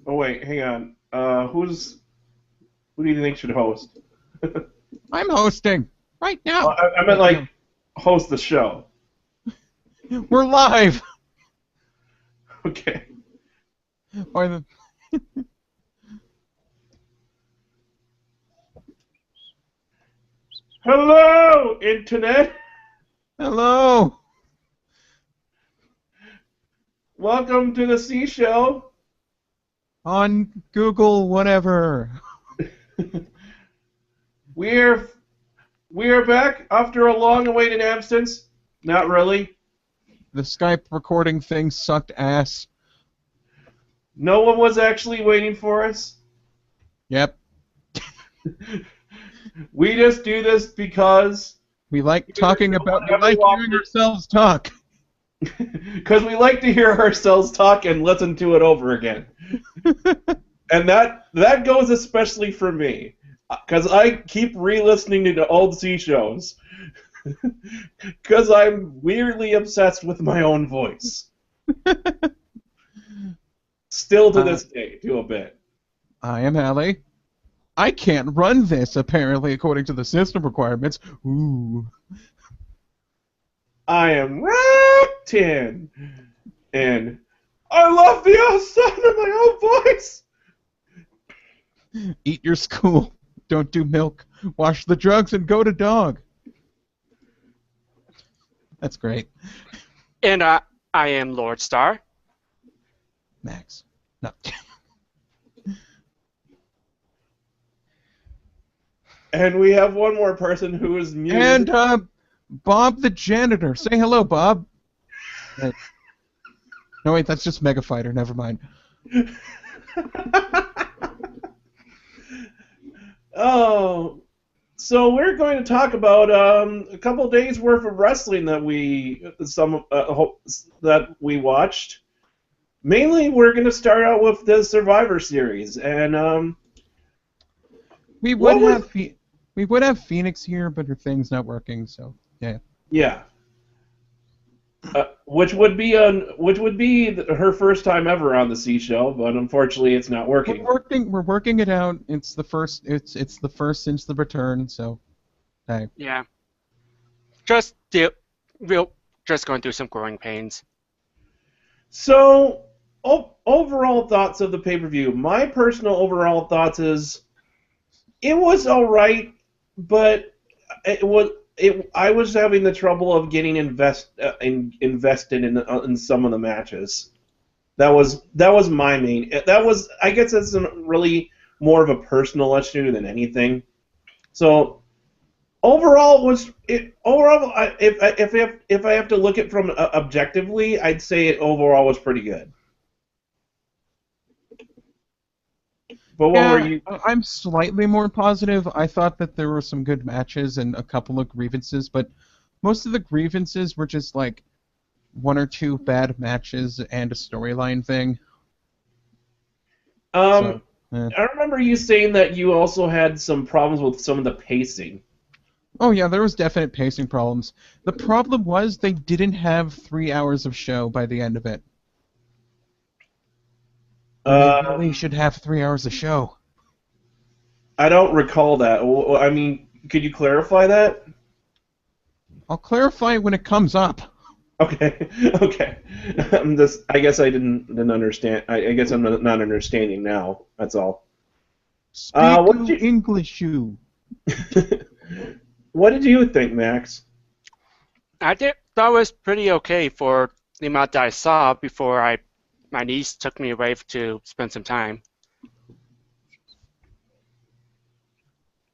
Oh wait, hang on. Who do you think should host? I'm hosting right Well, now. I meant Wait, like no. host the show. We're live. Okay. Or the, Hello, internet. hello. Welcome to the Sea Show. On Google, whatever. We're we're back after a long-awaited absence. Not really. The Skype recording thing sucked ass. No one was actually waiting for us. Yep. We just do this because We like we just talking don't about. want We like everyone hearing ourselves talk. because we like to hear ourselves talk and listen to it over again. And that goes especially for me, because I keep re-listening to the old sea shows, because I'm weirdly obsessed with my own voice. Still to Uh, this day, to a bit. I am Allie. I can't run this, apparently, according to the system requirements. Ooh. I am Raptin, and I love the sound of my own voice. Eat your school. Don't do milk. Wash the drugs and go to dog. That's great. And I am Lord Star. Max. No. And we have one more person who is muted. And Bob the janitor. Say hello, Bob. Wait. No, wait, that's just Mega Fighter. Never mind. Oh, so we're going to talk about a couple days worth of wrestling that we watched. Mainly, we're going to start out with the Survivor Series, and We what would was have we would have Phoenix here, but her thing's not working. So yeah. yeah, which would be her first time ever on the C show, but unfortunately, it's not working. We're working it out. It's the first. It's the first since the return. So, hey. Yeah. Just real. Just going through some growing pains. So, overall thoughts of the pay-per-view. My personal overall thoughts is it was all right, but I was having the trouble of getting invested in some of the matches. That was my main. I guess that's really more of a personal issue than anything. So overall, if I have to look at it from objectively, I'd say it overall was pretty good. But what were Yeah, you? I'm slightly more positive. I thought that there were some good matches and a couple of grievances, but most of the grievances were just like one or two bad matches and a storyline thing. Um, So, eh. I remember you saying that you also had some problems with some of the pacing. Oh yeah, there was definite pacing problems. The problem was they didn't have 3 hours of show by the end of it. And they really should have 3 hours of show. I don't recall that. I mean, could you clarify that? I'll clarify when it comes up. Okay, okay. I guess I didn't understand. I guess I'm not understanding now. That's all. Speak What did you English, you. What did you think, Max? I did. That was pretty okay for the amount that I saw before my niece took me away to spend some time.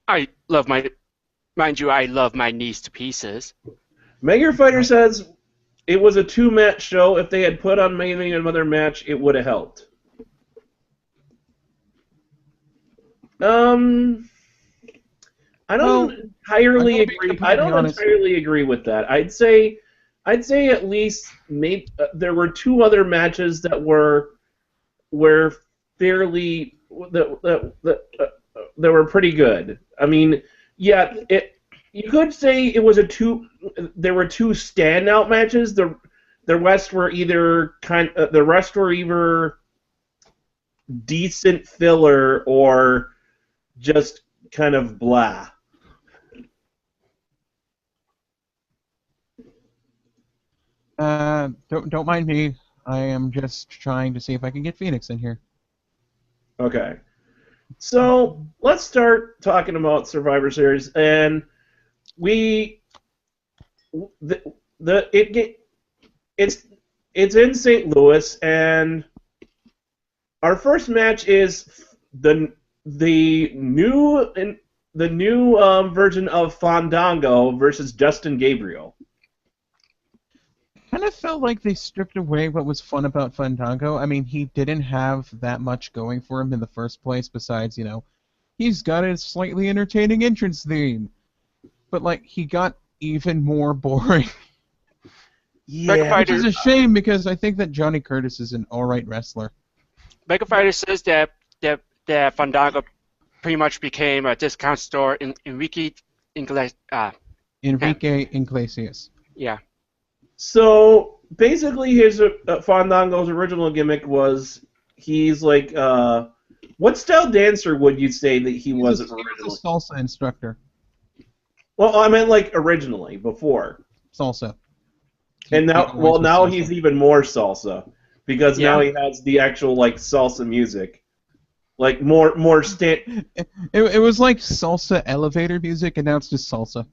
I love mind you, I love my niece to pieces. Mega Fighter says it was a two-match show. If they had put on maybe another match, it would have helped. I don't entirely agree. I don't entirely agree with that. I'd say at least maybe there were two other matches that were fairly that were pretty good. I mean, yeah, you could say it was there were two standout matches. The rest were either decent filler or just kind of blah? Don't mind me. I am just trying to see if I can get Phoenix in here. Okay. So let's start talking about Survivor Series, and it's in St. Louis, and our first match is the new version of Fandango versus Justin Gabriel. Kind of felt like they stripped away what was fun about Fandango. I mean, he didn't have that much going for him in the first place, besides, he's got a slightly entertaining entrance theme. But, like, he got even more boring. Yeah. Which is a shame, because I think that Johnny Curtis is an alright wrestler. Mega Fighter says that Fandango pretty much became a discount store in Enrique Iglesias. Yeah. So basically, his Fandango's original gimmick was he's like, what style dancer would you say that he was originally? He was a salsa instructor. Well, I meant like originally, before. Salsa. And now he's even more salsa, because now he has the actual like salsa music, like more It was like salsa elevator music, and now it's just salsa.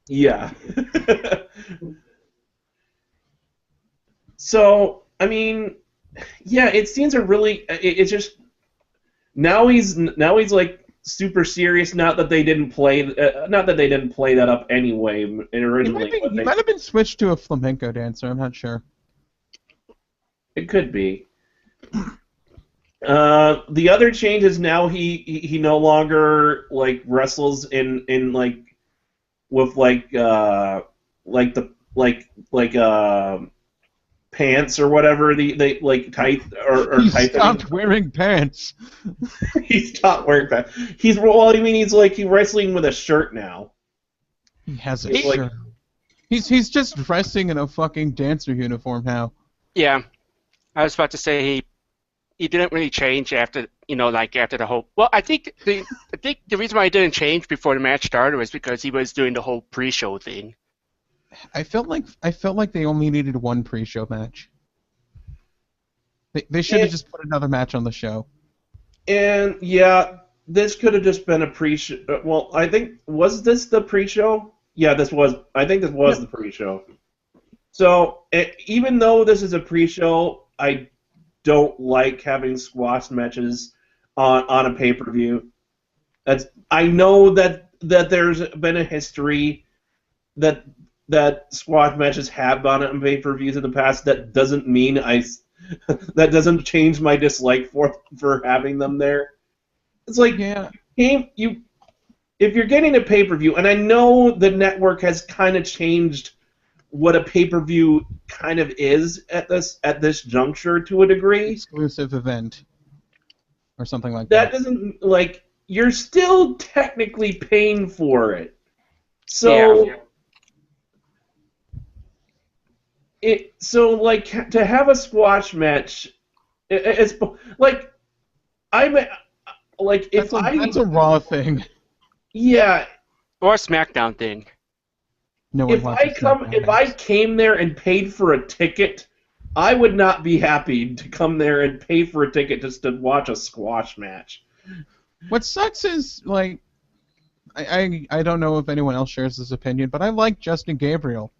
Yeah. So, I mean, yeah, it seems a really. It's just now he's like super serious. Not that they didn't play that up anyway originally. He might have been switched to a flamenco dancer. I'm not sure. It could be. The other change is now he no longer like wrestles in like with pants or whatever they like tight or he tight. Stopped wearing pants. He stopped wearing pants. He's wrestling with a shirt now. He has a shirt. He's just dressing in a fucking dancer uniform now. Yeah, I was about to say he didn't really change after after the whole. Well, I think the reason why he didn't change before the match started was because he was doing the whole pre-show thing. I felt like they only needed one pre-show match. They should have just put another match on the show. And yeah, this could have just been a pre-show. Well, I think was this the pre-show? Yeah, this was. I think this was the pre-show. So even though this is a pre-show, I don't like having squash matches on a pay-per-view. I know that there's been a history that squash matches have gone on pay-per-views in the past. That doesn't mean that doesn't change my dislike for having them there. It's like if you're getting a pay-per-view, and I know the network has kind of changed what a pay-per-view kind of is at this juncture to a degree. Exclusive event or something like that. That doesn't you're still technically paying for it. So to have a squash match, it's like that's a Raw thing. Yeah. Or a SmackDown thing. If I came there and paid for a ticket, I would not be happy to come there and pay for a ticket just to watch a squash match. What sucks is I don't know if anyone else shares this opinion, but I like Justin Gabriel.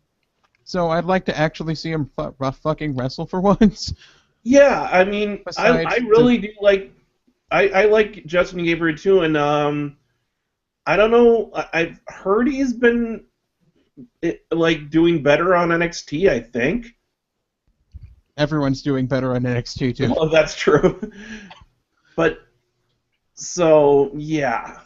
So I'd like to actually see him fucking wrestle for once. Yeah, I mean, I really do like. I like Justin Gabriel too, and I don't know. I've heard he's been doing better on NXT. I think everyone's doing better on NXT too. Well, that's true. But so yeah.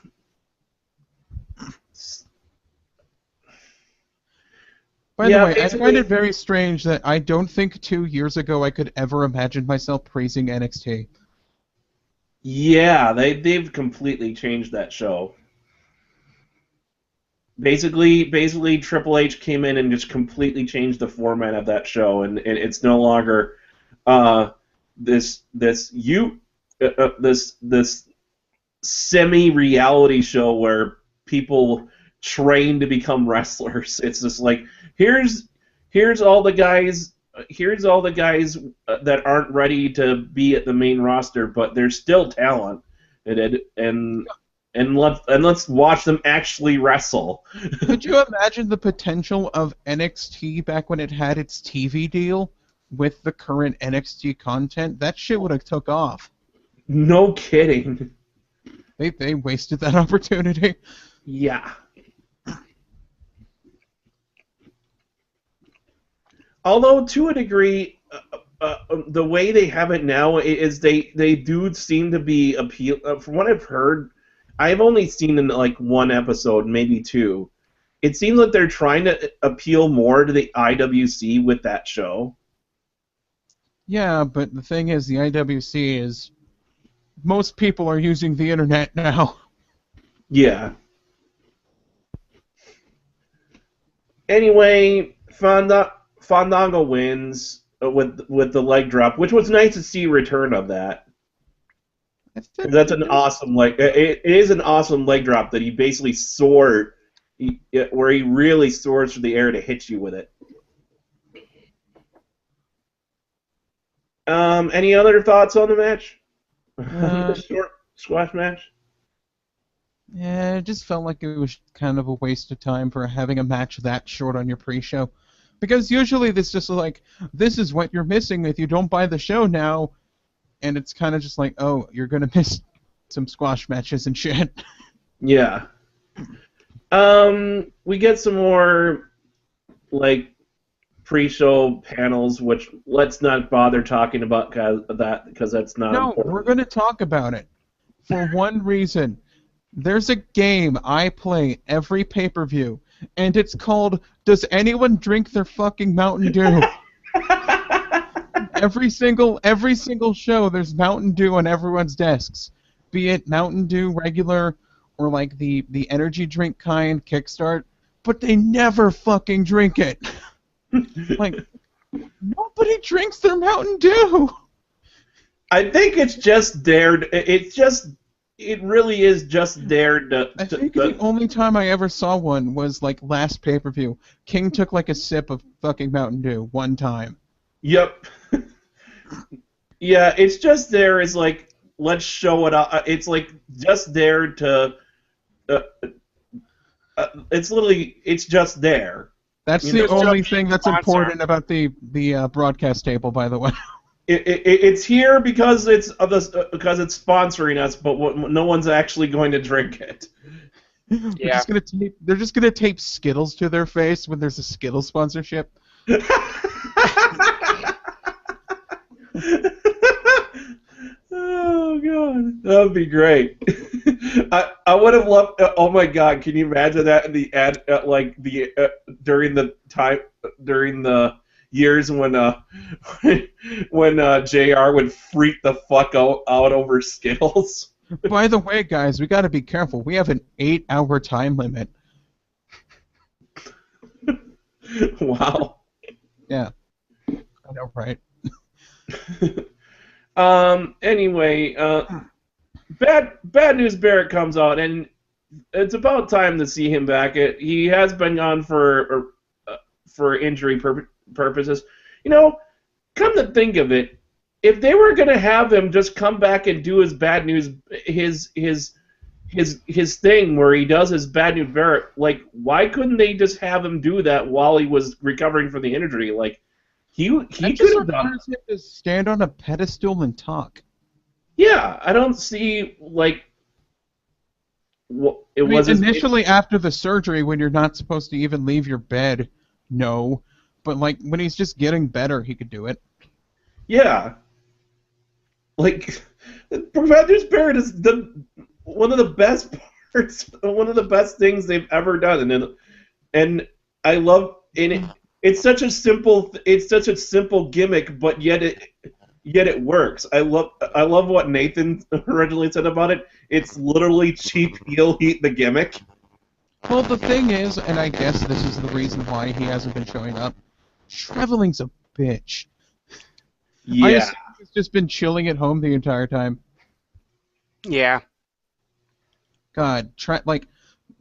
By the way, I find it very strange that I don't think 2 years ago I could ever imagine myself praising NXT. Yeah, they've completely changed that show. Basically, Triple H came in and just completely changed the format of that show, and it's no longer this you. this semi-reality show where people train to become wrestlers. It's just like here's all the guys. Here's all the guys that aren't ready to be at the main roster, but they're still talent, and let's watch them actually wrestle. Could you imagine the potential of NXT back when it had its TV deal with the current NXT content? That shit would have took off. No kidding. They wasted that opportunity. Yeah. Although to a degree, the way they have it now is they do seem to be appeal. From what I've heard, I've only seen in like one episode, maybe two. It seems like they're trying to appeal more to the IWC with that show. Yeah, but the thing is, the IWC is most people are using the internet now. Yeah. Anyway, Fandango wins with the leg drop, which was nice to see return of that. That's an awesome it is an awesome leg drop that he basically soared, where he really soars through the air to hit you with it. Any other thoughts on the match? The short squash match? Yeah, it just felt like it was kind of a waste of time for having a match that short on your pre-show. Because usually this just like, this is what you're missing if you don't buy the show now, and it's kind of just like, oh, you're going to miss some squash matches and shit. Yeah. We get some more, like, pre-show panels, which let's not bother talking about because that's not important. We're going to talk about it. For one reason. There's a game I play every pay-per-view, and it's called Does Anyone Drink Their Fucking Mountain Dew? Every single show, there's Mountain Dew on everyone's desks. Be it Mountain Dew regular or like the energy drink kind, Kickstart, but they never fucking drink it. Like, nobody drinks their Mountain Dew. I think it's just there. It really is just there to... I think the only time I ever saw one was, like, last pay-per-view. King took, like, a sip of fucking Mountain Dew one time. Yep. Yeah, it's just there as, like, let's show it off. It's, like, just there to... it's just there. That's the only thing that's important about the broadcast table, by the way. It's here because it's sponsoring us, but no one's actually going to drink it. Yeah. They're just gonna tape Skittles to their face when there's a Skittles sponsorship. Oh god, that would be great. I would have loved. Oh my god, can you imagine that in the ad, during the years when JR would freak the fuck out over Skittles. By the way, guys, we got to be careful. We have an 8-hour time limit. Wow. Yeah. I know, right? Anyway, Bad News Barrett comes out, and it's about time to see him back. He has been gone for injury purposes. You know, come to think of it, if they were going to have him just come back and do his Bad News, his thing where he does his Bad News Barrett, like, why couldn't they just have him do that while he was recovering from the injury? Like, he could have done him to stand on a pedestal and talk. Yeah, I don't see, like, initially after the surgery when you're not supposed to even leave your bed, no. But, like, when he's just getting better, he could do it. Yeah. Like, Bad News Barrett is one of the best parts, one of the best things they've ever done, and I love it. It's such a simple gimmick, but yet it works. I love what Nathan originally said about it. It's literally cheap heel heat the gimmick. Well, the thing is, and I guess this is the reason why he hasn't been showing up, traveling's a bitch. Yeah. I assume he's just been chilling at home the entire time. Yeah. God,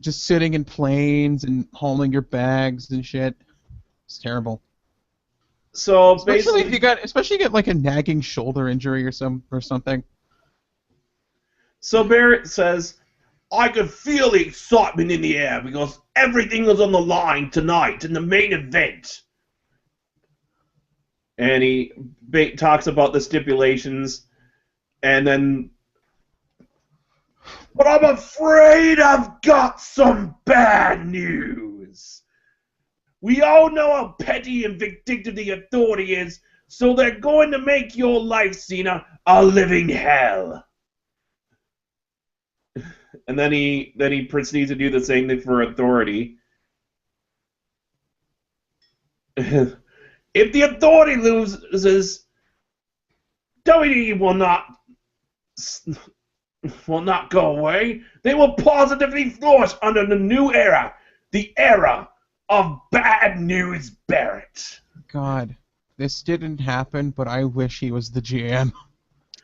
just sitting in planes and hauling your bags and shit. It's terrible. So Especially basically, if you get like a nagging shoulder injury or something. so Barrett says, I could feel the excitement in the air because everything was on the line tonight in the main event. And he talks about the stipulations, and then, but I'm afraid I've got some bad news. We all know how petty and vindictive the Authority is, so they're going to make your life, Cena, a living hell. And then he proceeds to do the same thing for Authority. If the Authority loses, WWE will not go away. They will positively flourish under the new era, the era of Bad News Barrett. God, this didn't happen, but I wish he was the GM.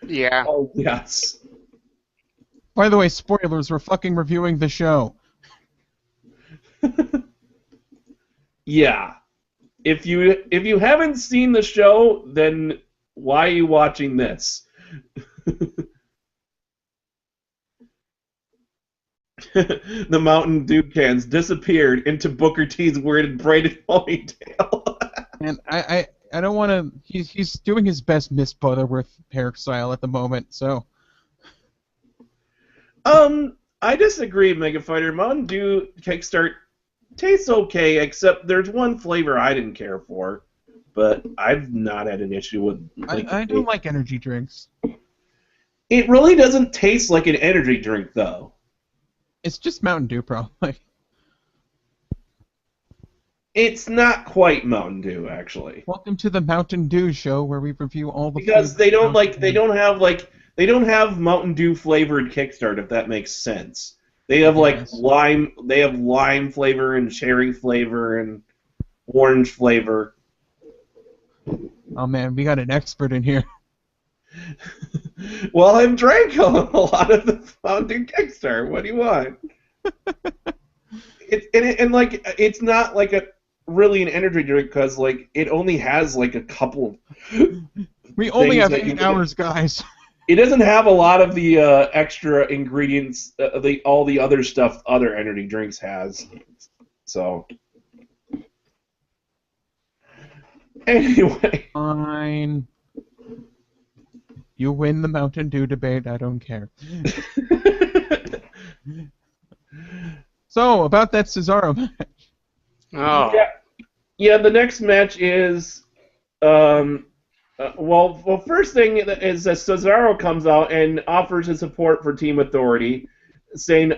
Yeah. Oh, yes. By the way, spoilers, we're fucking reviewing the show. Yeah. If you haven't seen the show, then why are you watching this? The Mountain Dew cans disappeared into Booker T's weird braided ponytail. And I don't want to. He's doing his best Miss Butterworth hairstyle at the moment, so. I disagree, Mega Fighter. Mountain Dew Kickstart tastes okay, except there's one flavor I didn't care for, but I've not had an issue with. I don't like energy drinks. It really doesn't taste like an energy drink, though. It's just Mountain Dew, probably. It's not quite Mountain Dew, actually. Welcome to the Mountain Dew show, where we review all the. Because they don't have Mountain Dew flavored Kickstart, if that makes sense. They have lime flavor and cherry flavor and orange flavor. Oh man, we got an expert in here. Well, I've drank a lot of the Mountain Dew Kickstart. What do you want? It's not like really an energy drink because it only has a couple. We only have 8 hours, guys. It doesn't have a lot of the extra ingredients, all the other stuff other energy drinks has. So, anyway. Fine. You win the Mountain Dew debate, I don't care. So, about that Cesaro match. Oh. Yeah, the next match is... Well, first thing is that Cesaro comes out and offers his support for Team Authority, saying,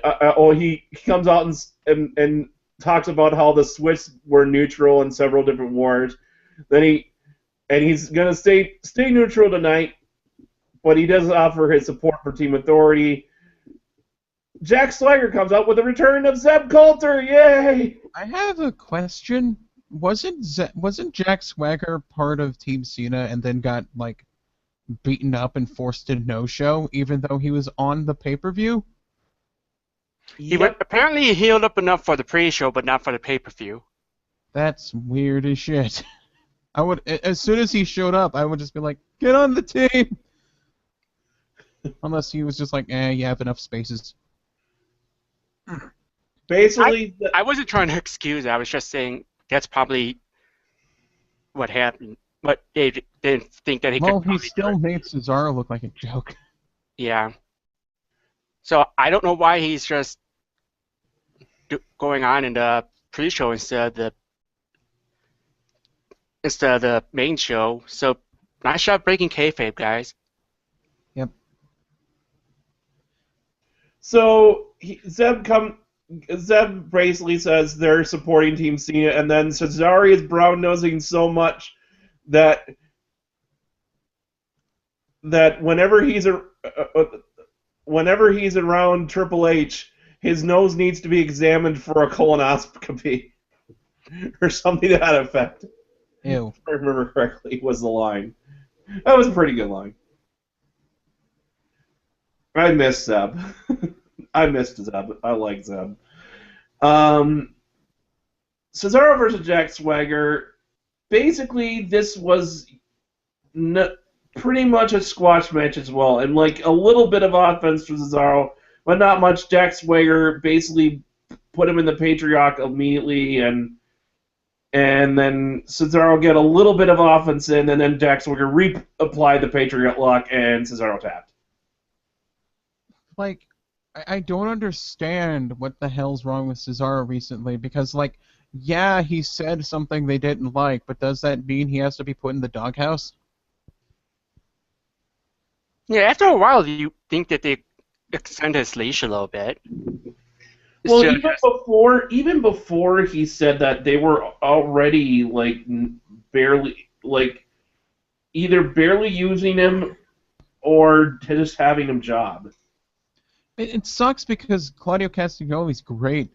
he comes out and talks about how the Swiss were neutral in several different wars. Then he's gonna stay neutral tonight, but he does offer his support for Team Authority. Jack Swagger comes out with the return of Zeb Coulter. Yay! I have a question. Wasn't Jack Swagger part of Team Cena and then got beaten up and forced to no-show, even though he was on the pay-per-view? Apparently he healed up enough for the pre-show, but not for the pay-per-view. That's weird as shit. As soon as he showed up, I would just be like, get on the team! Unless he was just like, you have enough spaces. Basically... I wasn't trying to excuse it, I was just saying that's probably what happened. But they didn't think that he could. Well, he still made Cesaro look like a joke. Yeah. So I don't know why he's just going on in the pre-show instead of the main show. So nice job breaking kayfabe, guys. Yep. So Zeb basically says they're supporting Team Cena, and then Cesaro is brown-nosing so much that whenever he's around Triple H, his nose needs to be examined for a colonoscopy or something to that effect. Ew. If I remember correctly, was the line. That was a pretty good line. I miss Zeb. I missed Zeb. I like Zeb. Um, Cesaro versus Jack Swagger. Basically, this was pretty much a squash match as well, and like a little bit of offense for Cesaro, but not much. Jack Swagger basically put him in the Patriarch immediately, and then Cesaro get a little bit of offense in, and then Jack Swagger reapplied the Patriot lock, and Cesaro tapped. Like, I don't understand what the hell's wrong with Cesaro recently, because, like, yeah, he said something they didn't like, but does that mean he has to be put in the doghouse? Yeah, after a while, you think that they extend his leash a little bit. Well, So even before he said that, they were already like barely like either barely using him or just having him job. It sucks because Claudio Castagnoli's great.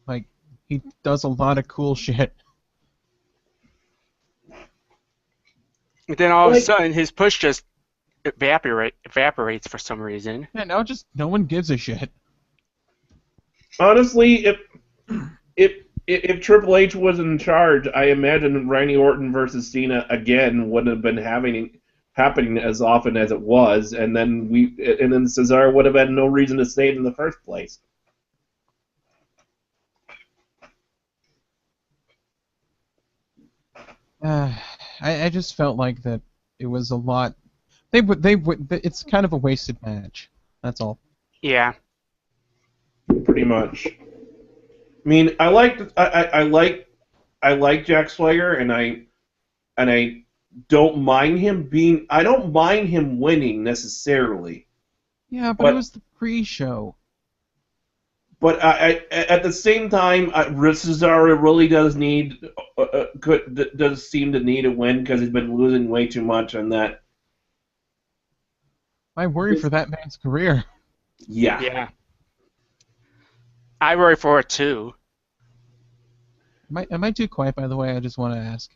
Like, he does a lot of cool shit. then all of a Like- sudden, his push just evaporates for some reason. Yeah, now just no one gives a shit. Honestly, if Triple H was in charge, I imagine Randy Orton versus Cena again wouldn't have been happening as often as it was, and then Cesaro would have had no reason to stay in the first place. I just felt like that it was a lot. It's kind of a wasted match. That's all. Yeah. Pretty much. I mean, I like Jack Swagger, and I don't mind him winning necessarily. Yeah, but But- it was the pre-show. But at the same time, Cesaro really does does seem to need a win because he's been losing way too much on that. I worry for that man's career. Yeah. Yeah. I worry for it too. Am I too quiet, by the way? I just want to ask.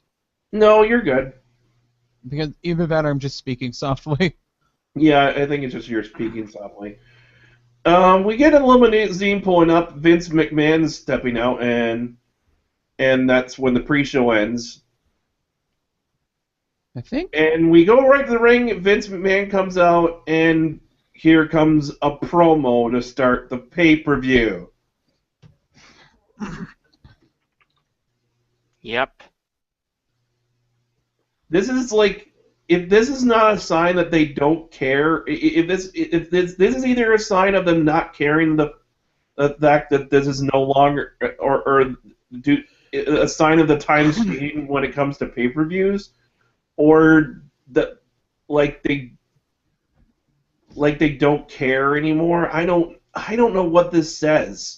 No, you're good. Because either that or I'm just speaking softly. Yeah, I think it's just you're speaking softly. We get an limousine pulling up. Vince McMahon is stepping out, and that's when the pre-show ends. I think. And we go right to the ring. Vince McMahon comes out, and here comes a promo to start the pay-per-view. Yep. This is like, if this is not a sign that they don't care, if this is either a sign of them not caring the fact that this is no longer, or a sign of the times changing when it comes to pay-per-views, or that like they don't care anymore. I don't know what this says.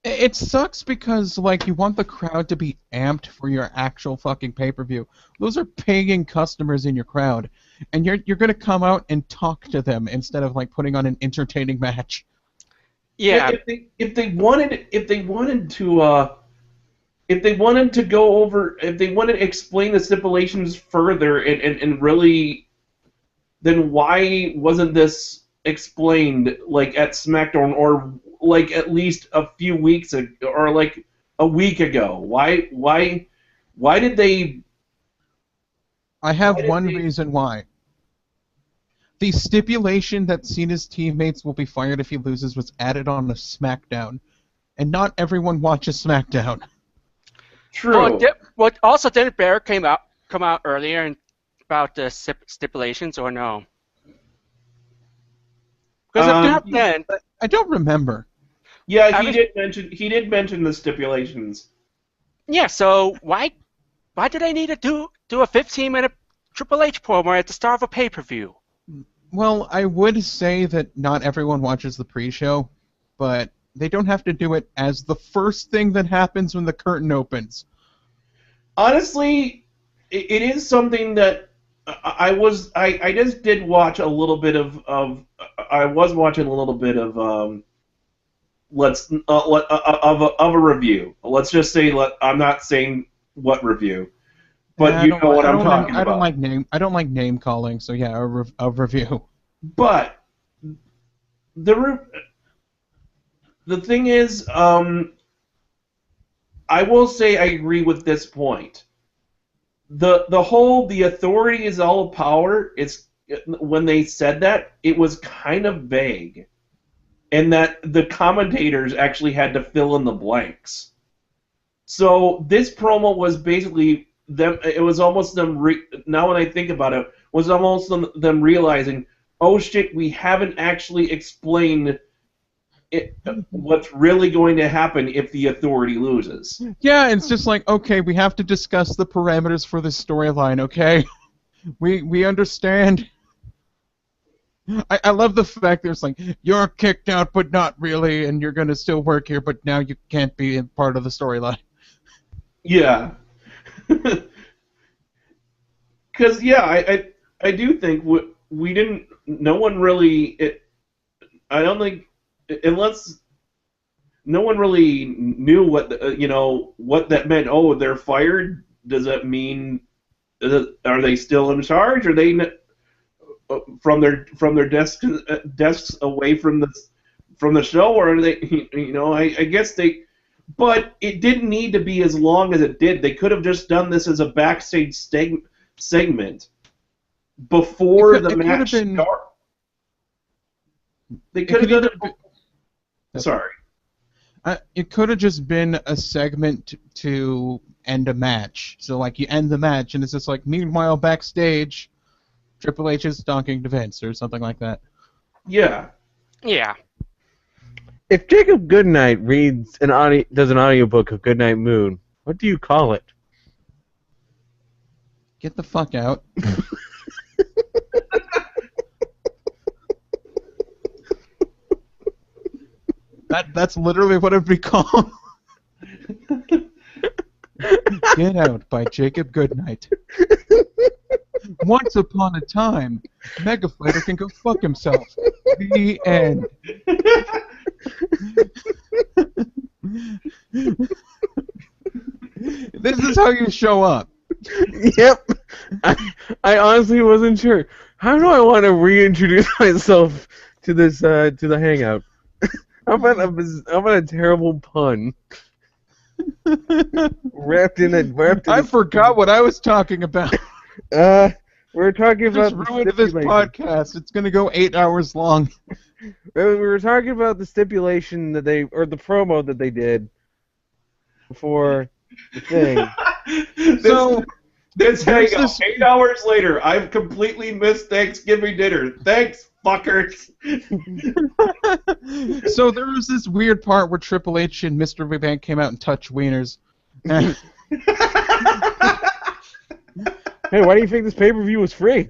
It sucks because, like, you want the crowd to be amped for your actual fucking pay-per-view. Those are paying customers in your crowd, and you're gonna come out and talk to them instead of, like, putting on an entertaining match. Yeah. If they wanted to go over, if they wanted to explain the stipulations further and really, then why wasn't this explained like at SmackDown or like at least a few weeks ago, or like a week ago? Why did they? I have Why did one they- reason why. The stipulation that Cena's teammates will be fired if he loses was added on to SmackDown, and not everyone watches SmackDown. True. Also, didn't Bear come out earlier and about the stipulations, or no? Because if not, then I don't remember. Yeah, he did mention the stipulations. yeah. So why do they need to do a 15-minute Triple H promo at the start of a pay-per-view? Well, I would say that not everyone watches the pre-show, but they don't have to do it as the first thing that happens when the curtain opens. Honestly, it is something that I just did watch a little bit of I was watching a little bit of a review. Let's just say I'm not saying what review, but Yeah, you know what I'm talking about. I don't like name calling, so yeah, a review. But the thing is, I will say I agree with this point. The authority is all power. It's when they said that, it was kind of vague, and that the commentators actually had to fill in the blanks. So this promo was basically them. It was almost them. Now when I think about it, was almost them realizing, oh shit, we haven't actually explained what's really going to happen if the authority loses. Yeah, it's just like, okay, we have to discuss the parameters for this storyline, okay? We understand. I love the fact there's like, you're kicked out, but not really, and you're going to still work here, but now you can't be part of the storyline. Yeah. Because, yeah, I do think we didn't... No one really... I don't think... Unless no one really knew what what that meant. Oh, they're fired. Does that mean are they still in charge? Are they from their desks away from the show, or are they? I guess they. But it didn't need to be as long as it did. They could have just done this as a backstage segment before the match started. They could have done it. Sorry. It could have just been a segment to end a match. So, like, you end the match, and it's just like, meanwhile, backstage, Triple H is donking to Vince, or something like that. Yeah. Yeah. If Jacob Goodnight does an audiobook of Goodnight Moon, what do you call it? Get the fuck out. That's literally what it would be called. Get Out by Jacob Goodnight. Once upon a time, Mega Fighter can go fuck himself. The end. This is how you show up. Yep. I honestly wasn't sure. How do I want to reintroduce myself to this to the Hangout? How about a terrible pun? wrapped in. I forgot what I was talking about. We're talking about just ruined this podcast. It's gonna go 8 hours long. We were talking about the stipulation that the promo that they did before the thing. This Hangout, 8 hours later, I've completely missed Thanksgiving dinner. Thanks, fuckers. So there was this weird part where Triple H and Mr. Big Bang came out and touched wieners. And hey, why do you think this pay-per-view was free?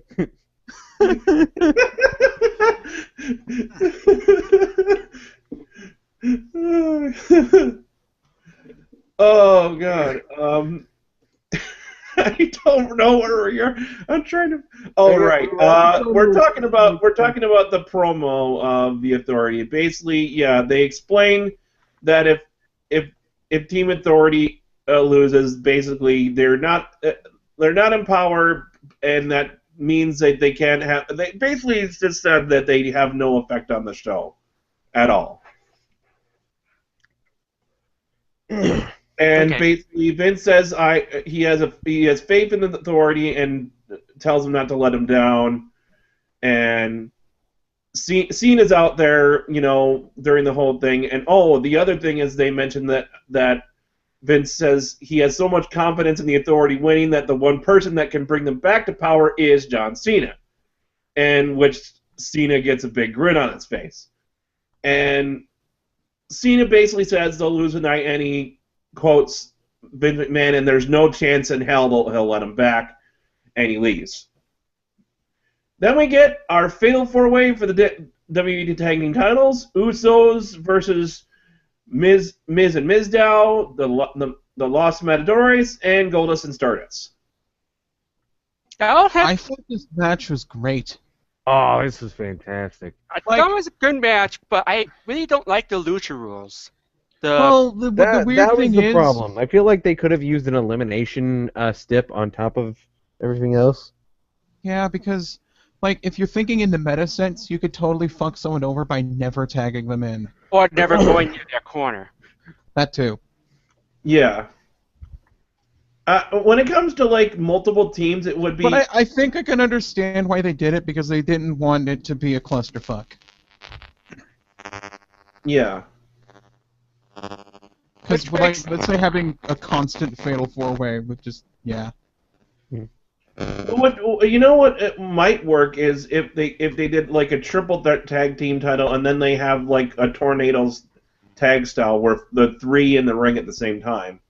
Oh God. I don't know where we are. I'm trying to. Oh right. We're talking about the promo of the Authority. Basically, yeah, they explain that if Team Authority loses, basically they're not in power, and that means that they can't have. They basically it's just said that they have no effect on the show at all. And basically, Vince says he has faith in the Authority and tells him not to let him down. And Cena's out there, during the whole thing. And the other thing is they mentioned that Vince says he has so much confidence in the Authority winning that the one person that can bring them back to power is John Cena, and which Cena gets a big grin on his face. And Cena basically says they'll lose tonight, and he quotes Vince McMahon, and there's no chance in hell he'll let him back, and he leaves. Then we get our fatal four-way for the WWE Tag Team titles: Usos versus Miz and Mizdow, the Los Matadores, and Goldust and Stardust. I thought this match was great. Oh, this was fantastic. I thought it was a good match, but I really don't like the Lucha rules. The weird thing was the is, problem. I feel like they could have used an elimination stip on top of everything else. Yeah, because Like, if you're thinking in the meta sense, you could totally fuck someone over by never tagging them in. Or never going near their corner. That too. Yeah. When it comes to like multiple teams, it would be. But I think I can understand why they did it, because they didn't want it to be a clusterfuck. Yeah. Because, like, let's say having a constant fatal four-way with just, yeah. You know what it might work is if they did like a triple tag team title and then they have like a Tornadoes tag style where the three in the ring at the same time.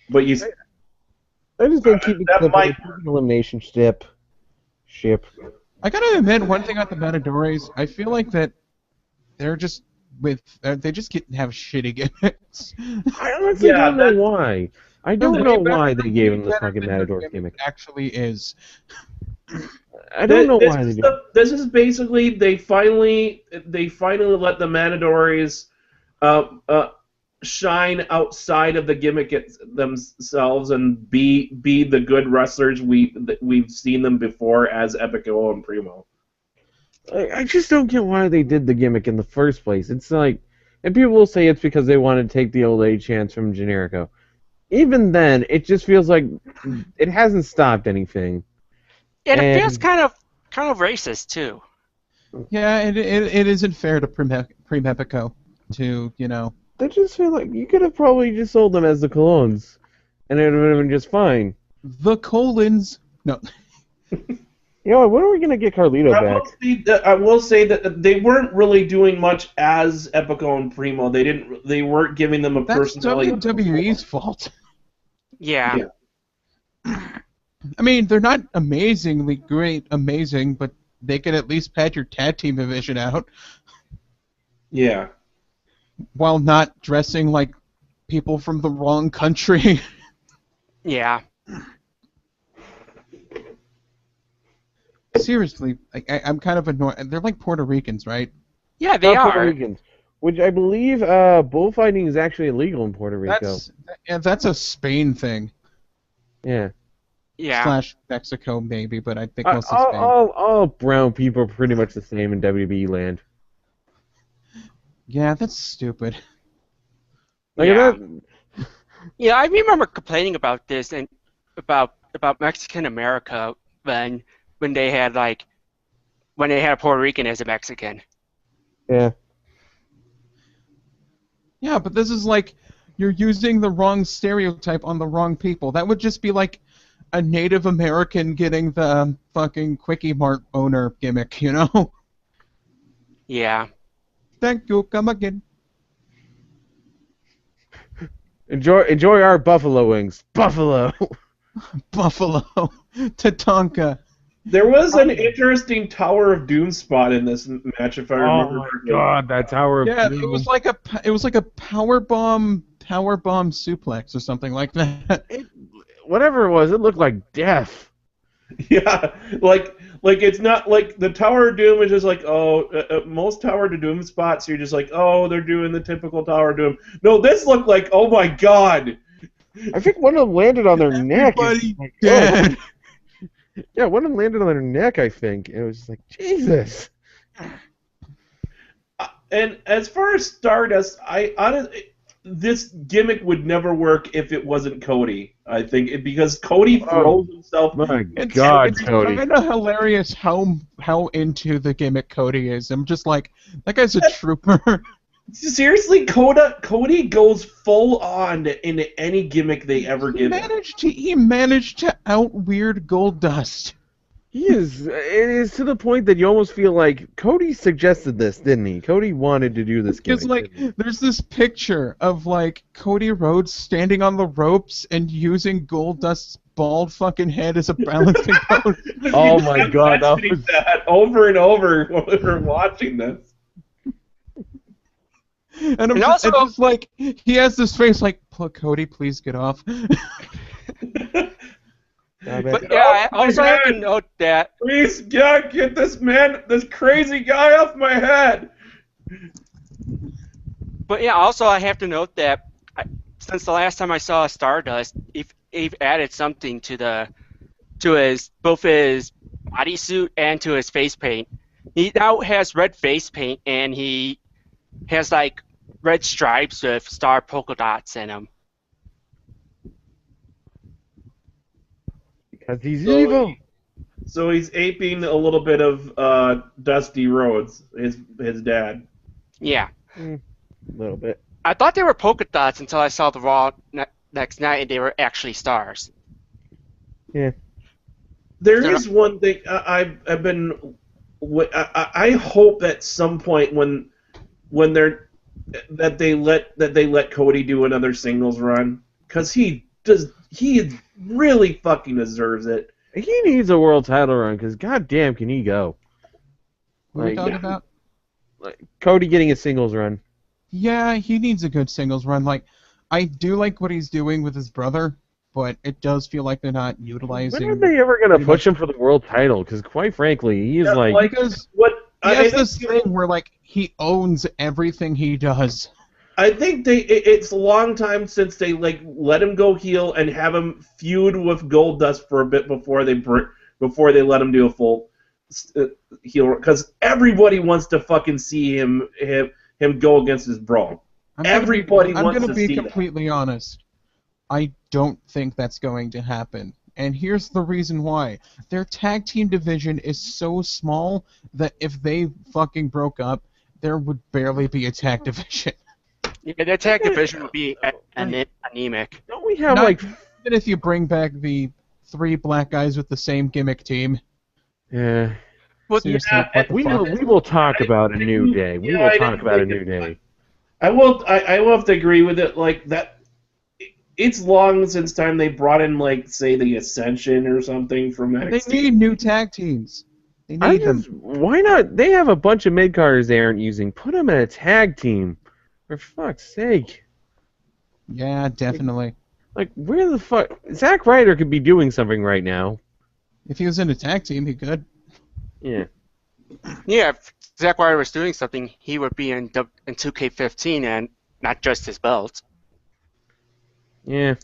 But you, I just think keep it that simple. might- Elimination ship. I gotta admit, one thing about the Matadores, I feel like that they're just they just have shitty gimmicks. I honestly Yeah, don't know why. I don't know why they gave him the Better fucking than their Matador gimmick. Actually is. I don't know why they is do. This is basically they finally let the Matadores shine outside of the gimmick themselves and be the good wrestlers we've seen them before as Epico and Primo. I just don't get why they did the gimmick in the first place. It's like, and people will say it's because they want to take the old age chance from Generico. Even then, it just feels like it hasn't stopped anything. And it And- feels kind of racist too. Yeah, it isn't fair to Epico to, you know. They just feel like you could have probably just sold them as the Colognes, and it would have been just fine. The Colons. No. You know, when are we gonna get Carlito back? I will say that they weren't really doing much as Epico and Primo. They weren't giving them a That's personality. WWE's fault. Yeah. I mean, they're not amazingly amazing, but they could at least pad your tag team division out Yeah. while not dressing like people from the wrong country. Yeah. Seriously, I'm kind of annoyed. They're like Puerto Ricans, right? Yeah, they Not Puerto are. Ricans, which I believe bullfighting is actually illegal in Puerto Rico. That's a Spain thing. Yeah. Yeah. / Mexico, maybe, but I think mostly Spain. All brown people are pretty much the same in WB land. Yeah, that's stupid. Like Yeah. that, Yeah, I remember complaining about this and about Mexican America when they had a Puerto Rican as a Mexican. yeah. Yeah, but this is like you're using the wrong stereotype on the wrong people. That would just be like a Native American getting the fucking Quickie Mart owner gimmick, you know? Yeah. Thank you, come again. Enjoy our buffalo wings. Buffalo. Buffalo. Tatanka. There was an interesting Tower of Doom spot in this match, if I remember correctly. that Tower of Yeah, Doom. it was like a power bomb suplex or something like that. Whatever it was, it looked like death. Yeah, like it's not like the Tower of Doom is just like most Tower of Doom spots you're just like they're doing the typical Tower of Doom. No, this looked like oh my god. I think one of them landed on their neck. Everybody Like, dead. Yeah, one of them landed on their neck, I think. It was just like, Jesus. And as far as Stardust, this gimmick would never work if it wasn't Cody. I think because Cody throws himself. My It's Cody. kind of hilarious how into the gimmick Cody is. I'm just like, that guy's a trooper. Seriously, Cody goes full on into any gimmick they ever give him. He managed to out weird Goldust. He is. It is to the point that you almost feel like Cody suggested this, didn't he? Cody wanted to do this gimmick. Because like, didn't he? there's this picture of like Cody Rhodes standing on the ropes and using Goldust's bald fucking head as a balancing post. Oh my God, that Mentioning was- that over and over when we were watching this. And I'm And just, also- it's just like he has this face like, Cody, please get off. But yeah, I also have to note that Please, get this crazy guy off my head. But yeah, also I have to note that since the last time I saw Stardust, if added something to both his bodysuit and to his face paint. He now has red face paint, and he has like red stripes with star polka dots in them. Because he's So evil. So he's aping a little bit of Dusty Rhodes, his dad. Yeah. A little bit. I thought they were polka dots until I saw the Raw next night, and they were actually stars. Yeah. There is one thing I've been. I hope at some point when they let Cody do another singles run, because he really fucking deserves it. He needs a world title run, because goddamn can he go. What are we talking about? Like Cody getting a singles run. Yeah, he needs a good singles run. Like, I do like what he's doing with his brother, but it does feel like they're not utilizing. When are they ever going to push him for the world title? Because quite frankly, he is because what he has this thing where like he owns everything he does. I think it's a long time since they like let him go heel and have him feud with Goldust for a bit before they let him do a full heel, because everybody wants to fucking see him go against his bro. Everybody wants to see that. I'm gonna be completely honest. I don't think that's going to happen. And here's the reason why. Their tag team division is so small that if they fucking broke up, there would barely be a tag division. Yeah, their tag division would be anemic. Don't we have Even if you bring back the 3 black guys with the same gimmick team. Yeah. Well, Seriously, what the We fuck? will talk about a new day. We will talk about a new day. I will have to agree with it. Like that, it's long since time they brought in like say the Ascension or something from NXT. They need new tag teams. They need them. Why not? They have a bunch of mid-carders they aren't using. Put them in a tag team. For fuck's sake. Yeah, definitely. Like, where the fuck... Zack Ryder could be doing something right now. If he was in a tag team, he could. Yeah. Yeah, if Zack Ryder was doing something, he would be in 2K15 and not just his belt. Yeah.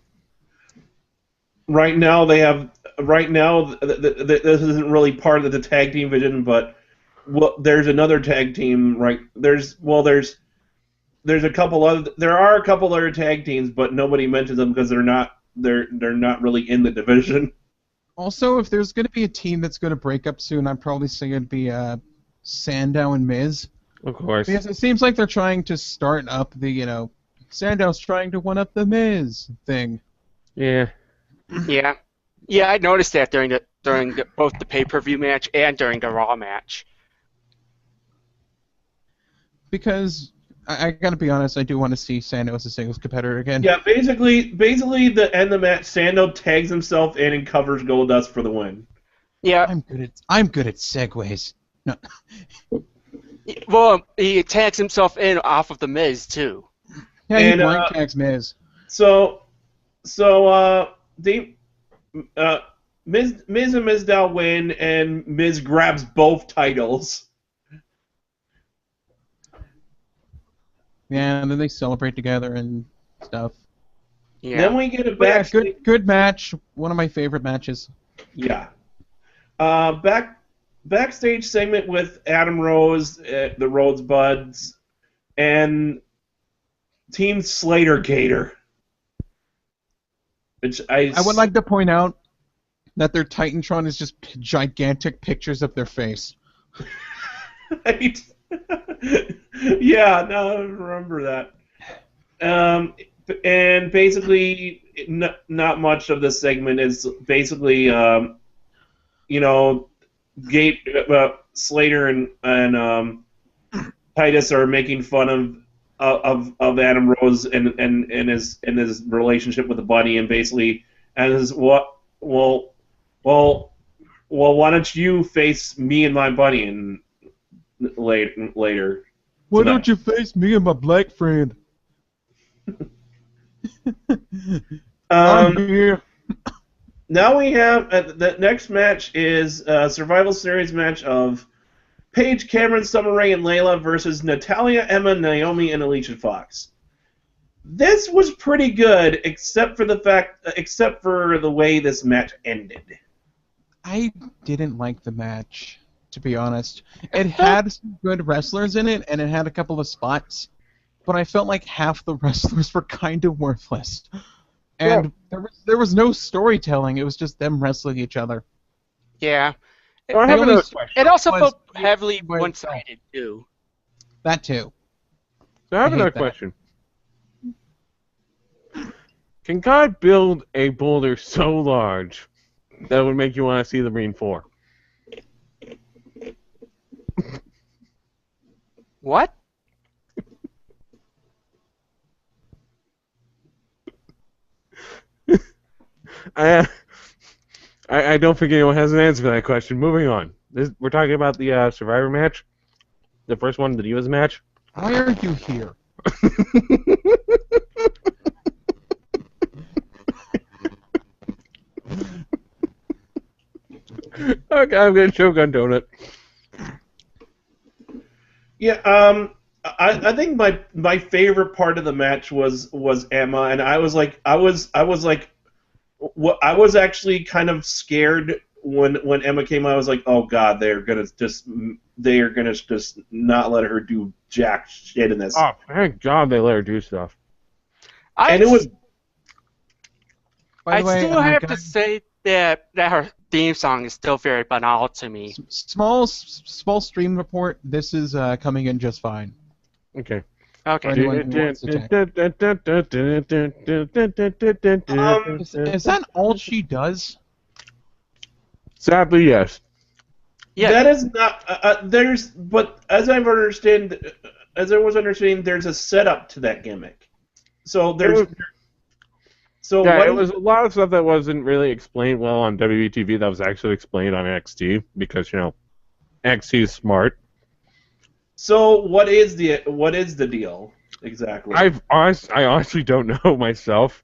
Right now they have. Right now, this isn't really part of the tag team division, but there's another tag team. Right? There's a couple other. There are a couple other tag teams, but nobody mentions them because they're not really in the division. Also, if there's going to be a team that's going to break up soon, I'd probably say it'd be Sandow and Miz. Of course. Because it seems like they're trying to start up the, Sandow's trying to one-up the Miz thing. Yeah. Yeah. Yeah, I noticed that during both the pay-per-view match and during the Raw match. Because I gotta be honest, I do want to see Sandow as a singles competitor again. Yeah, basically, the end of the match, Sandow tags himself in and covers Goldust for the win. Yeah. I'm good at segues. No. Well, he tags himself in off of the Miz too. Yeah, he blind tags Miz. Miz and Mizdow win, and Miz grabs both titles. Yeah, and then they celebrate together and stuff. Yeah. Then we get a Yeah, good match. One of my favorite matches. Yeah. Backstage segment with Adam Rose, the Rhodes Buds, and Team Slater Gator. Which I would like to point out that their Titantron is just gigantic pictures of their face. Right? Yeah, no, I remember that. And basically, not much of this segment is basically, Slater and Titus are making fun of Adam Rose and his relationship with the Bunny, and basically, well, why don't you face me and my Bunny and later? Why don't you face me and my black friend? I'm here. Now we have the next match is a Survival Series match of Paige, Cameron, Summer Rae, and Layla versus Natalia, Emma, Naomi, and Alicia Fox. This was pretty good, except for the way this match ended. I didn't like the match, to be honest. It had some good wrestlers in it, and it had a couple of spots, but I felt like half the wrestlers were kind of worthless. And there was no storytelling. It was just them wrestling each other. Yeah. So I The have only another story question. It also was- felt heavily was- one-sided too. That too. So I have I hate another that. question. Can God build a boulder so large that would make you want to see the Marine 4? What? I don't think anyone has an answer for that question. Moving on. We're talking about the Survivor match. The first one, the Divas match. Why are you here? Okay, I'm gonna choke on donut. Yeah, I think my favorite part of the match was Emma, and I was actually kind of scared when Emma came out. I was like, oh god, they are gonna just not let her do jack shit in this. Oh, thank God they let her do stuff. And it was By I the way, still have to guys, say that her theme song is still very banal to me. small stream report. This is coming in just fine. Okay. Okay. Anyone who wants to check. Is that all she does? Sadly, yes. Yeah. that is not but as I was understanding, there's a setup to that gimmick. So there's Yeah, what it is- was a lot of stuff that wasn't really explained well on WBTV that was actually explained on NXT because, NXT is smart. So what is the deal exactly? I honestly don't know myself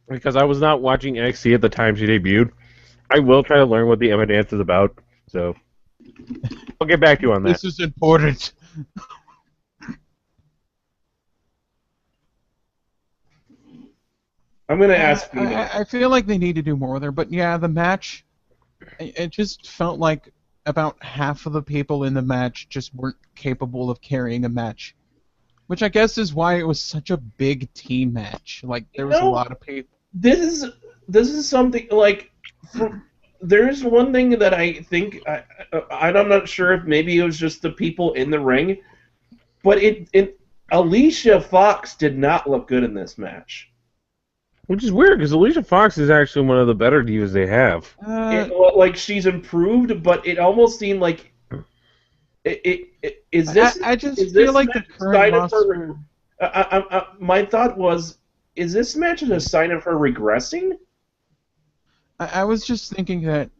because I was not watching NXT at the time she debuted. I will try to learn what the Emma Dance is about, so I'll get back to you on that. This is important. I'm gonna ask you. I feel like they need to do more with her, but yeah, the match, it just felt like about half of the people in the match just weren't capable of carrying a match. Which I guess is why it was such a big team match. Like, there was a lot of people. This is something like there's one thing that I think I'm not sure if maybe it was just the people in the ring, but Alicia Fox did not look good in this match. Which is weird because Alicia Fox is actually one of the better divas they have. Like she's improved, but it almost seemed like is this? I just is feel this like the match a current sign of roster. her? My thought was, is this match a sign of her regressing? I was just thinking that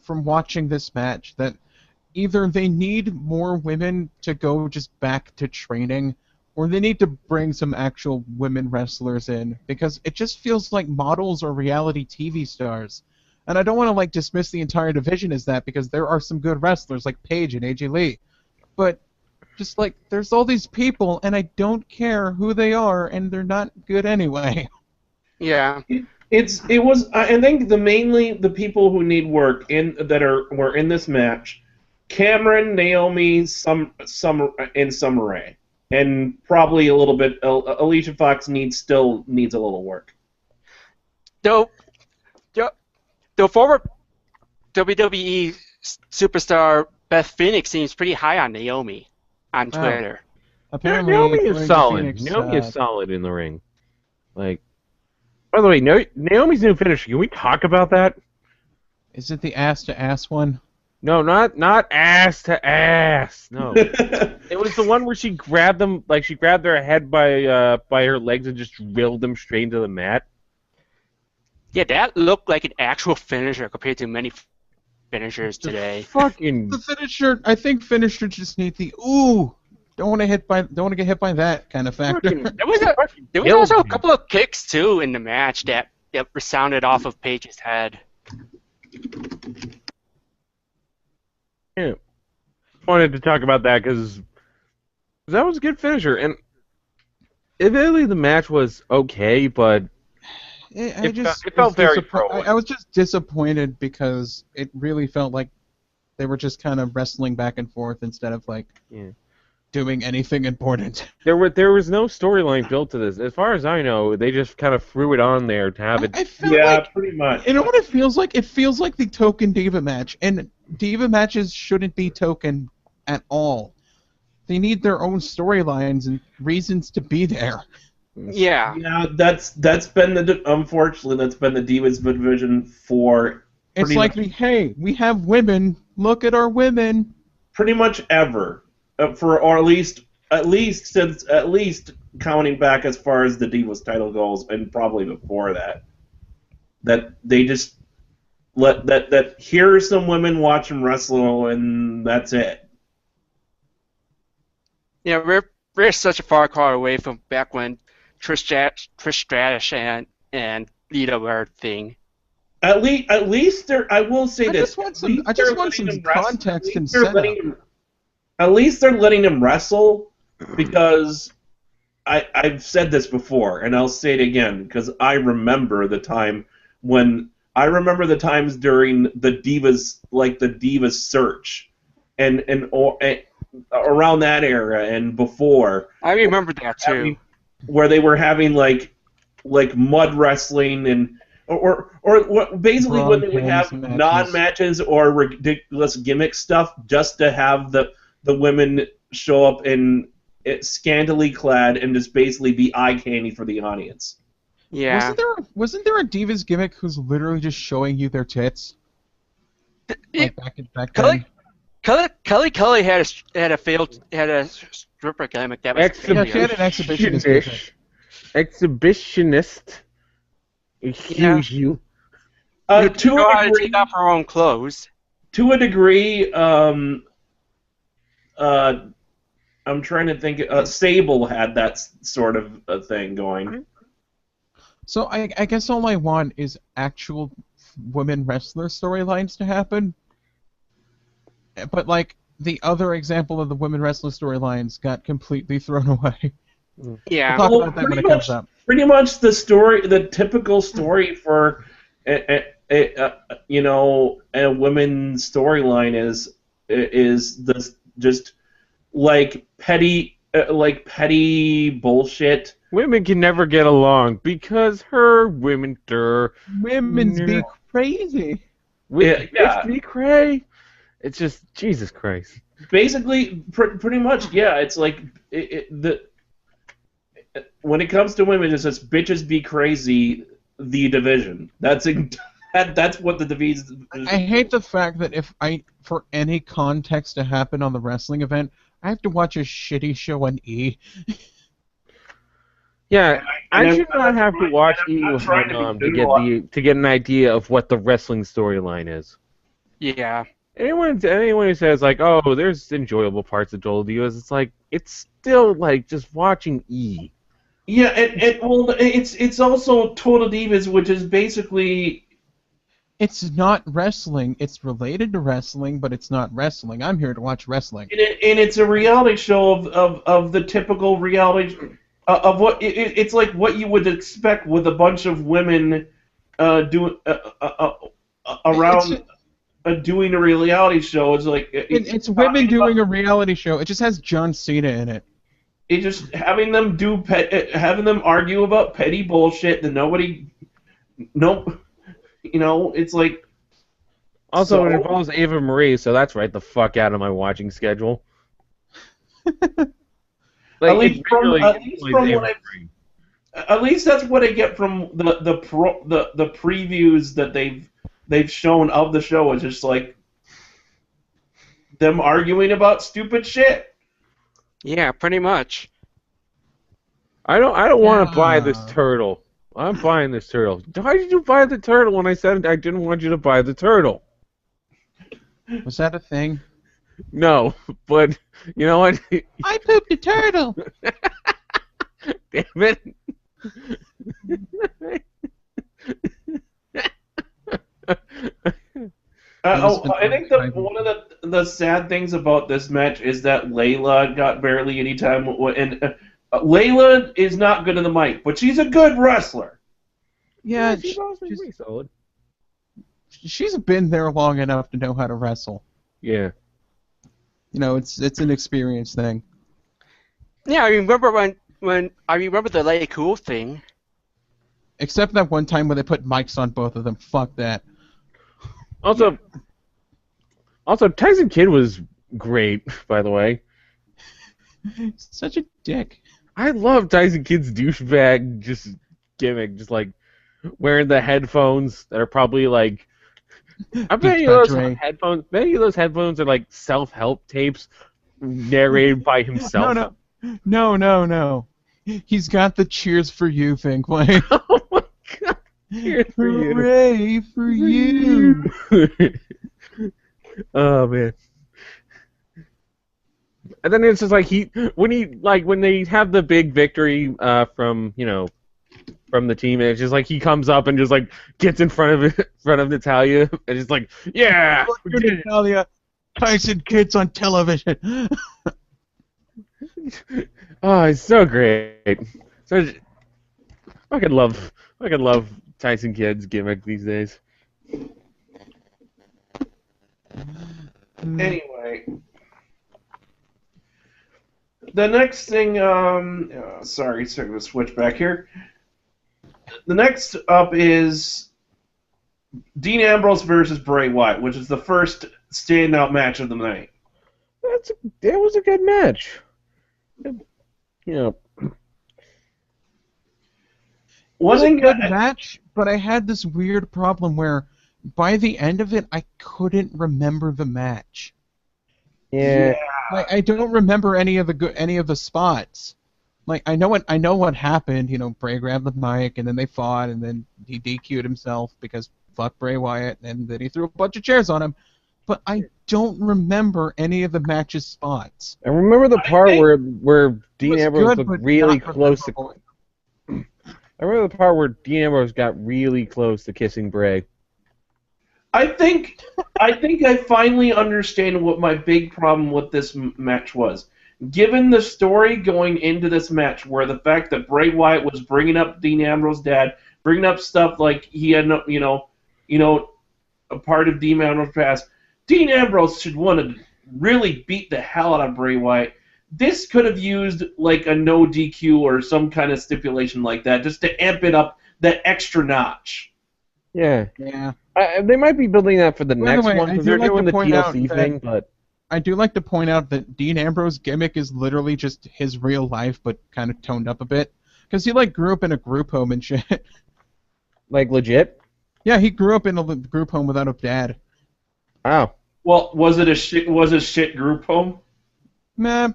from watching this match that either they need more women to go just back to training, or they need to bring some actual women wrestlers in, because it just feels like models or reality TV stars. And I don't want to dismiss the entire division as that, because there are some good wrestlers like Paige and AJ Lee. But just there's all these people, and I don't care who they are, and they're not good anyway. Yeah. It was I think mainly the people who need work were in this match, Cameron, Naomi, and Summer Rae, and probably a little bit Alicia Fox still needs a little work. Though the former WWE superstar Beth Phoenix seems pretty high on Naomi on Wow. Twitter. Apparently, Naomi according is to solid. Phoenix, Naomi is solid in the ring. By the way, Naomi's new finisher. Can we talk about that? Is it the ass-to-ass one? No, not ass to ass. No, it was the one where she grabbed them, she grabbed their head by her legs and just drilled them straight into the mat. Yeah, that looked like an actual finisher compared to many finishers today. Fucking The finisher, I think finisher just need the don't want to get hit by that kind of factor. fucking There was killed also a me. couple of kicks too in the match that resounded off of Paige's head. Yeah. Wanted to talk about that because that was a good finisher, and admittedly the match was okay, but It felt very pro-women. I was just disappointed because it really felt like they were just kind of wrestling back and forth instead of like doing anything important. There was no storyline built to this. As far as I know, they just kind of threw it on there to have it. I feel like, pretty much. You know what it feels like? It feels like the token Diva match, and Diva matches shouldn't be token at all. They need their own storylines and reasons to be there. Yeah. Yeah, that's been unfortunately that's been the Divas division for. It's like hey, we have women. Look at our women. Pretty much ever, or at least counting back as far as the Divas title goes, and probably before that. That they just that here are some women watching wrestle and that's it. Yeah, we're such a far cry away from back when Trish Stratus and Lita were a thing. At least there. I will say this. I just want some context and setup. At least they're letting him wrestle, because I've said this before, and I'll say it again, because I remember the times during the Divas search, and around that era and before. I remember that too. Where they were having like mud wrestling and or basically when they would have non-matches or ridiculous gimmick stuff just to have the women show up in scantily clad and just basically be eye candy for the audience. Yeah. Wasn't there a Divas gimmick who's literally just showing you their tits? Like back then. Kelly had a stripper gimmick that was she had an exhibitionist gimmick. Exhibitionist. Excuse you. To a degree, take off her own clothes. To a degree, I'm trying to think. Sable had that sort of a thing going. So I guess all I want is actual women wrestler storylines to happen. But like the other example of the women wrestler storylines got completely thrown away. Yeah. We'll talk about that when it comes up. Pretty much the typical story for a women's storyline is this just like petty bullshit. Women can never get along because women's be crazy. Be cray. It's just Jesus Christ. Basically, pretty much, yeah. It's like when it comes to women, it's just bitches be crazy. The division. That's what the division. I hate the fact that for any context to happen on the wrestling event, I have to watch a shitty show on E. Yeah, I should not have to watch E to get an idea of what the wrestling storyline is. Yeah. Anyone who says like, oh, there's enjoyable parts of Total Divas, it's like it's still like just watching E. Yeah, it's also Total Divas, which is basically. It's not wrestling. It's related to wrestling, but it's not wrestling. I'm here to watch wrestling. And it's a reality show of the typical reality of what it's like what you would expect with a bunch of women doing around. Doing a reality show. It's like it's women doing a reality show. It just has John Cena in it. It's just having them argue about petty bullshit that nobody. Nope. It's like. Also, it involves Ava Marie, so that's right the fuck out of my watching schedule. At least that's what I get from the previews that they've shown of the show. Is just like them arguing about stupid shit. Yeah, pretty much. I don't want to buy this turtle. I'm buying this turtle. Why did you buy the turtle when I said I didn't want you to buy the turtle? Was that a thing? No, but you know what? I pooped a turtle. Damn it. I think one of the sad things about this match is that Layla got barely any time, and Layla is not good in the mic, but she's a good wrestler. Yeah, She's honestly pretty solid. she's been there long enough to know how to wrestle. Yeah. You know, it's an experience thing. Yeah, I remember when I remember the Lay Cool thing. Except that one time when they put mics on both of them. Fuck that. Also, Tyson Kidd was great, by the way. Such a dick. I love Tyson Kidd's douchebag just gimmick, just like wearing the headphones that are probably like. I bet you those headphones. Many of those headphones are like self-help tapes narrated by himself. No. He's got the "Cheers for You" thing playing. Oh my god! Cheers for you! Hooray for you! Oh man. And then it's just like when they have the big victory from the team, and it's just like he comes up and just like gets in front of Natalia and just like, yeah, we did it. Natalia, Tyson Kidd's on television. Oh, it's so great. So I could love Tyson Kidd's gimmick these days. Anyway, the next thing, sorry, I'm gonna switch back here. The next up is Dean Ambrose versus Bray Wyatt, which is the first standout match of the night. That was a good match. Yeah. Wasn't a good match, but I had this weird problem where by the end of it, I couldn't remember the match. Yeah. I don't remember any of the spots. Like I know what happened. You know, Bray grabbed the mic and then they fought and then he DQ'd himself because fuck Bray Wyatt and then he threw a bunch of chairs on him. But I don't remember any of the match's spots. I remember the part where Dean Ambrose looked really close to. I remember the part where Dean Ambrose got really close to kissing Bray. I think I finally understand what my big problem with this match was. Given the story going into this match, where the fact that Bray Wyatt was bringing up Dean Ambrose's dad, bringing up stuff like he had no, a part of Dean Ambrose's past, Dean Ambrose should want to really beat the hell out of Bray Wyatt. This could have used like a no DQ or some kind of stipulation like that, just to amp it up that extra notch. Yeah. Yeah. They might be building that for the next one because they're doing the TLC thing, but I do like to point out that Dean Ambrose's gimmick is literally just his real life, but kind of toned up a bit. Because he like grew up in a group home and shit. Like legit? Yeah, he grew up in a group home without a dad. Wow. Well, was it a shit group home? Nah,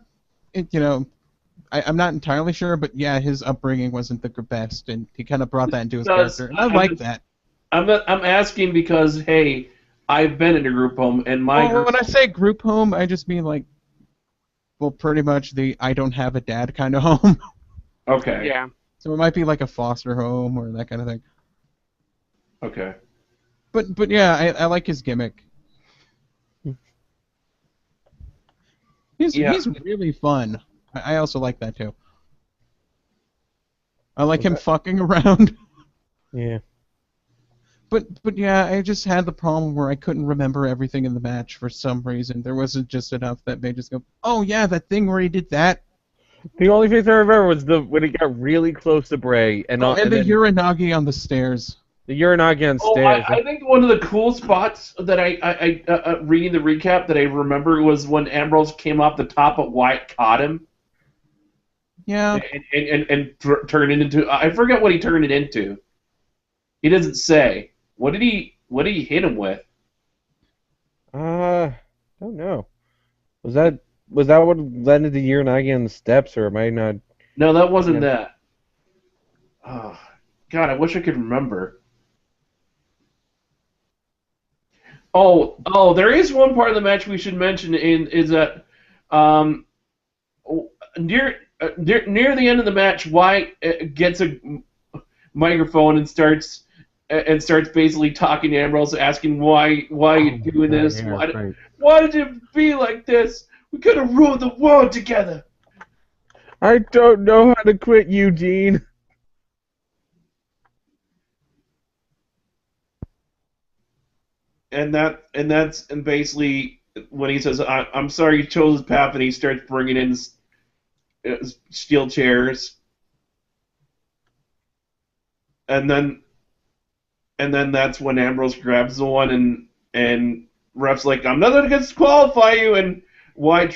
I'm not entirely sure, but yeah, his upbringing wasn't the best, and he kind of brought that into his character, and I like that. I'm asking because, hey, I've been in a group home, and when I say group home, I just mean like, well, pretty much the I don't have a dad kind of home. Okay. Yeah. So it might be like a foster home or that kind of thing. Okay. But yeah, I like his gimmick. He's really fun. I also like that too. I like him fucking around. Yeah. But yeah, I just had the problem where I couldn't remember everything in the match for some reason. There wasn't just enough that made just go, oh yeah, that thing where he did that. The only thing I remember was when he got really close to Bray and the Uranagi on the stairs. The Uranagi on stairs. I think one of the cool spots that I reading the recap that I remember was when Ambrose came off the top, but Wyatt caught him. Yeah. And turned it into, I forget what he turned it into. He doesn't say. What did he hit him with? Don't know. Was that what led into the Uranagi on the steps, or am I not? No, that wasn't that. Oh, God, I wish I could remember. Oh, there is one part of the match we should mention is that near the end of the match, Wyatt gets a microphone and starts basically talking to Ambrose, asking why you doing this? Yeah, why did it be like this? We could have ruled the world together. I don't know how to quit, Eugene. and basically when he says, I'm sorry you chose this path, and he starts bringing in steel chairs, and then that's when Ambrose grabs the one, and ref's like, I'm not going to disqualify you, and Wyatt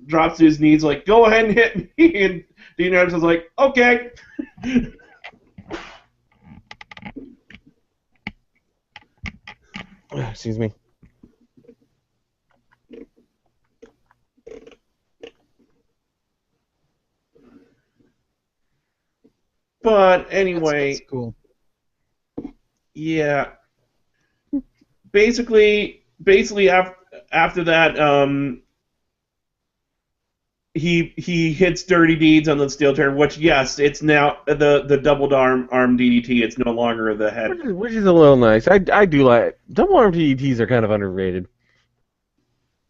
drops to his knees like, go ahead and hit me, and Dean Ambrose is like, okay. Excuse me. But anyway, That's cool. yeah. Basically after that, he hits Dirty Deeds on the steel chair, which yes, it's now the doubled arm DDT. It's no longer the head. Which is a little nice. I do like double arm DDTs are kind of underrated.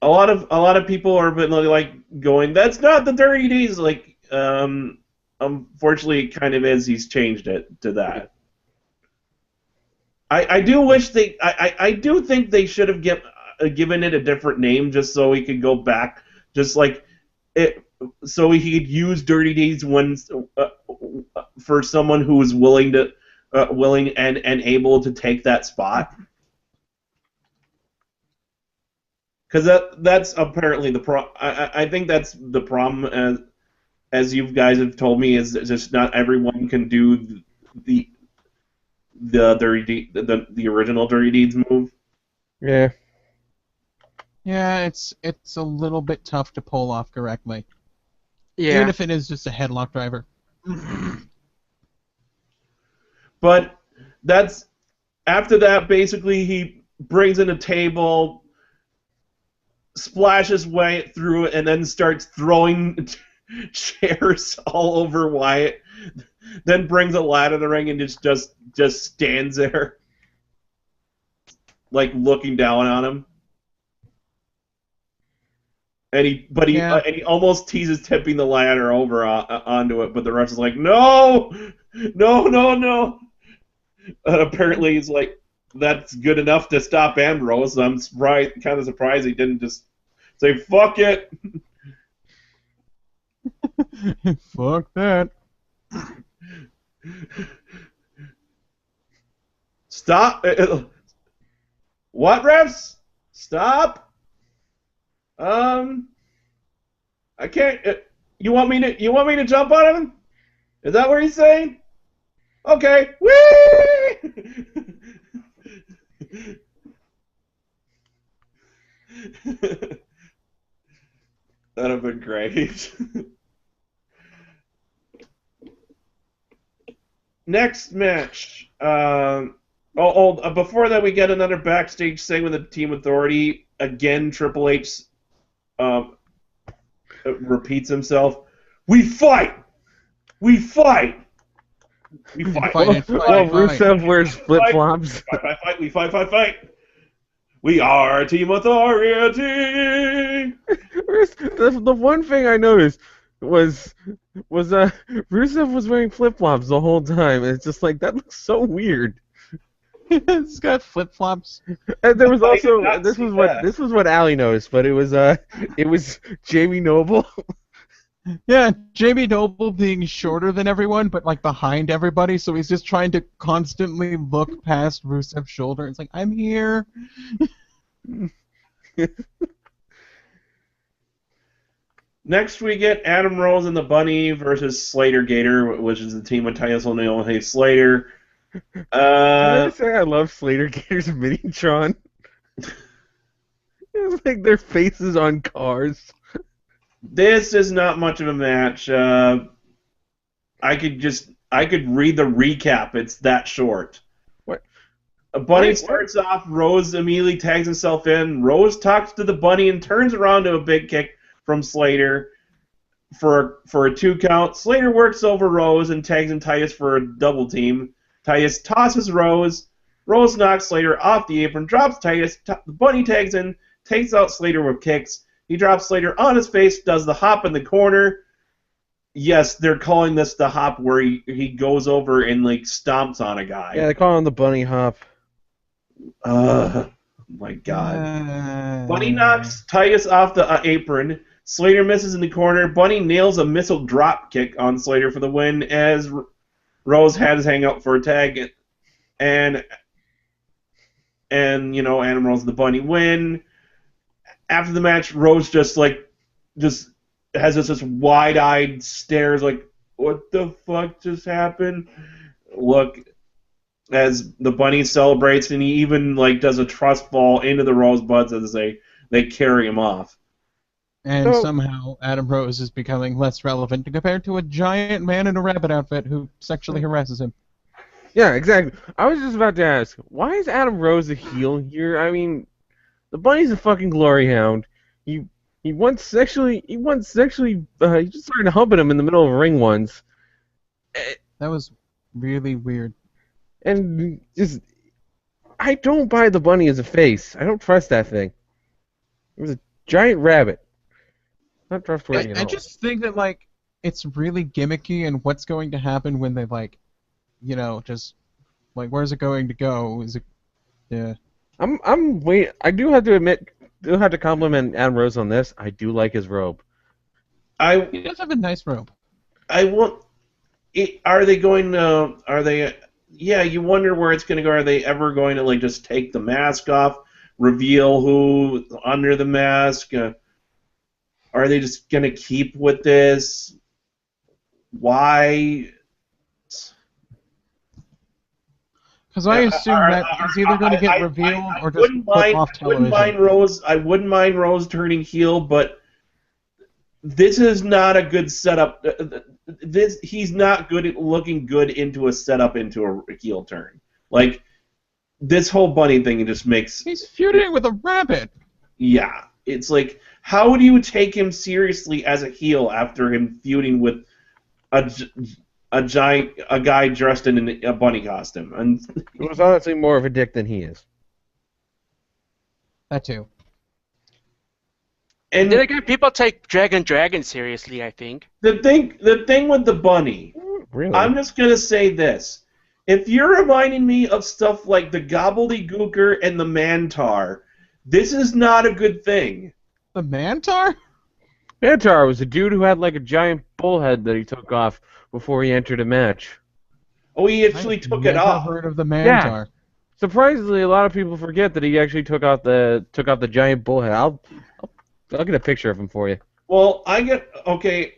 A lot of people are been like going, that's not the Dirty Deeds. Like, unfortunately, it kind of is. He's changed it to that. I do wish I do think they should have given it a different name just so he could go back, just like it, so he could use Dirty Deeds when for someone who is willing and able to take that spot. Because that's apparently the problem. I think that's the problem, as you guys have told me, is just not everyone can do the the original Dirty Deeds move. Yeah. Yeah, it's a little bit tough to pull off correctly. Yeah. Even if it is just a headlock driver. But that's after that. Basically, he brings in a table, splashes Wyatt through it, and then starts throwing chairs all over Wyatt. Then brings a ladder to the ring and just stands there, like looking down on him. And he almost teases tipping the ladder over onto it, but the ref is like, no. And apparently he's like, that's good enough to stop Ambrose. I'm kind of surprised he didn't just say, fuck it. Fuck that. Stop. What, refs? Stop. I can't. You want me to jump on him? Is that what he's saying? Okay. Whee! That'd have been great. Next match. Before that, we get another backstage segment with the Team Authority. Again, Triple H repeats himself. We fight. We fight. We fight. Rusev wears flip flops. Fight. We fight. We are Team Authority. The one thing I noticed was Rusev was wearing flip flops the whole time. It's just like that looks so weird. It's got flip flops. And there was also this was what Allie noticed, but it was Jamie Noble. Yeah, Jamie Noble being shorter than everyone, but like behind everybody, so he's just trying to constantly look past Rusev's shoulder. It's like, I'm here. Next, we get Adam Rose and the Bunny versus Slater Gator, which is the team of Titus O'Neil and Slater. Can I just say I love Slater Gator's Minitron? It's like their faces on cars. This is not much of a match. I could read the recap. It's that short. What? A Bunny starts off. Rose immediately tags himself in. Rose talks to the Bunny and turns around to a big kick from Slater for a 2 count. Slater works over Rose and tags in Titus for a double team. Titus tosses Rose. Rose knocks Slater off the apron, drops Titus. The Bunny tags in, takes out Slater with kicks. He drops Slater on his face, does the hop in the corner. Yes, they're calling this the hop where he goes over and like stomps on a guy. Yeah, they call him the Bunny Hop. My God. Bunny knocks Titus off the apron. Slater misses in the corner. Bunny nails a missile drop kick on Slater for the win as Rose had his hang up for a tag. And Adam Rose the Bunny win. After the match, Rose just has this wide-eyed stares like, what the fuck just happened? Look, as the Bunny celebrates, and he even does a trust fall into the Rosebuds as they carry him off. And somehow Adam Rose is becoming less relevant compared to a giant man in a rabbit outfit who sexually harasses him. Yeah, exactly. I was just about to ask, why is Adam Rose a heel here? I mean, the Bunny's a fucking glory hound. He once sexually he just started humping him in the middle of a ring once. That was really weird. And I don't buy the Bunny as a face. I don't trust that thing. It was a giant rabbit. Not trustworthy at all. I just think that it's really gimmicky, and what's going to happen when they where's it going to go? Is it? Yeah. I do have to admit, have to compliment Adam Rose on this. I do like his robe. He does have a nice robe. Are they going to? Are they? Yeah, you wonder where it's going to go. Are they ever going to just take the mask off, reveal who under the mask? Are they just going to keep with this? Why? Because I assume that he's either going to get revealed or just put off television. I wouldn't mind Rose turning heel, but this is not a good setup. He's not good at looking good into a setup into a heel turn. This whole Bunny thing just makes... He's feuding with a rabbit! Yeah. It's how do you take him seriously as a heel after him feuding with a guy dressed in a bunny costume? And it was honestly more of a dick than he is. That too. And then again, people take Dragon seriously, I think. The thing with the Bunny, really? I'm just gonna say this: if you're reminding me of stuff like the Gobbledygooker and the Mantar, this is not a good thing. The Mantar? Mantar was a dude who had a giant bullhead that he took off before he entered a match. Oh, he actually took it off. I've never heard of the Mantar. Yeah. Surprisingly, a lot of people forget that he actually took out the giant bullhead. I'll get a picture of him for you. Well, okay.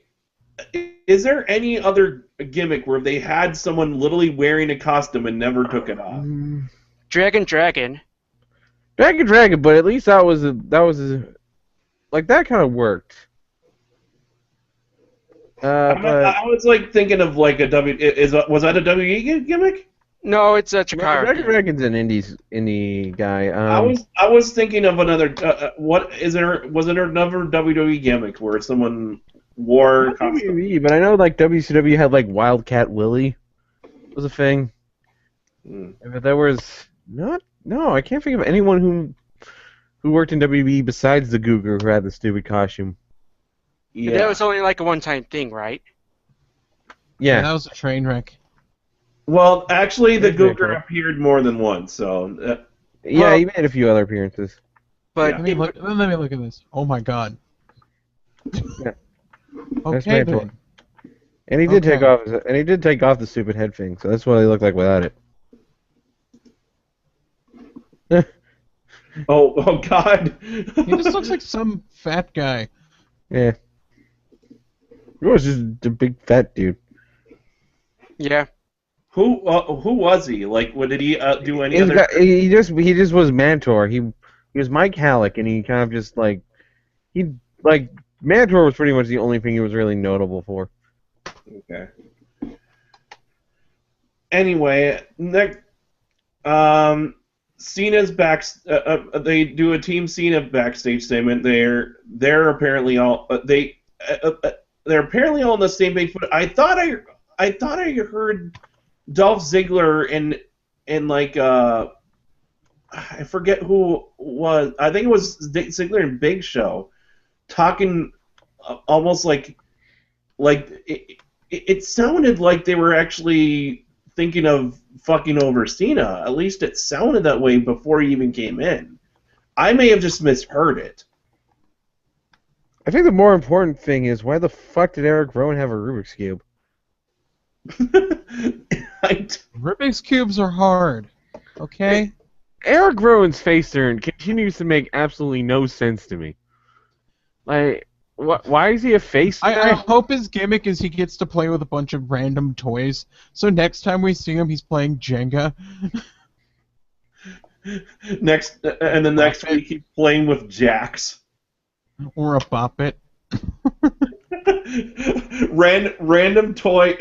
Is there any other gimmick where they had someone literally wearing a costume and never took it off? Dragon. Dragon, but at least that was that kind of worked. I was thinking of was that a WWE gimmick? No, it's a Chikara. Dragon Dragon's an indie guy. I was thinking of another. Was there another WWE gimmick where someone wore a costume? WWE, but I know WCW had Wildcat Willie was a thing. But there was not. No, I can't think of anyone who worked in WWE besides the Googer who had the stupid costume. Yeah. That was only a one-time thing, right? Yeah. That was a train wreck. Well, actually, the Googer appeared more than once, so... yeah, he made a few other appearances. But let me look at this. Oh my god. Yeah. Okay, then. And he did take off the stupid head thing, so that's what he looked like without it. Oh god. He just looks like some fat guy. Yeah. He was just a big fat dude. Yeah. Who was he? Did he do any other? He just was Mantor. He was Mike Halleck, and he kind of just Mantor was pretty much the only thing he was really notable for. Okay. Anyway, next, Cena's back. They do a Team Cena backstage statement. They're apparently all they're apparently all on the same page. But I thought I heard Dolph Ziggler and I forget who was. I think it was Ziggler and Big Show talking almost like it sounded like they were actually thinking of fucking over Cena. At least it sounded that way before he even came in. I may have just misheard it. I think the more important thing is, why the fuck did Eric Rowan have a Rubik's Cube? Rubik's Cubes are hard. Okay? Eric Rowan's face turn continues to make absolutely no sense to me. Like, why is he a face turn? I hope his gimmick is he gets to play with a bunch of random toys, so next time we see him, he's playing Jenga. Next week he's playing with jacks. Or a Bop It. random toy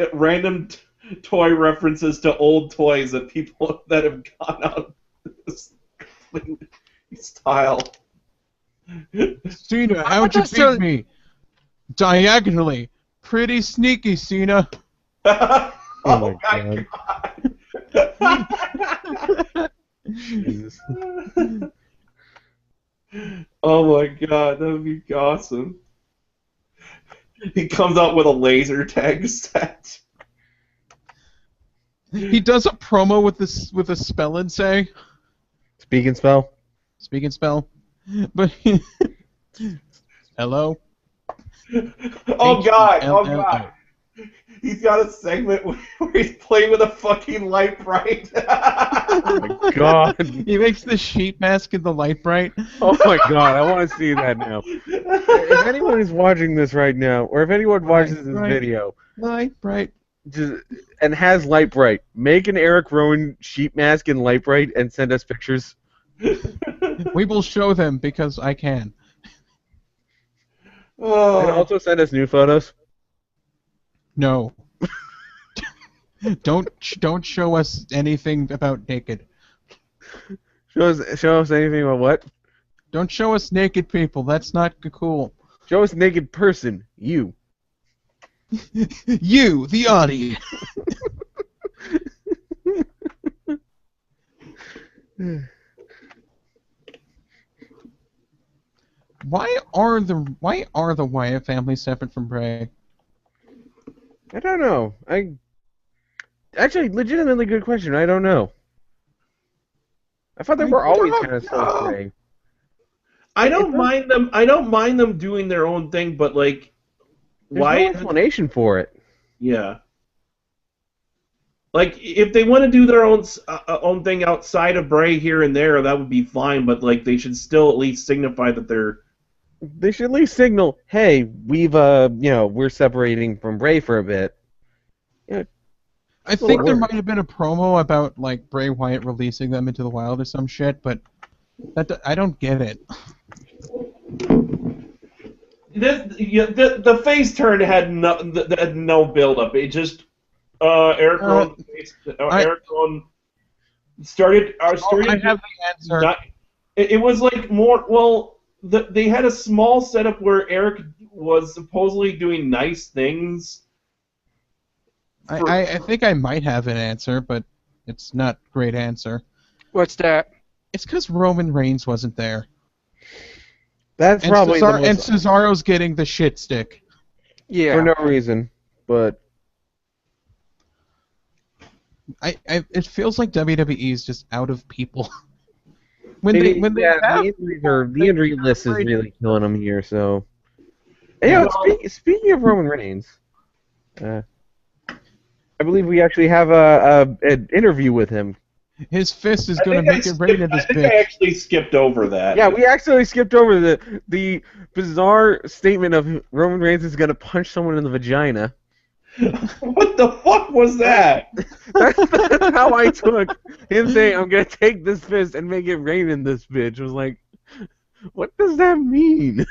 references to old toys that people that have gone out this style. Cena, how'd you beat me? Diagonally. Pretty sneaky, Cena. Oh my god. Jesus. Oh my god, that would be awesome. He comes out with a laser tag set. He does a promo with a spell and say. Speak and spell. Speak and spell. But hello. Oh god. He's got a segment where he's playing with a fucking light bright. Oh my god. He makes the sheet mask in the light bright. Oh my god, I want to see that now. If anyone is watching this right now, or if anyone watches this video, light bright, and has light bright, make an Eric Rowan sheet mask in light bright and send us pictures. We will show them because I can. Oh. And also send us new photos. No. Don't show us anything about naked. Show us anything about what? Don't show us naked people. That's not cool. Show us naked person. You. You, the audience. Why are the Wyatt family separate from Bray? I don't know. Actually, legitimately good question. I don't know. I thought they were always kind of so. I don't mind them. I don't mind them doing their own thing, but like, why? No explanation for it. Yeah. Like, if they want to do their own thing outside of Bray here and there, that would be fine. But like, they should still at least signify that they're. They should at least signal, hey, we're separating from Bray for a bit. Yeah. I think there might have been a promo about like Bray Wyatt releasing them into the wild or some shit, but I don't get it. The face turn had no build up. It just Eric Rowan started. I have the answer. It was like more well. They had a small setup where Eric was supposedly doing nice things. I think I might have an answer, but it's not a great answer. What's that? It's because Roman Reigns wasn't there. That's probably and Cesaro's getting the shit stick. Yeah. For no reason, but it feels like WWE is just out of people. The injury list is really killing them here. So, hey, speaking of Roman Reigns, I believe we actually have an interview with him. His fist is going to make it rain in this bitch. I actually skipped over that. Yeah, we actually skipped over the bizarre statement of Roman Reigns is going to punch someone in the vagina. What the fuck was that? That's how I took him saying, I'm going to take this fist and make it rain in this bitch. I was like, what does that mean?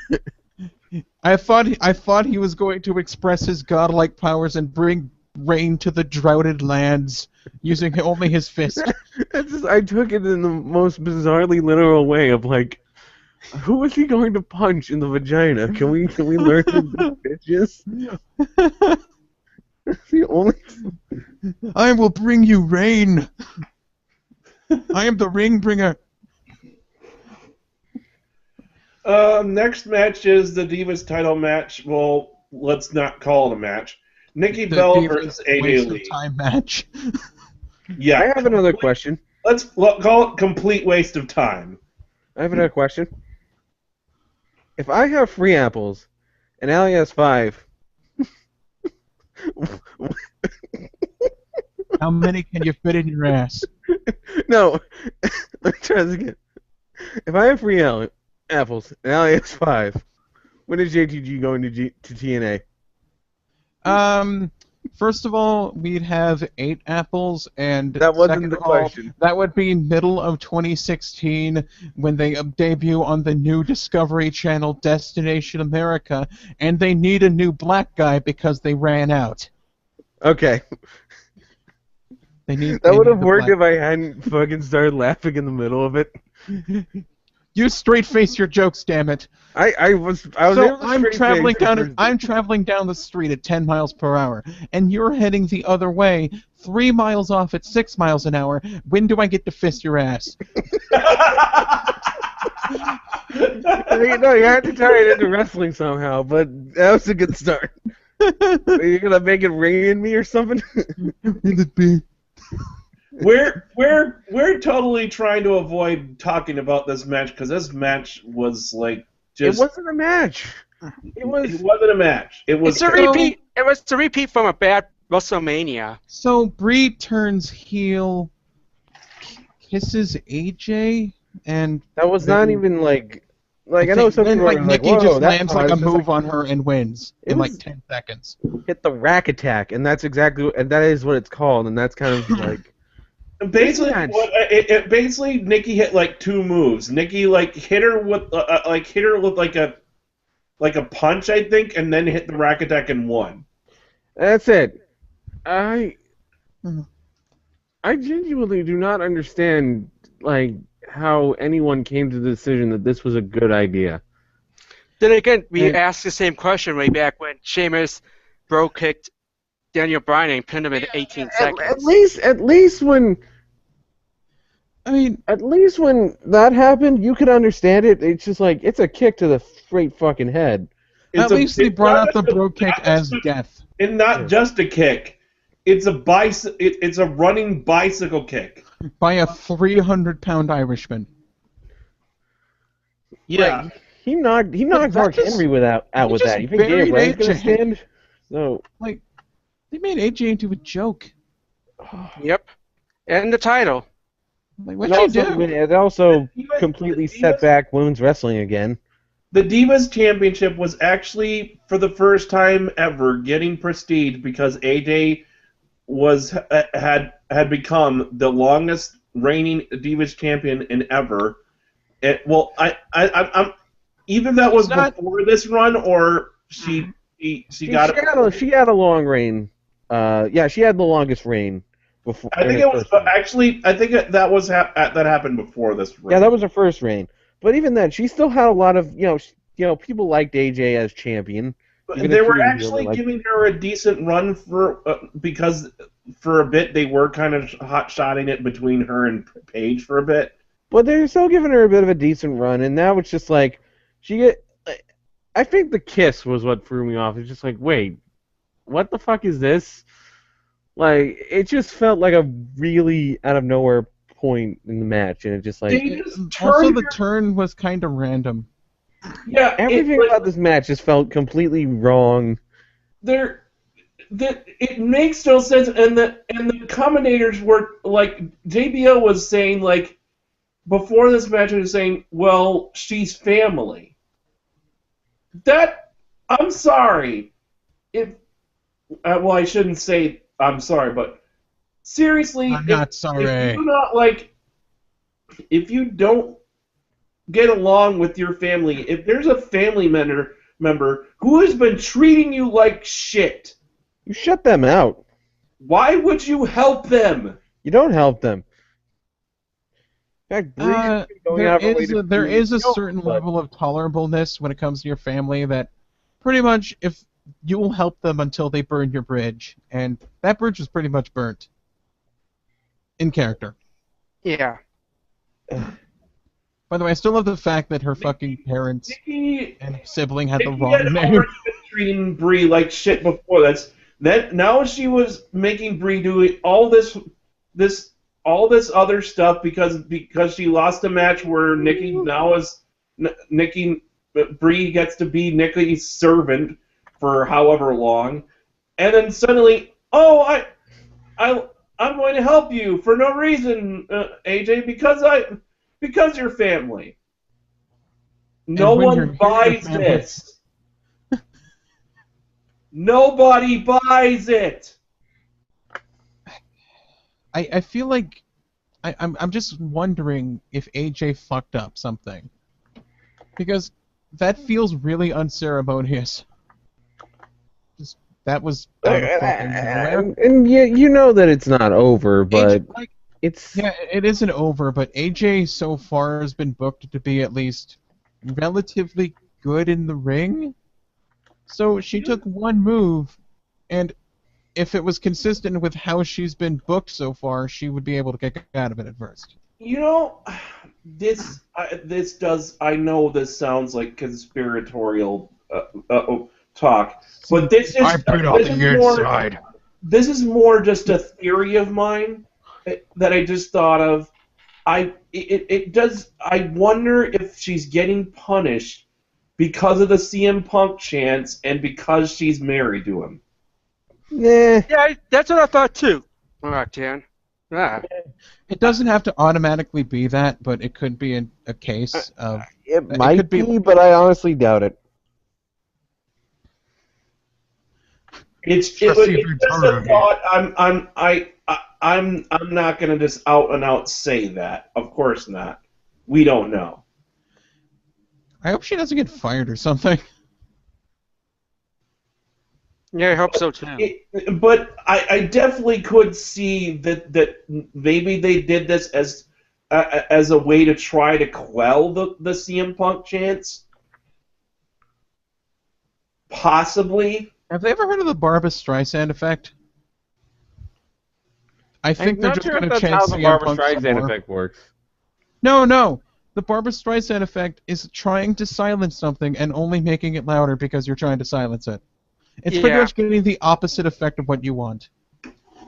I thought he was going to express his godlike powers and bring rain to the droughted lands using only his fist. I took it in the most bizarrely literal way of like, who is he going to punch in the vagina? Can we learn from these bitches? That's the only. I will bring you rain. I am the ring bringer. Next match is the Divas title match. Well, let's not call it a match. Nikki Bella versus AJ Lee. Time match. Yeah. I have another question. Let's call it complete waste of time. I have another question. If I have 3 apples and Allie has 5, How many can you fit in your ass? no, let me try this again. If I have 3 apples and Allie has 5, when is JTG going to TNA? First of all, we'd have 8 apples, and That wasn't second the of all, question. that would be middle of 2016 when they debut on the new Discovery Channel Destination America, and they need a new black guy because they ran out. Okay. They That would have the worked black- if I hadn't fucking started laughing in the middle of it. You straight face your jokes, damn it. I was So able to I'm straight traveling face the down. first- I'm traveling down the street at 10 miles per hour, and you're heading the other way, 3 miles off at 6 miles an hour. When do I get to fist your ass? No, you had to tie it into wrestling somehow, but that was a good start. Are you gonna make it rain in me or something? We're totally trying to avoid talking about this match because this match was like just. It wasn't a match. It was. It wasn't a match. It was. It's a repeat. It was a repeat from a bad WrestleMania. So Bree turns heel, kisses AJ, and That was then- not even like. Like I know think some then, people are like like, Nikki whoa, just that's lands hot. like a It's just move on her and wins It in like was- 10 seconds. hit the rack attack, and that's exactly, and that is what it's called, and that's kind of like. Basically, match. basically, Nikki hit like 2 moves. Nikki like hit her with like a punch, I think, and then hit the rack attack and won. That's it. Mhm. I genuinely do not understand like how anyone came to the decision that this was a good idea. Then again, we And- asked the same question way back when Sheamus bro kicked Daniel Bryan and pinned him in 18 seconds. At least when that happened, you could understand it. It's just like it's a kick to the straight fucking head. At least they it's brought not out the just a- bro kick as death. And not just a kick. It's a It's a running bicycle kick. By a 300-pound Irishman. Yeah. Like, he knocked that Mark just- Henry with that. just You think Daniel buried Bryan's gonna AJ. stand? No. They made AJ into a joke. Yep. And the title. Like, It what'd you also, do? it also Divas- completely the set Divas- back women's wrestling again. The Divas Championship was actually, for the first time ever, getting prestige because AJ had become the longest reigning Divas champion in ever. I'm either that was It's not- before this run or she got it. She had a long reign. Yeah, she had the longest reign before. I think in her it was first reign. actually. I think that was that happened before this. Run. Yeah, that was her first reign. But even then, she still had a lot of people liked AJ as champion. even They if she were was actually really, like- giving her a decent run because for a bit they were kind of hot-shotting it between her and Paige for a bit. But they're still giving her a bit of a decent run, and now it's just like I think the kiss was what threw me off. It's just like, wait, what the fuck is this? Like, it just felt like a really out of nowhere point in the match, and it just like They just Also, turned the turn was kind of random. everything about this match just felt completely wrong. It makes no sense, and the commentators were like, JBL was saying like before this match, he was saying, well, she's family. I'm sorry, well, I shouldn't say I'm sorry, but seriously, I'm not sorry. if you don't get along with your family, if there's a family member who has been treating you like shit, You shut them out. why would you help them? You don't help them. In fact, Bree's been going out of her way to There do is a no, certain but- level of tolerableness when it comes to your family that pretty much if you will help them until they burn your bridge, and that bridge was pretty much burnt. In character. Yeah. By the way, I still love the fact that her fucking parents Nikki, and sibling had the Nikki wrong had name. already been treating Brie like shit before. Now she was making Brie do all this all this other stuff because she lost a match where Nikki Brie gets to be Nikki's servant for however long, and then suddenly, oh, I'm going to help you for no reason, AJ, because you're family. No one buys this. Nobody buys it. I feel like I'm just wondering if AJ fucked up something, because that feels really unceremonious. That was out of fucking nowhere. And you know that it's not over, but AJ, it's... Yeah, it isn't over, but AJ so far has been booked to be at least relatively good in the ring. So she took one move, and if it was consistent with how she's been booked so far, she would be able to get out of it at first. You know, this does. I know this sounds like conspiratorial talk, but this is This is more just a theory of mine that I just thought of. I wonder if she's getting punished because of the CM Punk chants and because she's married to him. Yeah. Yeah, that's what I thought too. Roxanne. Yeah. It doesn't have to automatically be that, but it could be a case of... It might be, but I honestly doubt it. It's just a thought. I'm not gonna just out and out say that. Of course not. We don't know. I hope she doesn't get fired or something. Yeah, I hope so too. But I definitely could see that maybe they did this as a way to try to quell the CM Punk chants. Possibly. Have they ever heard of the Barbra Streisand effect? I think they're just going to chant how the CM Barbra Punk some Streisand more. effect works. No. The Barbra Streisand effect is trying to silence something and only making it louder because you're trying to silence it. It's pretty much getting the opposite effect of what you want.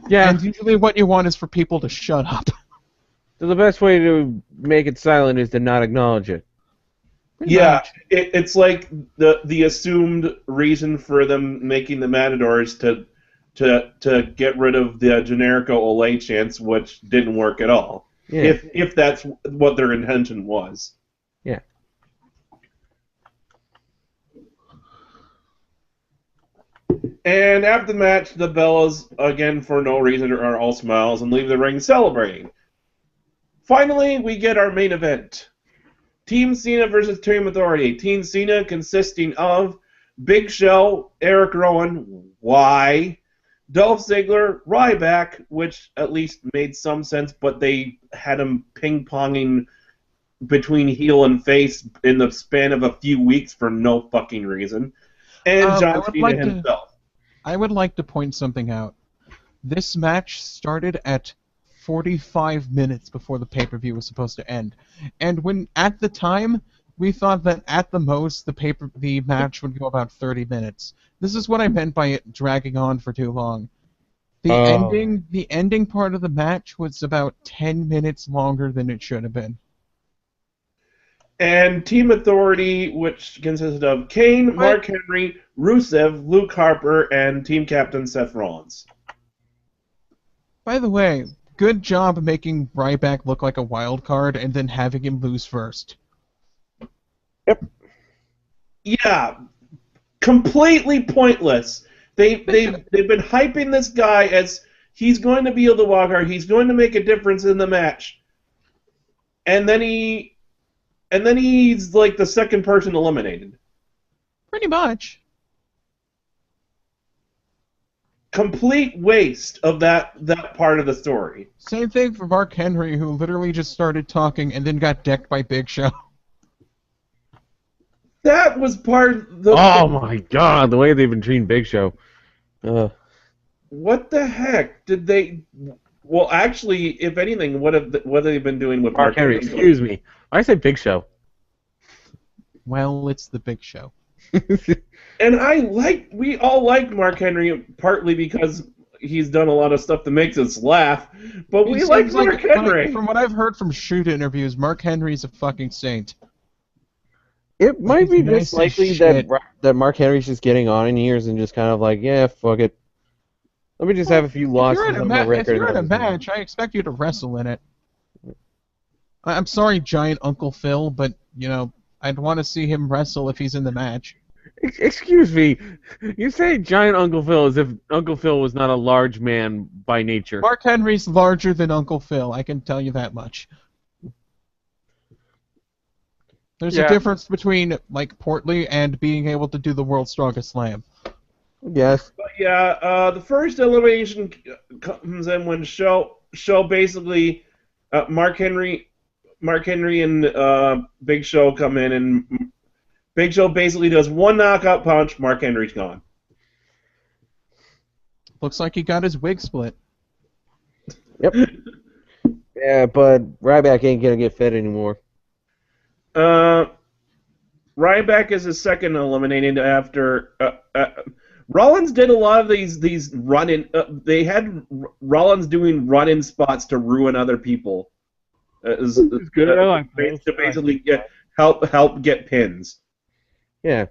Yeah. And usually what you want is for people to shut up. So the best way to make it silent is to not acknowledge it. Yeah, it's like the assumed reason for them making the Matadors to get rid of the Generico Olay chants, which didn't work at all. Yeah. If that's what their intention was. Yeah. And after the match, the Bellas, again for no reason, are all smiles and leave the ring celebrating. Finally, we get our main event. Team Cena versus Team Authority. Team Cena consisting of Big Show, Eric Rowan, Dolph Ziggler, Ryback, which at least made some sense, but they had him ping-ponging between heel and face in the span of a few weeks for no fucking reason. And John Cena himself. I would like to point something out. This match started at 45 minutes before the pay-per-view was supposed to end. And when at the time, we thought that at the most the match would go about 30 minutes. This is what I meant by it dragging on for too long. The ending part of the match was about 10 minutes longer than it should have been. And Team Authority, which consisted of Kane, Mark Henry, Rusev, Luke Harper, and Team Captain Seth Rollins. By the way, good job making Ryback look like a wild card and then having him lose first. Yep. Yeah, completely pointless. They've been hyping this guy as he's going to be the wild card. He's going to make a difference in the match, and then he's like the second person eliminated. Pretty much. Complete waste of that part of the story. Same thing for Mark Henry, who literally just started talking and then got decked by Big Show. That was part of the... Oh my god, the way they've been treating Big Show. What the heck? Did they... Well, actually, if anything, what have they been doing with Mark Henry? Excuse me. I said Big Show. Well, it's the Big Show. And we all liked Mark Henry partly because he's done a lot of stuff that makes us laugh, but we He like seems Mark Henry. From what I've heard from shoot interviews, Mark Henry's a fucking saint. It might be he's nice just as likely shit. that Mark Henry's just getting on in years and just kind of like, yeah, fuck it. Let me just have a few losses on my record. If you're in a and then- match, I expect you to wrestle in it. I'm sorry, Giant Uncle Phil, but, you know, I'd want to see him wrestle if he's in the match. Excuse me, you say Giant Uncle Phil as if Uncle Phil was not a large man by nature. Mark Henry's larger than Uncle Phil, I can tell you that much. There's a difference between, like, portly and being able to do the world's strongest slam. Yes. But yeah, the first elimination comes in when Show basically Mark Henry and Big Show come in, and Big Show basically does one knockout punch. Mark Henry's gone. Looks like he got his wig split. Yep. Yeah, but Ryback ain't gonna get fed anymore. Ryback is his second eliminated after Rollins did a lot of these run-in. They had Rollins doing run-in spots to ruin other people. It's good. I like to basically help get pins. Yeah.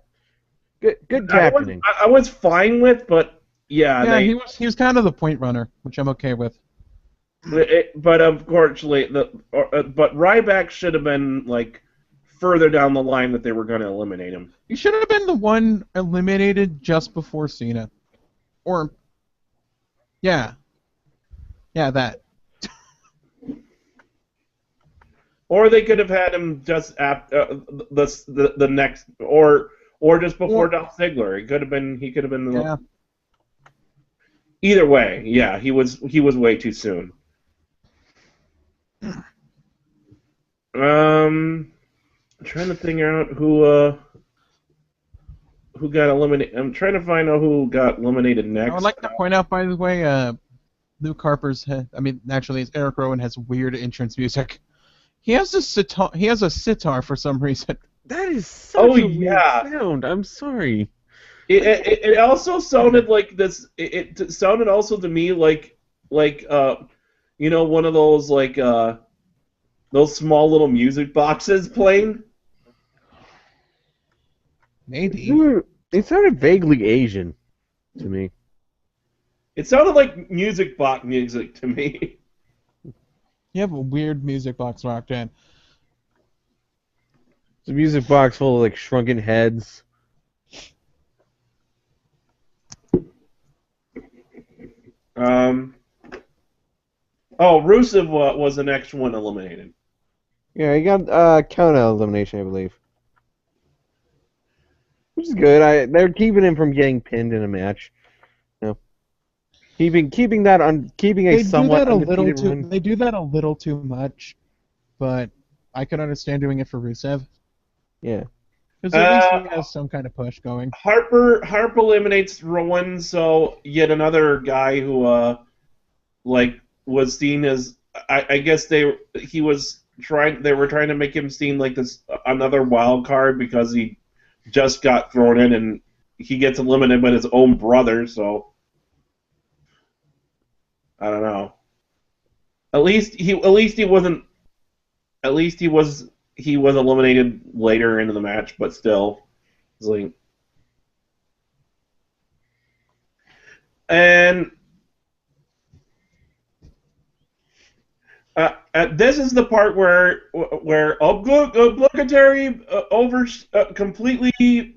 Good captaining. I was fine with, but yeah, he was kind of the point runner, which I'm okay with. But unfortunately, but Ryback should have been like further down the line that they were going to eliminate him. He should have been the one eliminated just before Cena, or that. Or they could have had him just after the next, or just before Dolph Ziggler. He could have been. Yeah. Either way, yeah, he was way too soon. I'm trying to figure out who got eliminated. I'm trying to find out who got eliminated next. I would like to point out, by the way, Luke Harper's. Naturally, Eric Rowan has weird entrance music. He has a sitar. He has a sitar for some reason. That is such a weird sound. I'm sorry. It also sounded like this. It sounded also to me like one of those those small little music boxes playing. Maybe. It sounded vaguely Asian to me. It sounded like music box music to me. You have a weird music box rocked in. It's a music box full of like shrunken heads. Rusev was the next one eliminated. Yeah, he got count out elimination, I believe. Which is good. They're keeping him from getting pinned in a match. You know, keeping a somewhat undefeated run. They do that a little too much, but I could understand doing it for Rusev. Yeah. Because at least he has some kind of push going. Harper eliminates Rowan, so yet another guy who was seen as I guess they were trying to make him seem like this another wild card because he just got thrown in and he gets eliminated by his own brother, so I don't know. At least he wasn't. At least he was eliminated later into the match, but still, it's like. And this is the part where obligatory completely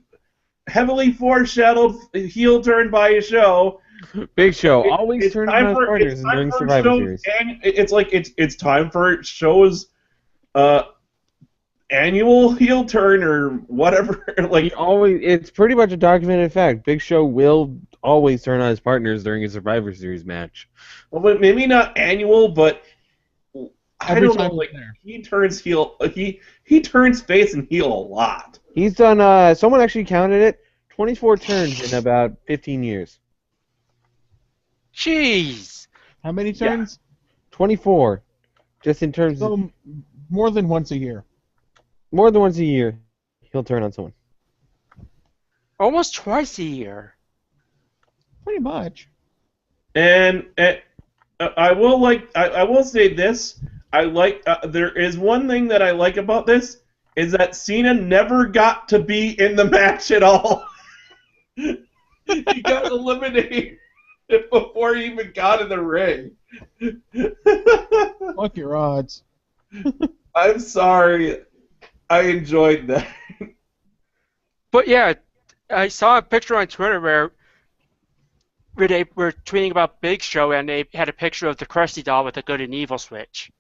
heavily foreshadowed heel turn by a show. Big Show always turns on his partners during Survivor Series. And it's time for Show's annual heel turn or whatever. It's pretty much a documented fact. Big Show will always turn on his partners during a Survivor Series match. Well, but maybe not annual, but I don't know. Like he turns heel, he turns face and heel a lot. He's done. Someone actually counted it. 24 turns in about 15 years. Jeez. How many turns? 24. Just in terms of... more than once a year. More than once a year, he'll turn on someone. Almost twice a year. Pretty much. And I will say this. There is one thing that I like about this is that Cena never got to be in the match at all. He got eliminated before he even got in the ring. Fuck your odds. I'm sorry. I enjoyed that. But yeah, I saw a picture on Twitter where they were tweeting about Big Show and they had a picture of the Krusty doll with a good and evil switch.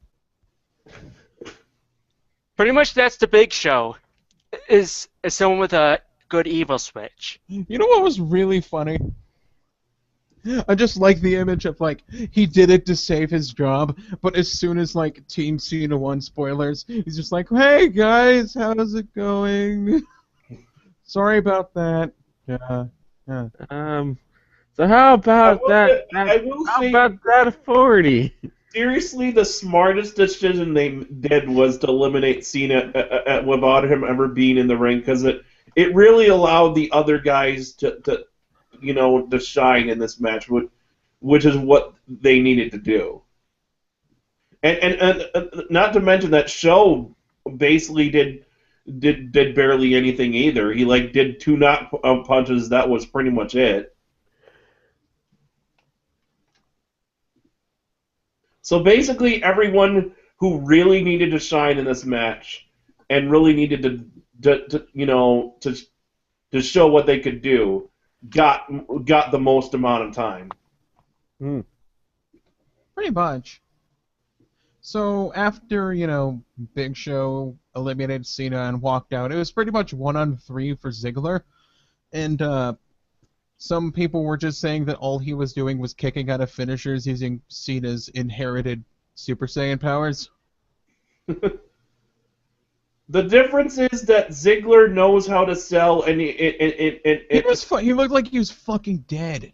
Pretty much that's the Big Show, is someone with a good evil switch. You know what was really funny? I just like the image of, like, he did it to save his job, but as soon as, like, Team Cena won, spoilers, he's just like, hey, guys, how's it going? Sorry about that. Yeah. So how about I will how say, about that authority? seriously, the smartest decision they did was to eliminate Cena without him ever being in the ring, because it really allowed the other guys to shine in this match, which is what they needed to do. And not to mention that Show basically did barely anything either. He did 2 knock punches. That was pretty much it. So basically, everyone who really needed to shine in this match and really needed to show what they could do got the most amount of time. Pretty much. So after, Big Show eliminated Cena and walked out, it was pretty much 1-on-3 for Ziggler. And some people were just saying that all he was doing was kicking out of finishers using Cena's inherited Super Saiyan powers. The difference is that Ziggler knows how to sell, and He looked like he was fucking dead.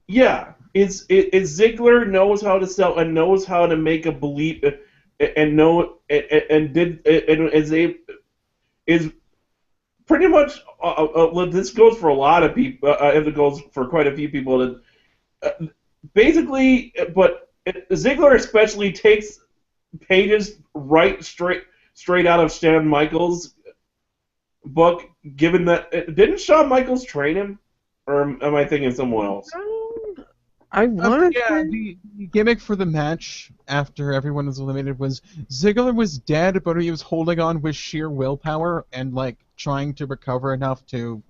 Yeah, Ziggler knows how to sell and knows how to make a belief, is pretty much. This goes for a lot of people. It goes for quite a few people. Basically, but Ziggler especially takes pages straight out of Shawn Michaels' book. Given that, didn't Shawn Michaels train him, or am I thinking someone else? I want the gimmick for the match after everyone was eliminated was Ziggler was dead, but he was holding on with sheer willpower and trying to recover enough to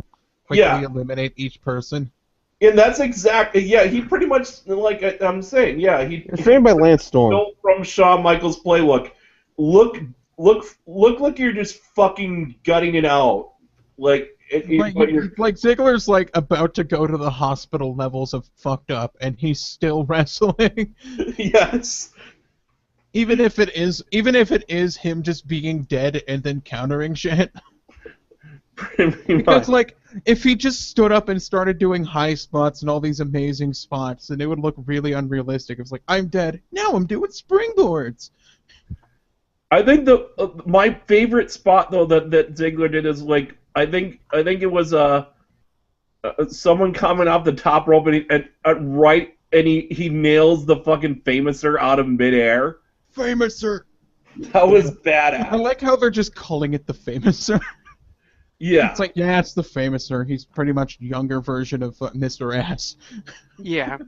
quickly eliminate each person. And that's exactly he pretty much I'm saying It's trained by Lance Storm. Built from Shawn Michaels' playbook. Look like you're just fucking gutting it out. Ziggler's about to go to the hospital levels of fucked up, and he's still wrestling. Yes. Even if it is him just being dead and then countering shit. Because if he just stood up and started doing high spots and all these amazing spots, then it would look really unrealistic. It's like, I'm dead, now I'm doing springboards. I think my favorite spot though that Ziggler did is I think it was someone coming off the top rope and he nails the fucking Famouser out of midair. Famouser. That was badass. I like how they're just calling it the Famouser. Yeah. It's it's the Famouser. He's pretty much younger version of Mr. Ass. Yeah.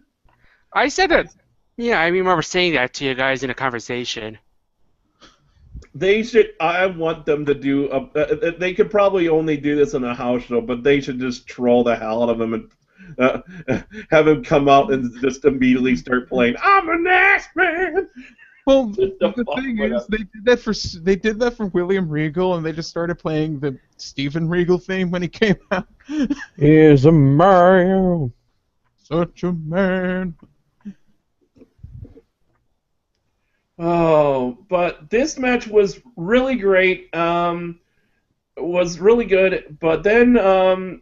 I said that. Yeah, I remember saying that to you guys in a conversation. They should. I want them to do. They could probably only do this in a house show, but they should just troll the hell out of him and have him come out and just immediately start playing "I'm an ass man." Well, the thing is, they did that for William Regal, and they just started playing the Steven Regal theme when he came out. Here's a Mario, such a man. Oh, but this match was really great. Was really good, but then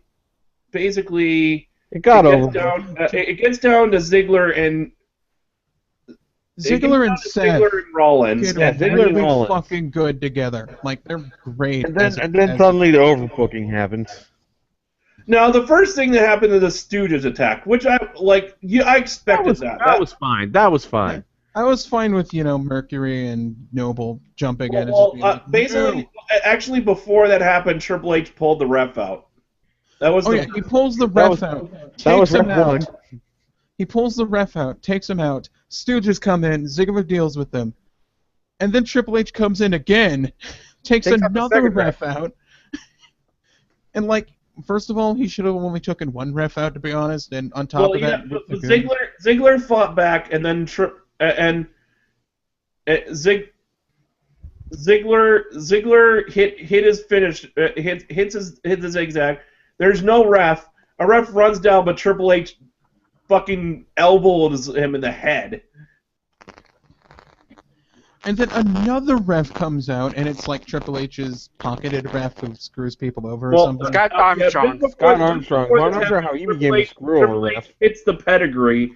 basically it gets down to Ziggler and Seth. Ziggler and Rollins. They're Ziggler and Rollins. fucking good together. They're great. And then suddenly the overbooking happens. Now, the first thing that happened to the Stooges attack, which I expected that. That was fine. That was fine. I was fine with, Mercury and Noble jumping in. Basically, actually, before that happened, Triple H pulled the ref out. That was he pulls the ref out. That was takes him ref one. out. He pulls the ref out, takes him out. Stooges come in, Ziggler deals with them. And then Triple H comes in again, takes out the another second ref out. And, first of all, he should have only taken one ref out, to be honest, and on top of that... Ziggler fought back, and then Ziggler hit his finish, hits the zigzag. There's no ref. A ref runs down, but Triple H fucking elbows him in the head. And then another ref comes out, and it's like Triple H's pocketed ref who screws people over or something. Scott Armstrong. Scott Armstrong. I'm not sure how he became a screw over ref. Hits the pedigree,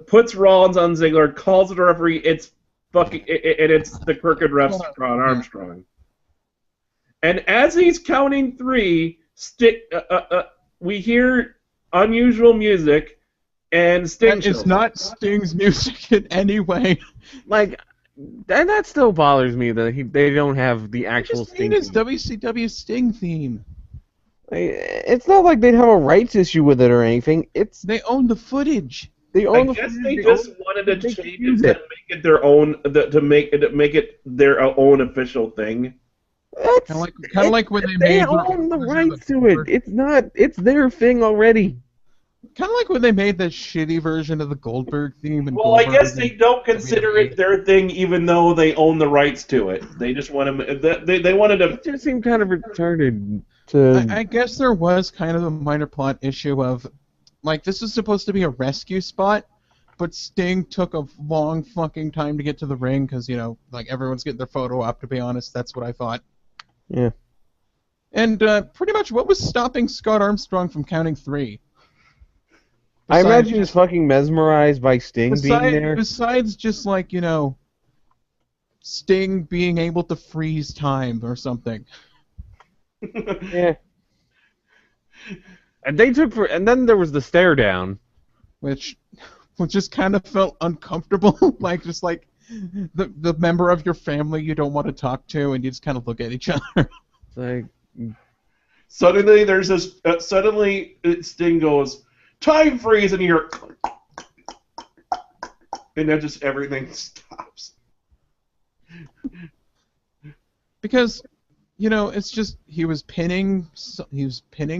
puts Rollins on Ziggler, calls it a referee. It's the crooked ref, Scott Armstrong. And as he's counting three, we hear unusual music, and Sting. It's not Sting's music in any way. That still bothers me that they don't have the actual Sting. It's WCW Sting theme. It's not like they'd have a rights issue with it or anything. They own the footage. They own I guess they just wanted to change it to make it their own, to make it their own official thing. Kind of like when they own the rights to it. It's their thing already. Kind of like when they made the shitty version of the Goldberg theme. And I guess they don't consider it their thing, even though they own the rights to it. They just want to. They wanted to. It just seemed kind of retarded. I guess there was kind of a minor plot issue of, this is supposed to be a rescue spot, but Sting took a long fucking time to get to the ring because everyone's getting their photo op. To be honest, that's what I thought. Yeah. And pretty much, what was stopping Scott Armstrong from counting three? I imagine he's fucking mesmerized by Sting being there. Besides just Sting being able to freeze time or something. Yeah. And then there was the stare down, which just kind of felt uncomfortable, the member of your family you don't want to talk to, and you just kind of look at each other. It's suddenly there's this. Suddenly Sting goes, "Time freeze," and you're, and then just everything stops. Because, it's just he was pinning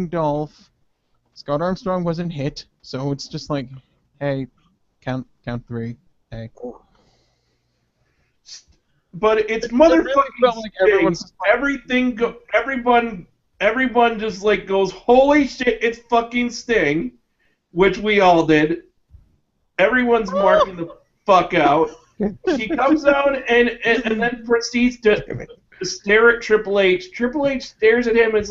Dolph. Scott Armstrong wasn't hit, so it's just hey, count three, hey. But it's motherfucking Sting. Everyone just goes, holy shit, it's fucking Sting, which we all did. Everyone's marking the fuck out. He comes out and then proceeds to stare at Triple H. Triple H stares at him and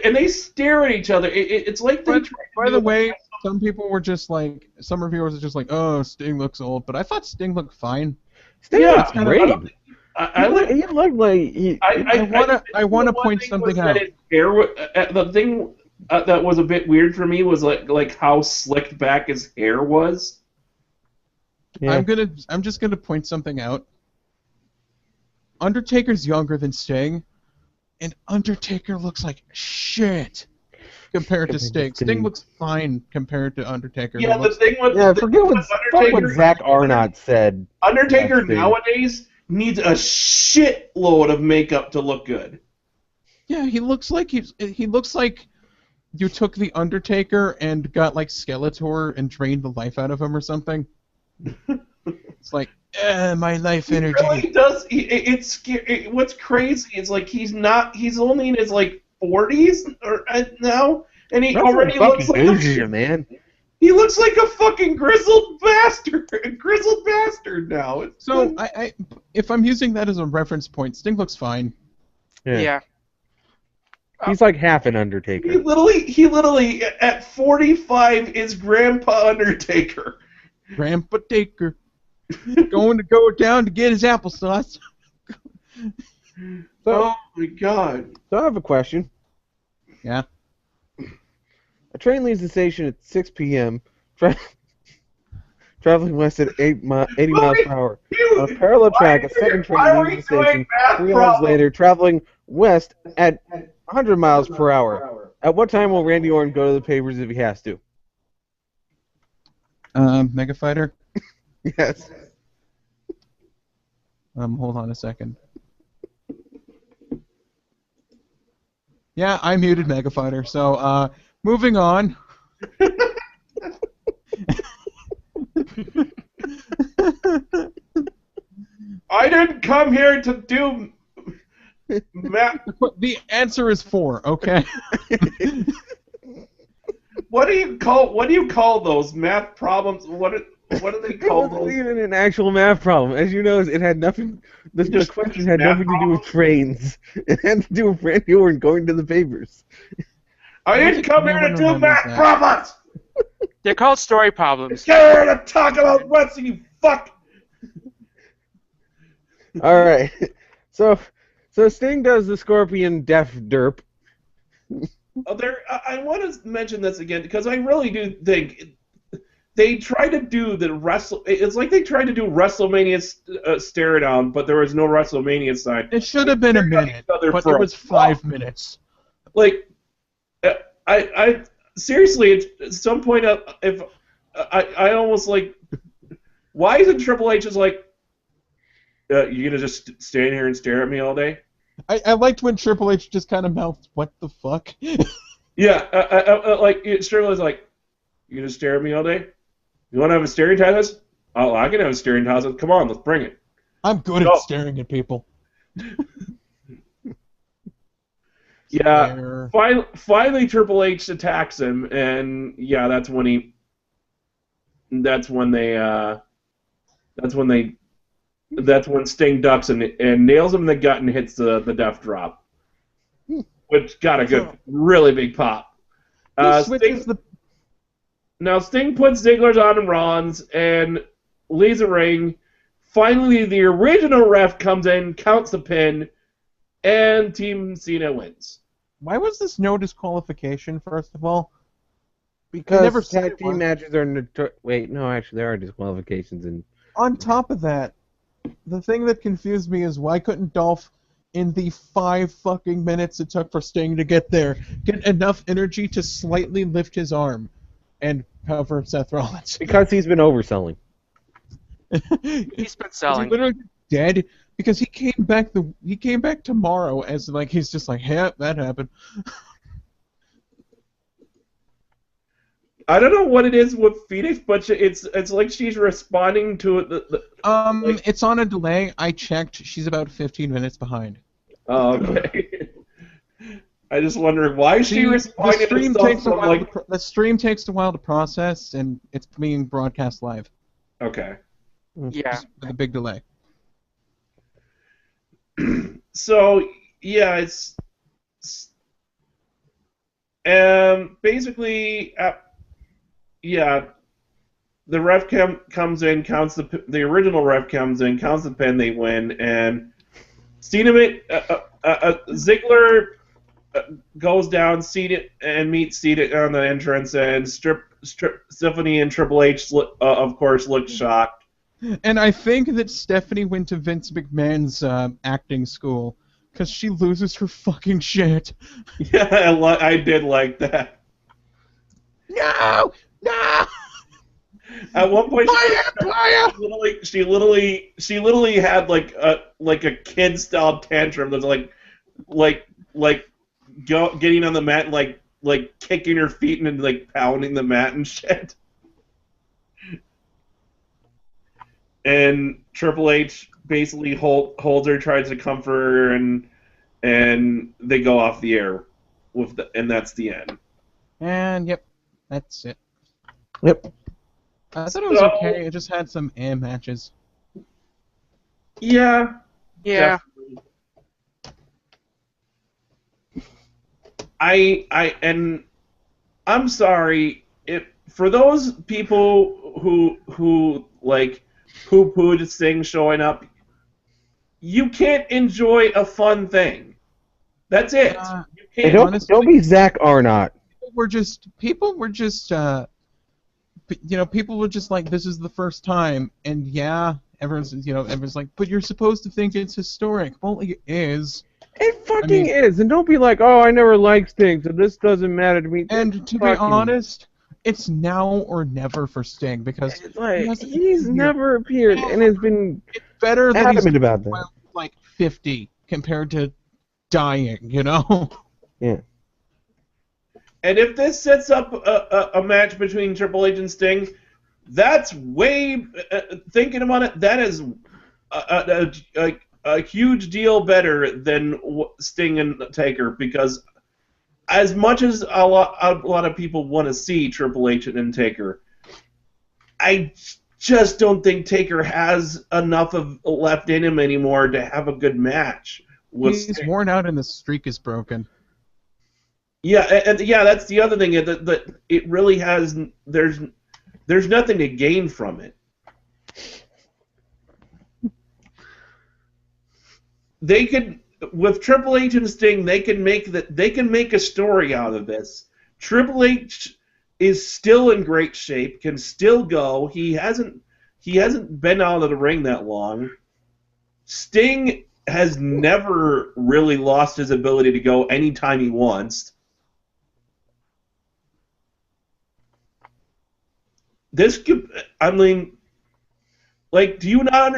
and they stare at each other. It's like they. By the way, some people were just some reviewers are just oh, Sting looks old, but I thought Sting looked fine. Sting looks great. I want to point something out. The thing that was a bit weird for me was how slicked back his hair was. Yeah. I'm just gonna point something out. Undertaker's younger than Sting, and Undertaker looks like shit compared to Sting. Sting looks fine compared to Undertaker. Yeah, the thing was... forget what Zach Arnott said. Undertaker nowadays needs a shitload of makeup to look good. Yeah, he looks like you took the Undertaker and got Skeletor and drained the life out of him or something. It's my life energy. He really does. It's scary. What's crazy is he's only in his 40s now, and he already looks like a man. He looks like a fucking grizzled bastard now. So if I'm using that as a reference point, Sting looks fine. Yeah. He's half an Undertaker. He literally at 45 is Grandpa Undertaker. Grandpa Taker. Going to go down to get his applesauce. Oh my God. So I have a question. Yeah. A train leaves the station at 6 p.m. Traveling west at 80 miles per hour. On a parallel track, a second train Why are leaves we the station doing math 3 hours problems? later, traveling west at 100 miles per hour. At what time will Randy Orton go to the papers if he has to? Mega Fighter. Yes. Hold on a second. Yeah, I muted Mega Fighter. So, moving on. I didn't come here to do math. The answer is 4. Okay. What do you call those math problems? What do they It call wasn't those? even an actual math problem. As you know, it had nothing. The Just question had math nothing to do with trains. It had to do with Randy Orton going to the papers. I didn't come here to Everyone do remembers math that. problems. They're called story problems. Get here to talk about wrestling, you fuck. All right. So Sting does the Scorpion Death Derp. I want to mention this again because I really do think they try to do the wrestle. It's like they tried to do WrestleMania stare down, but there was no WrestleMania sign. It should have been a minute, but it was 5 minutes. Like, I seriously, at some point, if I almost like, why isn't Triple H just like, you gonna just stand here and stare at me all day? I liked when Triple H just kind of mouthed, "What the fuck?" Yeah, like Triple H is like, you gonna stare at me all day? You want to have a staring contest? Oh, I can have a staring contest. Come on, let's bring it. I'm good Go. at staring at people. Yeah. Stare. Finally, Triple H attacks him, and yeah, that's when Sting ducks and nails him in the gut and hits the death drop, which got a good, really big pop. Now Sting puts Ziggler's on and Rollins and leaves the ring. Finally, the original ref comes in, counts the pin, and Team Cena wins. Why was this no disqualification, first of all? Because never said tag it team was. matches are wait, no, actually there are disqualifications and On top of that, the thing that confused me is why couldn't Dolph, in the 5 fucking minutes it took for Sting to get there, get enough energy to slightly lift his arm and cover Seth Rollins? because he's been overselling. He's been Is he selling. literally dead? Because he came back tomorrow as like he's just like, yeah, that happened. I don't know what it is with Phoenix, but it's like she's responding to it. It's on a delay. I checked. She's about 15 minutes behind. Oh, okay. I just wondering why is she responding The stream to stuff takes a from, while. like... The stream takes a while to process, and it's being broadcast live Okay. Yeah. with a big delay. So yeah, it's basically yeah. The ref comes in, counts the original ref comes in, counts the pin, they win, and Ziggler goes down, meets Cena on the entrance, and Stephanie and Triple H, of course, look shocked. And I think that Stephanie went to Vince McMahon's acting school because she loses her fucking shit. Yeah, I did like that. No! At one point, Player! she literally had like a kid style tantrum that's getting on the mat and like kicking her feet and like pounding the mat and shit. And Triple H basically holds her, tries to comfort her, and they go off the air and that's the end. And yep, that's it. Yep. I thought it was okay. It just had some matches. Yeah. Yeah. Definitely. I'm sorry for those people who like poo-pooed Sting showing up. You can't enjoy a fun thing. That's it. You Hey, can't. don't be Zach Arnott. People were just people were just like, this is the first time, and yeah, everyone's like, but you're supposed to think it's historic. Well, it is. It fucking is, and don't be like, oh, I never liked Sting, so this doesn't matter to me. And to be honest, it's now or never for Sting, because he's never appeared and has been better that he's adamant about that. Like 50 compared to dying, you know? Yeah. And if this sets up a match between Triple H and Sting, that's way, thinking about it, that is a huge deal better than Sting and Taker, because as much as a lot of people want to see Triple H and Taker, I just don't think Taker has enough of left in him anymore to have a good match. He's worn out and the streak is broken. Yeah, and that's the other thing, that it really has. There's nothing to gain from it. They could, with Triple H and Sting, they can make a story out of this. Triple H is still in great shape, can still go. He hasn't been out of the ring that long. Sting has never really lost his ability to go anytime he wants. This could, I mean, like, do you not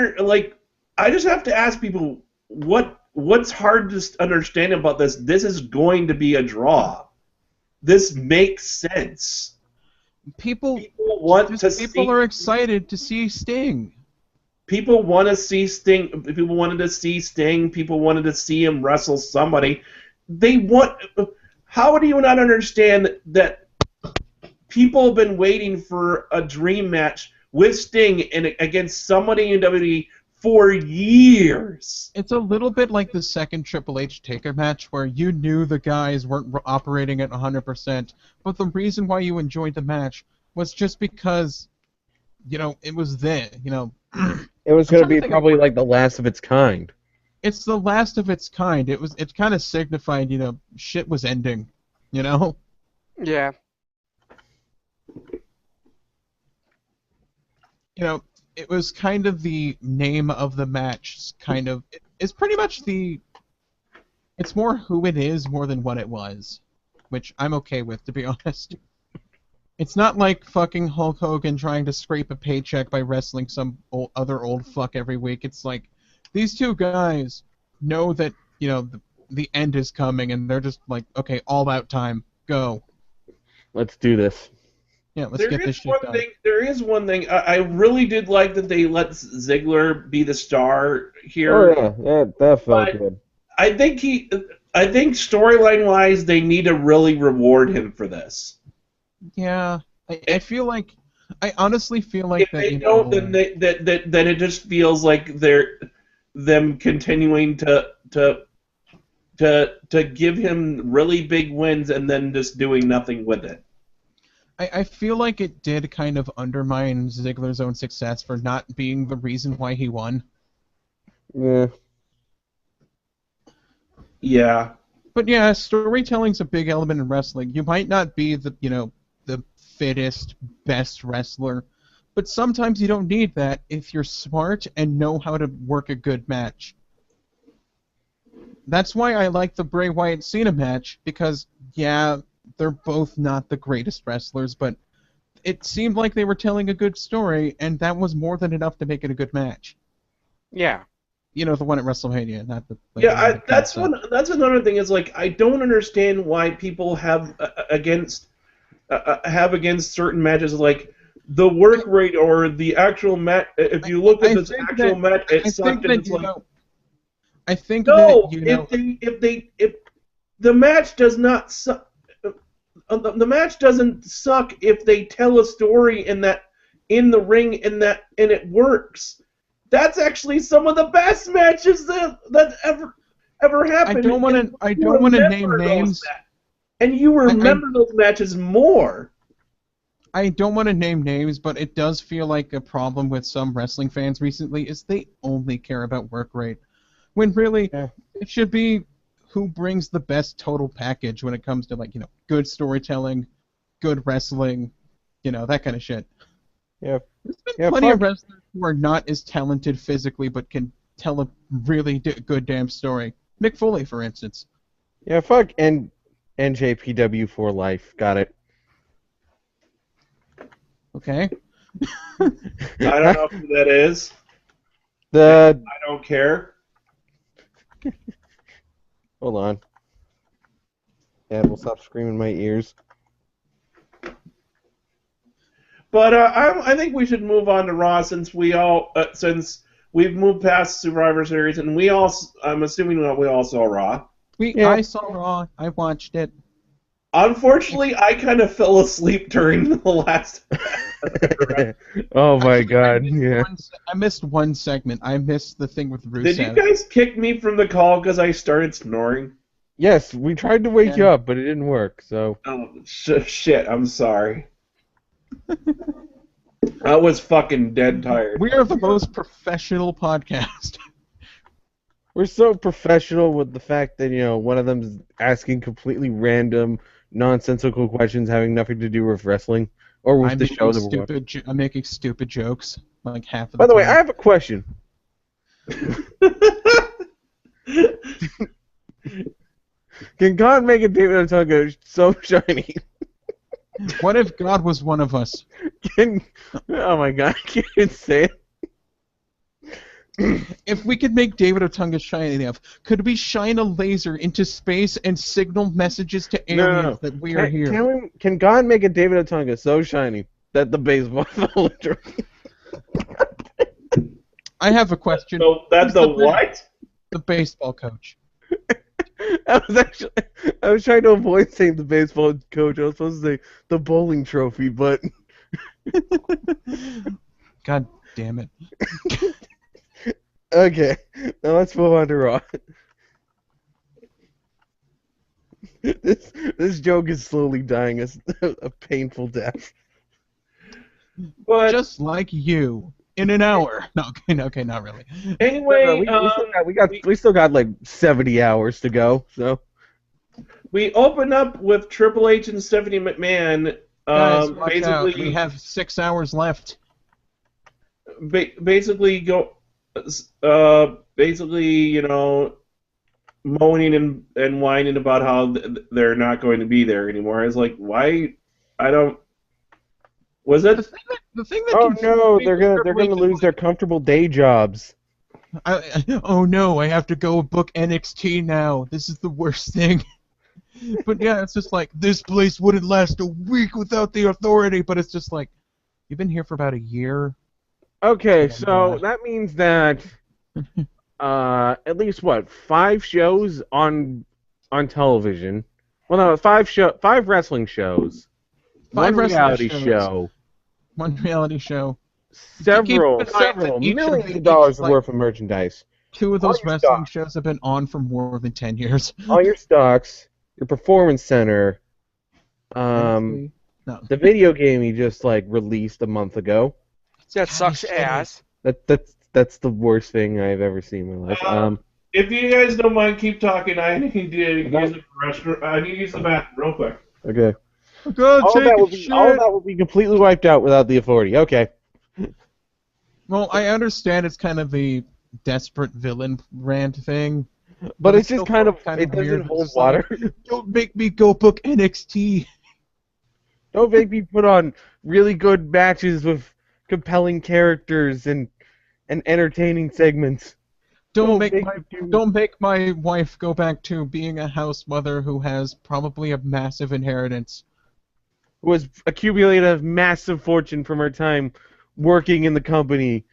I just have to ask people, what's hard to understand about this? This is going to be a draw. This makes sense. People People are excited to see Sting. People want to see Sting. People wanted to see Sting. People wanted to see him wrestle somebody. How do you not understand that? People have been waiting for a dream match with Sting against somebody in WWE for years. It's a little bit like the second Triple H Taker match, where you knew the guys weren't operating at 100%, but the reason why you enjoyed the match was just because, it was there, It was going to be probably like the last of its kind. It's the last of its kind. It kind of signified, shit was ending, Yeah. It was kind of the name of the match, it's pretty much it's more who it is more than what it was, which I'm okay with, to be honest. It's not like fucking Hulk Hogan trying to scrape a paycheck by wrestling some other old fuck every week. It's like, these two guys know that, the end is coming, and they're just like, okay, all out time, go. Let's do this. Yeah, let's get this shit done. There is one thing. I really did like that they let Ziggler be the star here. Oh yeah, that felt good. I think storyline-wise, they need to really reward him for this. Yeah, I honestly feel like if they don't, then it just feels like they're them continuing to give him really big wins and then just doing nothing with it. I feel like it did kind of undermine Ziggler's own success for not being the reason why he won. Yeah. Yeah. But yeah, storytelling's a big element in wrestling. You might not be the fittest, best wrestler, but sometimes you don't need that if you're smart and know how to work a good match. That's why I like the Bray Wyatt Cena match, because yeah, they're both not the greatest wrestlers, but it seemed like they were telling a good story, and that was more than enough to make it a good match. Yeah. The one at WrestleMania, not the. That's another thing. Is like, I don't understand why people have against certain matches, like the work rate or the actual match. If you look at this actual match, it sucked. I think if the match does not suck. The match doesn't suck if they tell a story in the ring and it works. That's actually some of the best matches that ever happened. I don't want to name names. And you remember those matches more. I don't want to name names, but it does feel like a problem with some wrestling fans recently is they only care about work rate, when really it should be who brings the best total package when it comes to good storytelling, good wrestling, that kind of shit. Yeah. There's been Yeah, plenty of fuck. wrestlers who are not as talented physically but can tell a really good damn story. Mick Foley, for instance. Yeah, fuck NJPW for life. Got it. Okay. I don't know who that is. The I don't care. Hold on. Dad will stop screaming in my ears. But I think we should move on to Raw since we've moved past Survivor Series and I'm assuming that we all saw Raw. I saw Raw. I watched it. Unfortunately, I kind of fell asleep during the last. Oh my Actually, god, yeah. I missed one segment. I missed the thing with Rusev. Did you guys kick me from the call because I started snoring? Yes, we tried to wake you up, but it didn't work, so... Oh, shit, I'm sorry. I was fucking dead tired. We are the most professional podcast. We're so professional with the fact that, one of them's asking completely random, nonsensical questions having nothing to do with wrestling, or with the show that we're watching. I'm making stupid jokes, like half of the By the way, time. I have a question. Can God make a David Otunga so shiny? What if God was one of us? Oh my god, I can't even say it. If we could make David Otunga shiny enough, could we shine a laser into space and signal messages to aliens that we are here? Can God make a David Otunga so shiny that the baseball fell into? I have a question. So that's the what? The baseball coach. I was trying to avoid saying the baseball coach. I was supposed to say the bowling trophy, but God damn it. okay. Now let's move on to Raw. This joke is slowly dying a painful death. But just like you. In an hour. No, okay, not really. Anyway, we still got like 70 hours to go. So we open up with Triple H and Stephanie McMahon. Guys, watch out. We have 6 hours left. Basically, moaning and whining about how they're not going to be there anymore. It's like, why? I don't. Was it the thing that? Oh no, they're gonna lose their comfortable day jobs. Oh no, I have to go book NXT now. This is the worst thing. But yeah, it's just like this place wouldn't last a week without the authority. But it's just like you've been here for about a year. Okay, so that means that at least 5 shows on television. Well, no, 5 wrestling shows. 5 reality show. 1 reality show. Several millions of dollars worth of merchandise. 2 of those wrestling shows have been on for more than 10 years. All your stocks, your performance center, the video game you just released a month ago. That sucks ass. That's the worst thing I've ever seen in my life. If you guys don't mind, keep talking. I need to use the restroom. I need to use the bathroom real quick. Okay. All of that will be completely wiped out without the authority. Okay. Well, I understand it's kind of the desperate villain rant thing. But it's just kind of it doesn't weird. Hold water. Don't make me go book NXT. Don't make me put on really good matches with compelling characters and entertaining segments. Don't make my wife go back to being a house mother who has probably a massive inheritance. Who has accumulated a massive fortune from her time working in the company.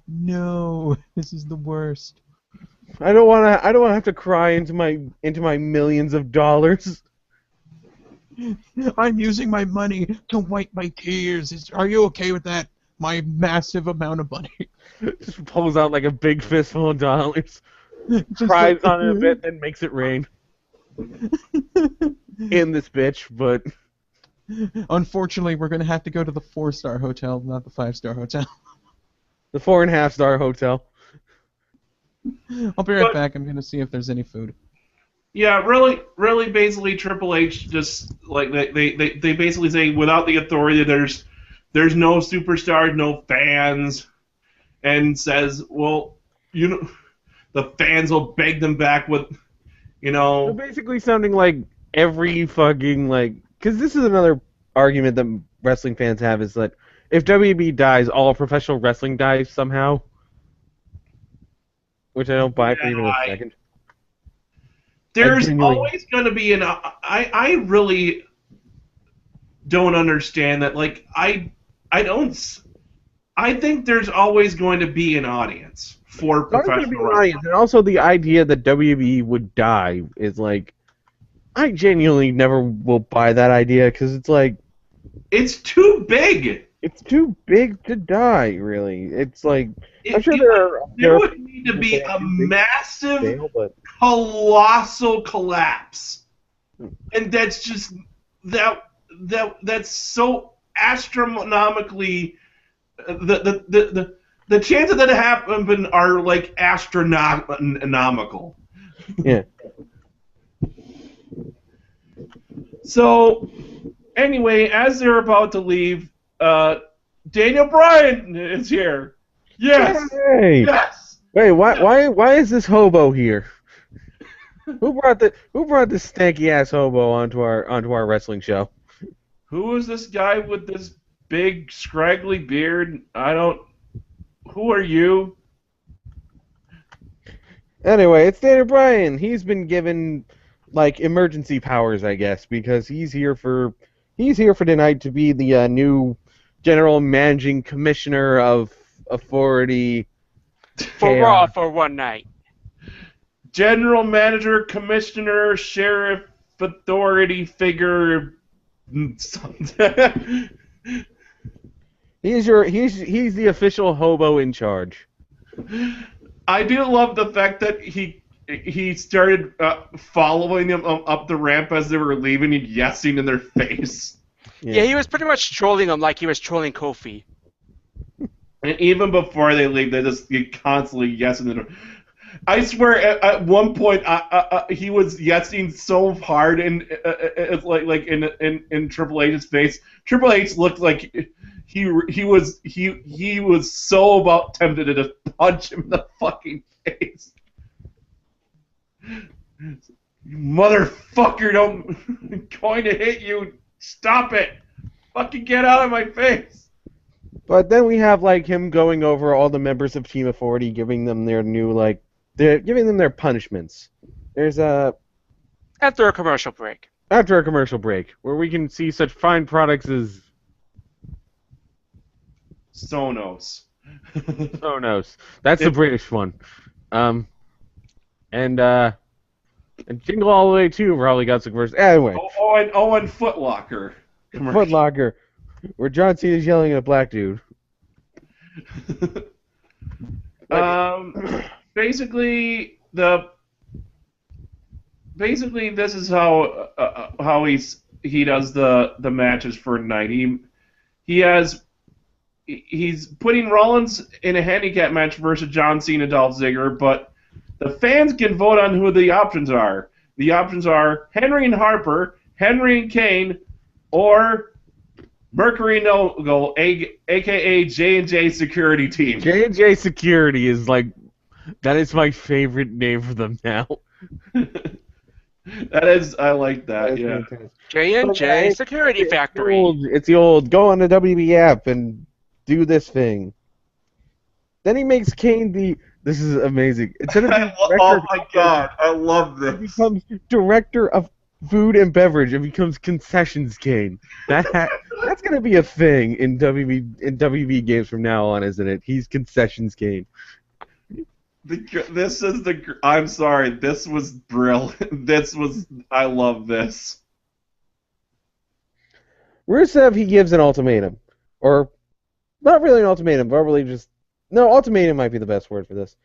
No, this is the worst. I don't want to have to cry into my millions of dollars. I'm using my money to wipe my tears. Are you okay with that? My massive amount of money. Just pulls out like a big fistful of dollars. Cries on it a bit, then makes it rain. In this bitch, but unfortunately, we're gonna have to go to the 4-star hotel, not the 5-star hotel. The 4.5-star hotel. I'll be right But- back. I'm gonna see if there's any food. Yeah, really, basically, Triple H just like they basically say without the authority, there's no superstars, no fans, and says, well, the fans will beg them back with, They're basically sounding like every fucking because this is another argument that wrestling fans have is that if WB dies, all professional wrestling dies somehow, which I don't buy for even a second. There's genuinely- always going to be I really don't understand that. Like I think there's always going to be an audience for It's always gonna professional be an wrestling. audience, and also the idea that WB would die is like, I genuinely never will buy that idea because it's like It's too big. it's too big to die. Really, it's like I'm sure There there are would need to be people a that do massive, fail, but colossal collapse, and that's just that's so astronomically the chances that it happen are like astronomical. yeah. So anyway, as they're about to leave, Daniel Bryan is here. Yes, Hey, yes. wait, why is this hobo here? Who brought this stanky ass hobo onto our wrestling show? Who is this guy with this big scraggly beard? Who are you? Anyway, it's Daniel Bryan. He's been given like emergency powers, I guess, because he's here for tonight to be the new general managing commissioner of authority For Raw chaos. for one night. General manager, commissioner, sheriff, authority figure. He's the official hobo in charge. I do love the fact that he started following them up the ramp as they were leaving and yesing in their face. Yeah, he was pretty much trolling them like he was trolling Kofi. And even before they leave, they just constantly yesing in their. I swear, at one point, he was yesing so hard, and it's like in Triple H's face. Triple H looked like he was so about tempted to just punch him in the fucking face. You motherfucker! I'm going to hit you. Stop it! Fucking get out of my face! But then we have like him going over all the members of Team Authority, giving them their new giving them their punishments. There's After a commercial break. after a commercial break where we can see such fine products as Sonos. Sonos. That's the British one. And Jingle All the Way too probably got some commercials. Anyway, and Foot Locker. Foot Locker, where John Cena's yelling at a black dude. Basically this is how he does the matches for tonight. He's putting Rollins in a handicap match versus John Cena, Dolph Ziggler, but the fans can vote on who the options are. The options are Henry and Harper, Henry and Kane, or Mercury Noble, aka J&J Security Team. J&J Security is that is my favorite name for them now. I like that. That is Yeah. fantastic. J&J Okay. Security Factory. It's the old go on the WB app and do this thing. Then he makes Kane this is amazing. Instead of being Oh my god, I love he this. becomes director of food and beverage and becomes concessions Kane. That's gonna be a thing in WB games from now on, isn't it? He's concessions Kane. I'm sorry. This was brilliant. I love this. Rusev, he gives an ultimatum, or not really an ultimatum, but really just ultimatum might be the best word for this.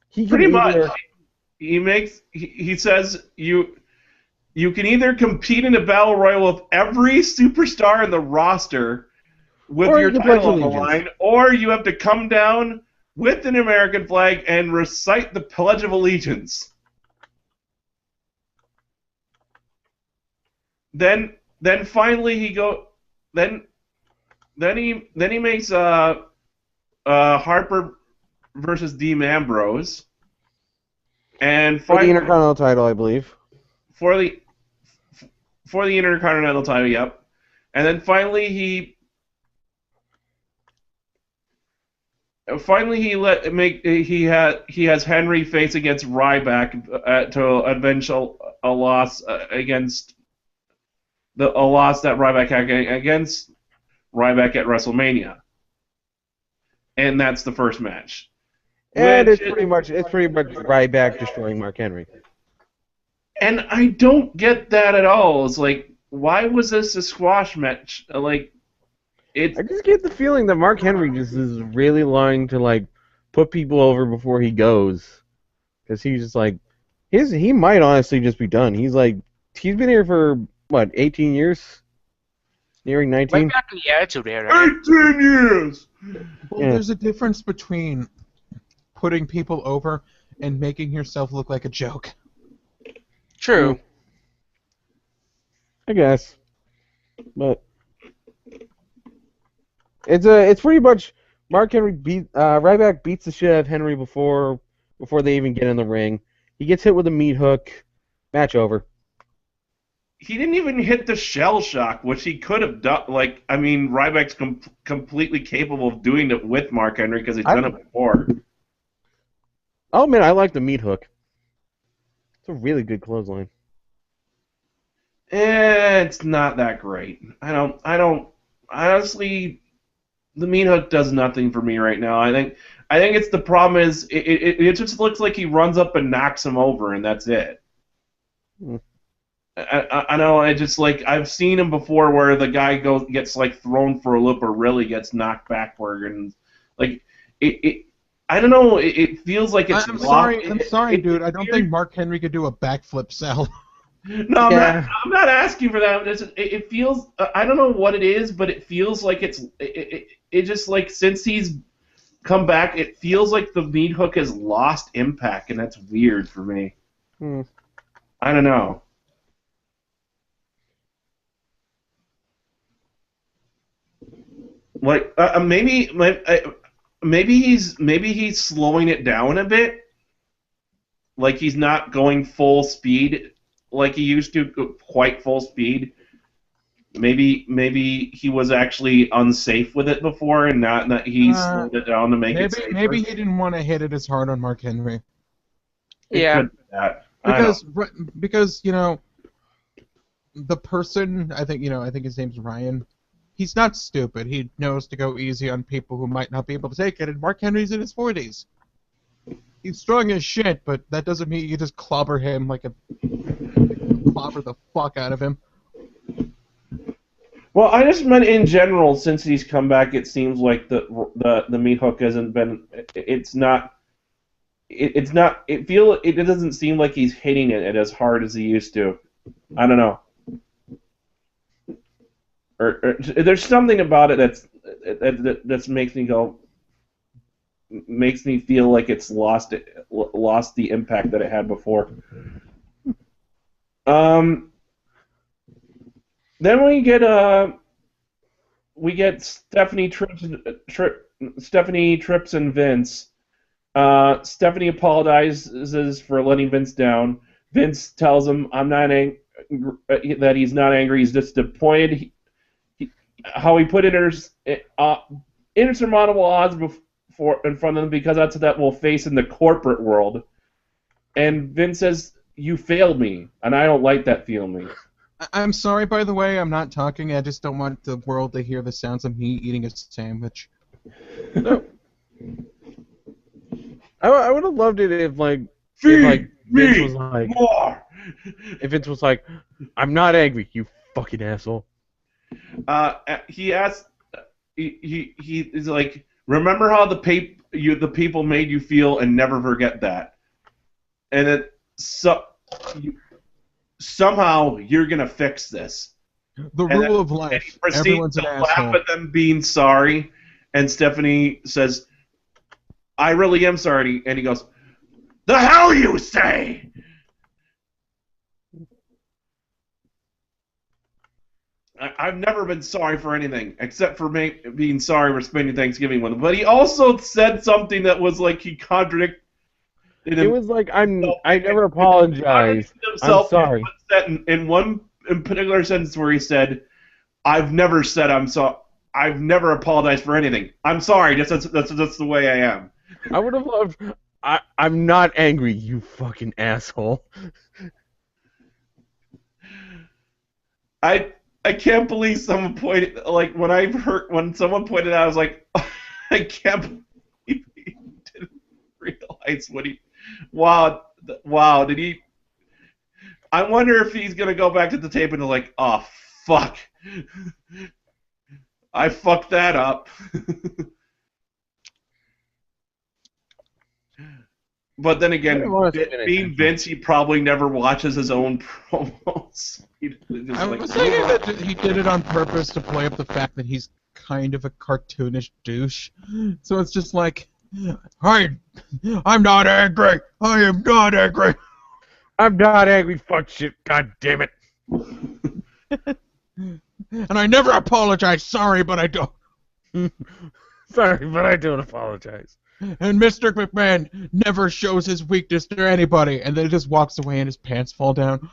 He can Pretty much. either- He says you can either compete in a battle royal with every superstar in the roster with Or your you can pledge title on the allegiance. line, or you have to come down with an American flag and recite the Pledge of Allegiance. Then finally he he makes Harper versus Dean Ambrose, and For the Intercontinental title, I believe. for the Intercontinental title, yep. And then finally he has Henry face against Ryback to avenge a loss against a loss that Ryback had against Ryback at WrestleMania, and that's the first match. And it's pretty much Ryback destroying Mark Henry. And I don't get that at all. It's like, why was this a squash match? Like, I just get the feeling that Mark Henry just is really lying to like put people over before he goes, because he's just like he might honestly just be done. He's been here for what, 18 years, nearing 19. Right back to the Attitude Era. 18 years. Well, Yeah. there's a difference between putting people over and making yourself look like a joke. True. I guess, but it's pretty much Mark Henry Ryback beats the shit out of Henry before they even get in the ring. He gets hit with a meat hook. Match over. He didn't even hit the shell shock, which he could have done. Like, I mean, Ryback's completely capable of doing it with Mark Henry because he's done it before. I'll admit, I like the meat hook. It's a really good clothesline. It's not that great. I don't. Honestly, the meat hook does nothing for me right now. I think it's the problem is it just looks like he runs up and knocks him over, and that's it. Hmm. I know. I just like I've seen him before where the guy gets like thrown for a loop or really gets knocked backward, and like it I don't know. It feels like it's. I'm sorry, dude. I don't think Mark Henry could do a backflip sell. No, I'm not asking for that. It feels. I don't know what it is, but it feels like it just like since he's come back, it feels like the meat hook has lost impact, and that's weird for me. I don't know. Like maybe he's slowing it down a bit. Like he's not going full speed like he used to, quite full speed. Maybe he was actually unsafe with it before, and not he slowed it down to make it safer. Maybe he didn't want to hit it as hard on Mark Henry. Yeah. Because you know, the person I think his name's Ryan. He's not stupid. He knows to go easy on people who might not be able to take it. And Mark Henry's in his 40s. He's strong as shit, but that doesn't mean you just clobber him clobber the fuck out of him. Well, I just meant in general, since he's come back, it seems like the meat hook hasn't been. It doesn't seem like he's hitting it as hard as he used to. I don't know. Or there's something about it that makes me feel like it's lost the impact that it had before. Then we get Stephanie Trips and Vince. Stephanie apologizes for letting Vince down. Vince tells him, "I'm not that he's not angry. He's just disappointed." How he put insurmountable odds in front of them because that's what we'll face in the corporate world. And Vince says, "You failed me, and I don't like that feeling." I'm sorry, by the way, I'm not talking. I just don't want the world to hear the sounds of me eating a sandwich. No. I would have loved it if Vince was like, more. If Vince was like, "I'm not angry, you fucking asshole." He asked. He's like, "Remember how the people made you feel, and never forget that." And then somehow you're gonna fix this. The rule of life. Everyone's an asshole. Laugh at them being sorry, and Stephanie says, I really am sorry. And he goes, the hell you say? I've never been sorry for anything except for being sorry for spending Thanksgiving with him. But he also said something that was like he contradicted himself. It was like I never apologized. I'm sorry. In one particular sentence where he said, "I've never said I'm sorry. I've never apologized for anything. I'm sorry. That's the way I am." I would have loved. I'm not angry, you fucking asshole. I can't believe someone pointed when someone pointed out, I was like, I can't believe he didn't realize what he. Wow, did he? I wonder if he's gonna go back to the tape and be like, oh fuck, I fucked that up. But then again, being Vince, he probably never watches his own promos. I was thinking that he did it on purpose to play up the fact that he's kind of a cartoonish douche. So it's just like, I'm not angry. I am not angry. I'm not angry. Fuck shit. God damn it. And I never apologize. Sorry, but I don't. Sorry, but I don't apologize. And Mr. McMahon never shows his weakness to anybody, and then he just walks away and his pants fall down.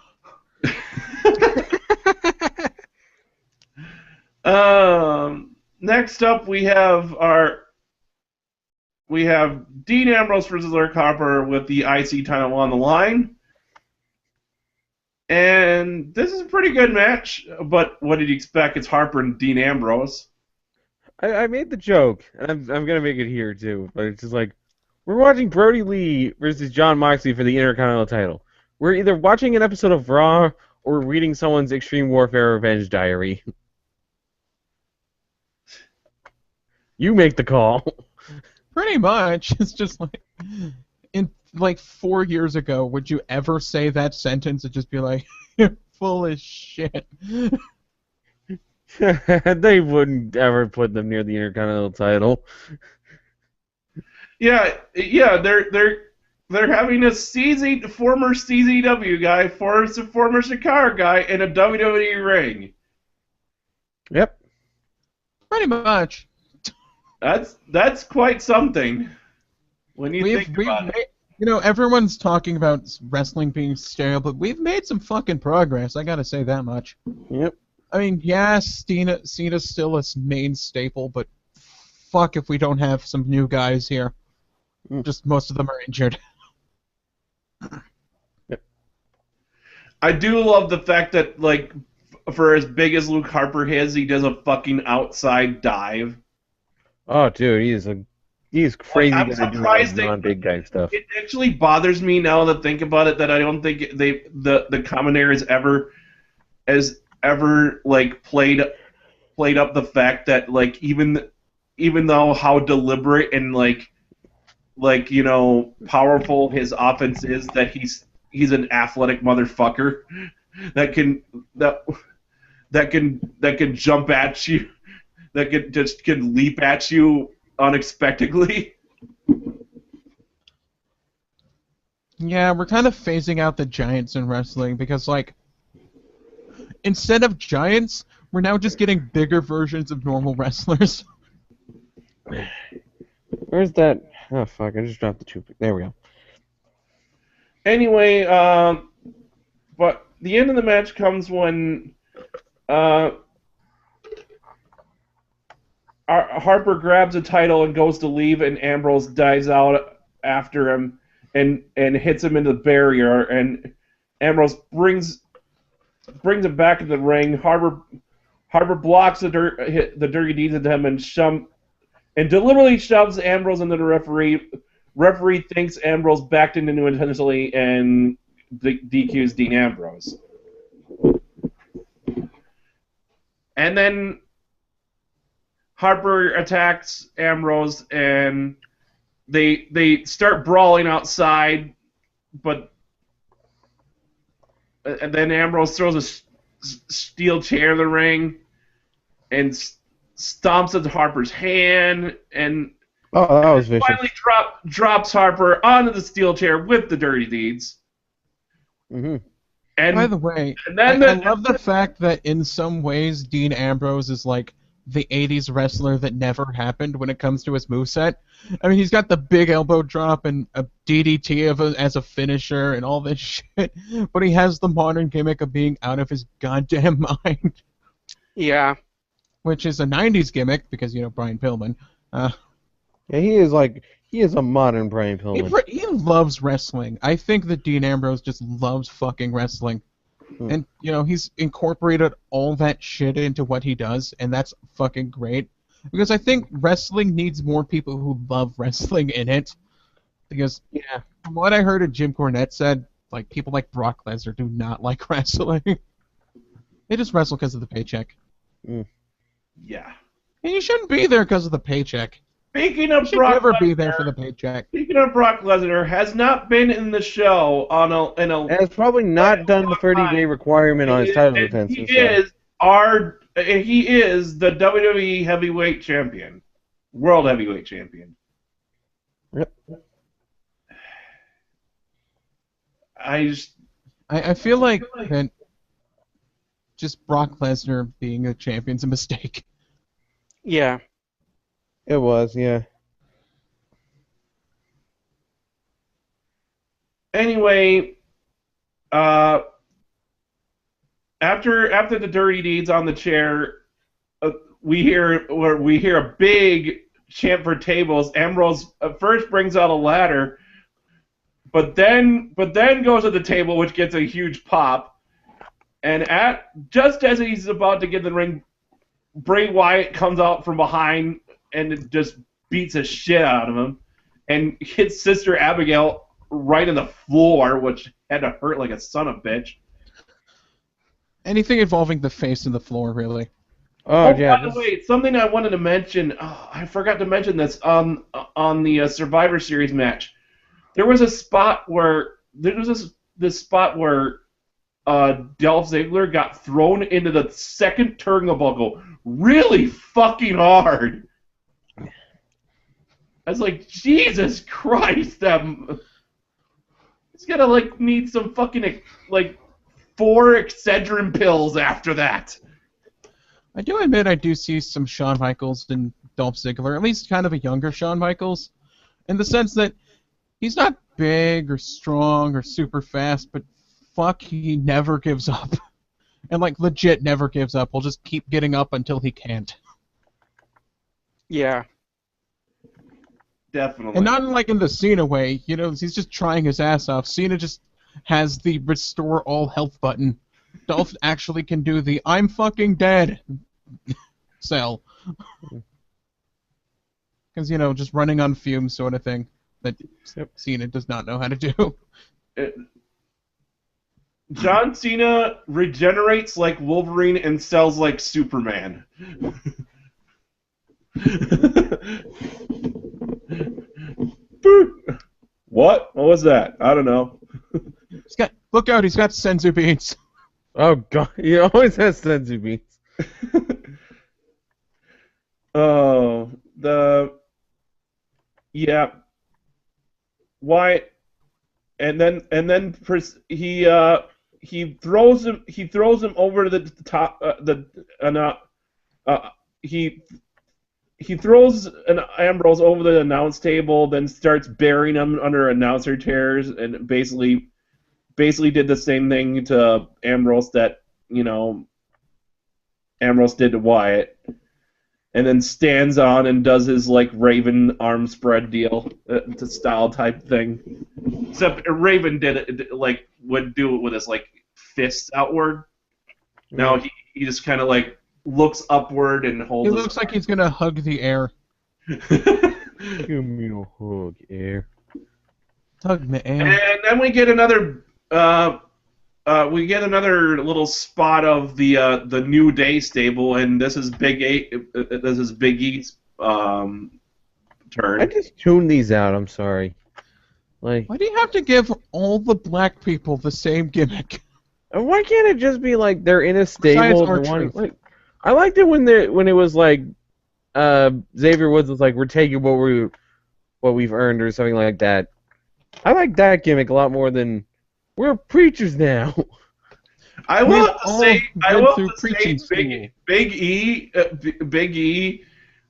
Next up, we have Dean Ambrose versus Luke Harper with the IC title on the line. And this is a pretty good match, but what did you expect? It's Harper and Dean Ambrose. I made the joke, and I'm gonna make it here too, but it's just like, we're watching Brody Lee versus Jon Moxley for the Intercontinental title. We're either watching an episode of Raw or reading someone's Extreme Warfare Revenge Diary. You make the call. Pretty much. It's just like, in like 4 years ago, would you ever say that sentence and just be like, you're full of shit? They wouldn't ever put them near the Intercontinental title. Yeah, they're having a former CZW guy, former Shikara guy, in a WWE ring. Yep. Pretty much. That's quite something. When you think about it. You know, everyone's talking about wrestling being stale, but we've made some fucking progress. I gotta say that much. Yep. I mean, yeah, Cena's still a main staple, but fuck if we don't have some new guys here. Just most of them are injured. Yep. I do love the fact that, like, for as big as Luke Harper is, he does a fucking outside dive. Oh, dude, he's crazy. I'm surprised non-big guy stuff. It actually bothers me now to think about it that I don't think the commentator has ever like played up the fact that, like, even though how deliberate and like you know powerful his offense is, that he's an athletic motherfucker that can jump at you, that can leap at you unexpectedly. Yeah, we're kind of phasing out the giants in wrestling because, like, instead of giants, we're now just getting bigger versions of normal wrestlers. Where's that? Oh, fuck, I just dropped the toothpick. There we go. Anyway, but the end of the match comes when Harper grabs a title and goes to leave, and Ambrose dives out after him and hits him into the barrier, and Ambrose brings him back in the ring. Harper blocks the dirty deeds into him and deliberately shoves Ambrose into the referee. Referee thinks Ambrose backed into it intentionally and DQs Dean Ambrose. And then Harper attacks Ambrose, and they start brawling outside, and then Ambrose throws a steel chair in the ring and stomps at Harper's hand, and Oh, that was vicious. Finally drops Harper onto the steel chair with the dirty deeds. Mm-hmm. And By the way, and then I love the fact that in some ways Dean Ambrose is like the 80s wrestler that never happened when it comes to his moveset. I mean, he's got the big elbow drop and a DDT as a finisher and all this shit, but he has the modern gimmick of being out of his goddamn mind, Yeah. which is a 90s gimmick because, Brian Pillman. Yeah, he is a modern Brian Pillman. He loves wrestling. I think that Dean Ambrose just loves fucking wrestling. And, he's incorporated all that shit into what he does, and that's fucking great. Because I think wrestling needs more people who love wrestling in it. Because, from what I heard of Jim Cornette said, like, people like Brock Lesnar do not like wrestling. They just wrestle because of the paycheck. yeah. And you shouldn't be there because of the paycheck. Speaking of You should Brock never Lesnar, be there for the paycheck. Speaking of Brock Lesnar, has not been in the show in a And has probably not done the 30-day requirement on his title defense. He is the WWE Heavyweight Champion, World Heavyweight Champion. Yep. I feel like that just Brock Lesnar being a champion's a mistake. Yeah. It was, yeah. Anyway, after the dirty deeds on the chair, we hear a big chant for tables. Ambrose first brings out a ladder, but then goes to the table, which gets a huge pop. And just as he's about to get in the ring, Bray Wyatt comes out from behind and it just beats the shit out of him and hits Sister Abigail right in the floor, which had to hurt like a son of a bitch. Anything involving the face and the floor, really. Oh, yeah. By the way, something I wanted to mention. Oh, I forgot to mention this on the Survivor Series match. There was a spot where Dolph Ziggler got thrown into the second turnbuckle really fucking hard. I was like, Jesus Christ, he's gonna need some fucking 4 Excedrin pills after that. I do admit I do see some Shawn Michaels in Dolph Ziggler, at least kind of a younger Shawn Michaels, in the sense that he's not big or strong or super fast, but fuck, he never gives up. And legit never gives up. He'll just keep getting up until he can't. Yeah. Definitely. And not in the Cena way, he's just trying his ass off. Cena just has the restore all health button. Dolph actually can do the I'm fucking dead sell. Because, just running on fumes sort of thing that Cena does not know how to do. John Cena regenerates like Wolverine and sells like Superman. What? What was that? I don't know. Look out, he's got senzu beans. Oh, God. He always has senzu beans. Oh, yeah. Why? And then he throws him over to the top. He throws an Ambrose over the announce table, then starts burying him under announcer chairs, and basically did the same thing to Ambrose that Ambrose did to Wyatt, and then stands on and does his Raven arm spread deal, to style type thing. Except Raven would do it with his fists outward. Now he just kind of looks upward and holds. He looks like he's gonna hug the air. Give me a hug, air. Hug the air. And then we get another little spot of the New Day stable, and this is Big E's turn. I just tuned these out. I'm sorry. Why do you have to give all the black people the same gimmick? And why can't it just be they're in a stable? I liked it when it was Xavier Woods was we're taking what what we've earned or something like that. I like that gimmick a lot more than we're preachers now. I will have to say, Big E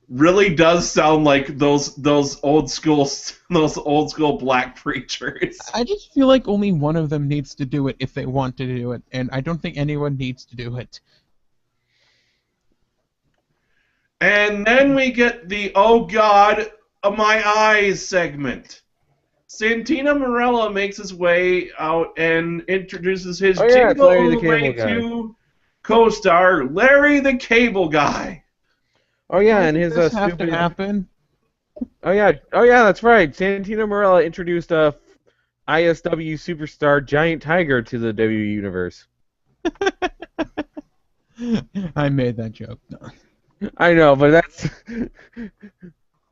really does sound like those old school black preachers. I just feel like only one of them needs to do it if they want to do it, and I don't think anyone needs to do it. And then we get the "Oh God, my eyes" segment. Santino Marella makes his way out and introduces his Jingle All the Way 2 co-star, Larry the Cable Guy. Oh yeah, and his Does this have to happen? Oh yeah, that's right. Santino Marella introduced ISW superstar Giant Tiger to the WWE universe. I made that joke. No. I know, but that's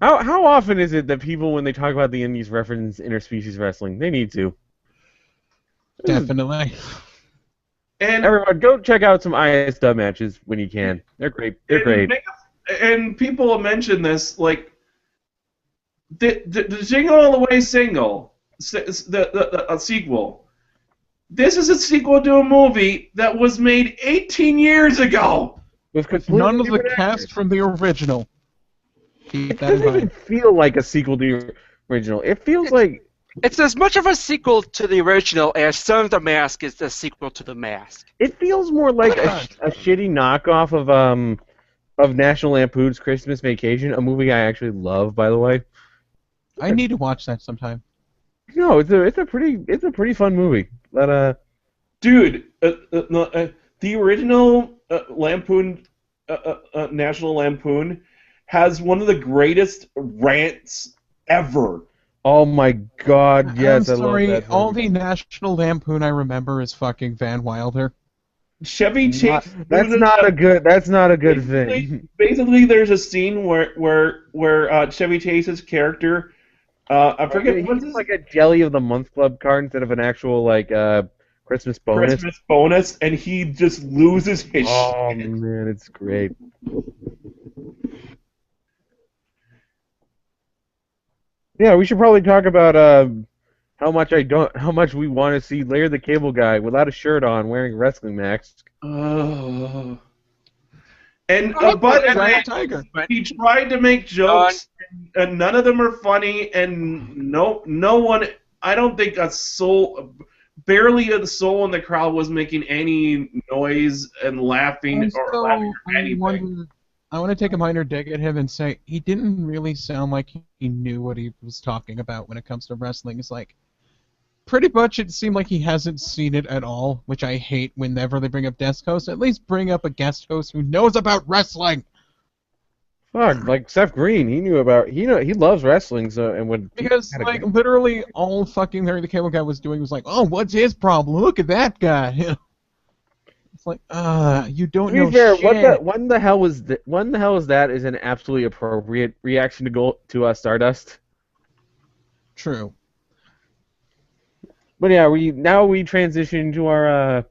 how often is it that people, when they talk about the indies, reference interspecies wrestling? They need to. Definitely. And everyone, go check out some ISW matches when you can. They're great. They're great. And people mention this, like the Jingle All the Way single, a sequel. This is a sequel to a movie that was made 18 years ago. With none of the cast from the original. It doesn't even feel like a sequel to the original. It feels like it's as much of a sequel to the original as Son of the Mask is the sequel to The Mask. It feels more like a shitty knockoff of National Lampoon's Christmas Vacation, a movie I actually love, by the way. I need to watch that sometime. No, it's a pretty fun movie. But dude, the original Lampoon, National Lampoon, has one of the greatest rants ever. Oh my God! Yes, I'm sorry. I love that all the National Lampoon I remember is fucking Van Wilder. Chevy Chase. That's not a good thing. Basically, there's a scene where Chevy Chase's character, I forget he's like a Jelly of the Month Club card instead of an actual Christmas bonus. And he just loses his shit. Oh man, it's great. Yeah, we should probably talk about how much we want to see Larry the Cable Guy without a shirt on, wearing a wrestling mask. And but he tried to make jokes, and none of them are funny, and no one. I don't think barely a soul in the crowd was making any noise and laughing or anything. I want to take a minor dig at him and say he didn't really sound like he knew what he was talking about when it comes to wrestling. It's like, pretty much it seemed like he hasn't seen it at all, which I hate whenever they bring up guest hosts. At least bring up a guest host who knows about wrestling. Fuck, like Seth Green, he loves wrestling, because literally all fucking Larry the Cable Guy was doing was like, oh, what's his problem? Look at that guy. It's like, you don't know shit. When the hell was that is an absolutely appropriate reaction to Stardust. True. But yeah, we transition to our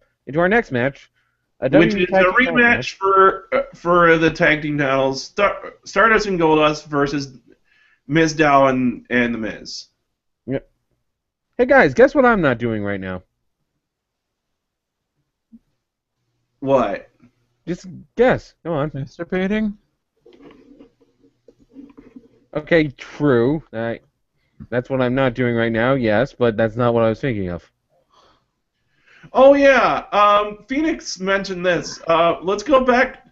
next match, which is a rematch for the tag team titles, Stardust and Goldust versus Mizdow and the Miz. Yep. Hey guys, guess what I'm not doing right now? What? Just guess. Go on. Masturbating? Okay, true. That's what I'm not doing right now, yes, but that's not what I was thinking of. Oh yeah, Phoenix mentioned this. Let's go back.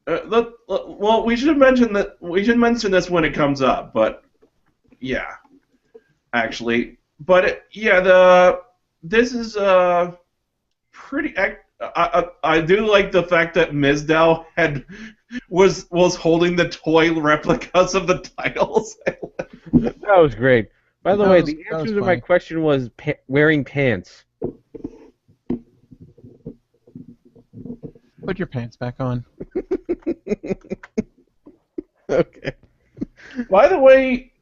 Well, we should mention that. We should mention this when it comes up, but yeah, actually, but this is pretty. I do like the fact that Mizdow was holding the toy replicas of the titles. That was great. By the way, the answer to my question was wearing pants. Put your pants back on. Okay. By the way,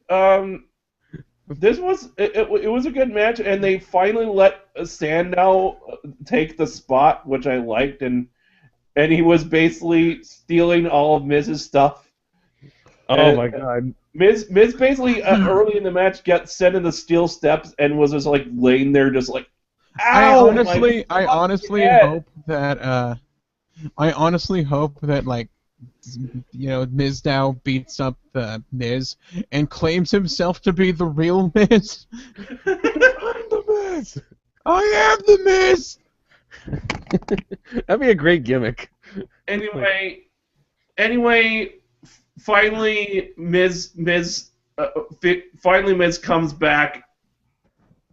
this was it was a good match, and they finally let Sandow take the spot, which I liked, and he was basically stealing all of Miz's stuff. Oh my God! Miz basically early in the match got sent in the steel steps and was just like laying there, just like, ow! I honestly hope that like, you know, Mizdow beats up the Miz and claims himself to be the real Miz. I'm the Miz. I am the Miz. That'd be a great gimmick. Anyway, finally Miz comes back.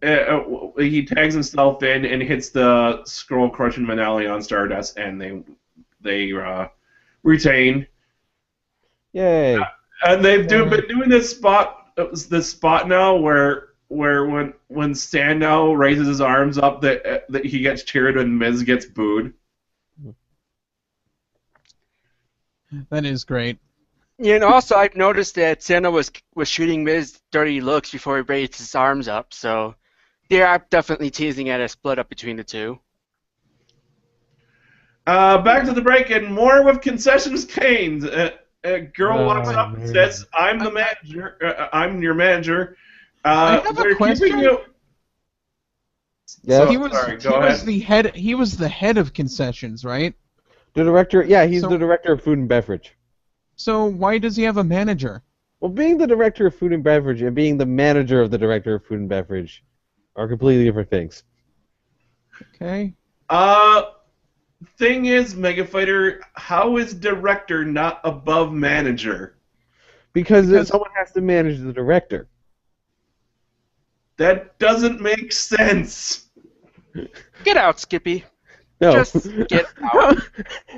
He tags himself in and hits the scroll crushing finale on Stardust, and they retain. Yay! And they've been doing this spot now where when Sandow raises his arms up, that he gets cheered and Miz gets booed. That is great. Yeah, and also I've noticed that Sandow was shooting Miz dirty looks before he raised his arms up, so they are definitely teasing at a split up between the two. Back to the break and more with concessions Canes. A girl walks up and says, "I'm the manager. I'm your manager." I have a question. Yeah. So, He was the head of concessions, right? The director, yeah, he's the director of food and beverage. So why does he have a manager? Well, being the director of food and beverage and being the manager of the director of food and beverage are completely different things. Okay. Thing is, Mega Fighter, how is director not above manager? Because someone has to manage the director. That doesn't make sense. Get out, Skippy. No. Just get out.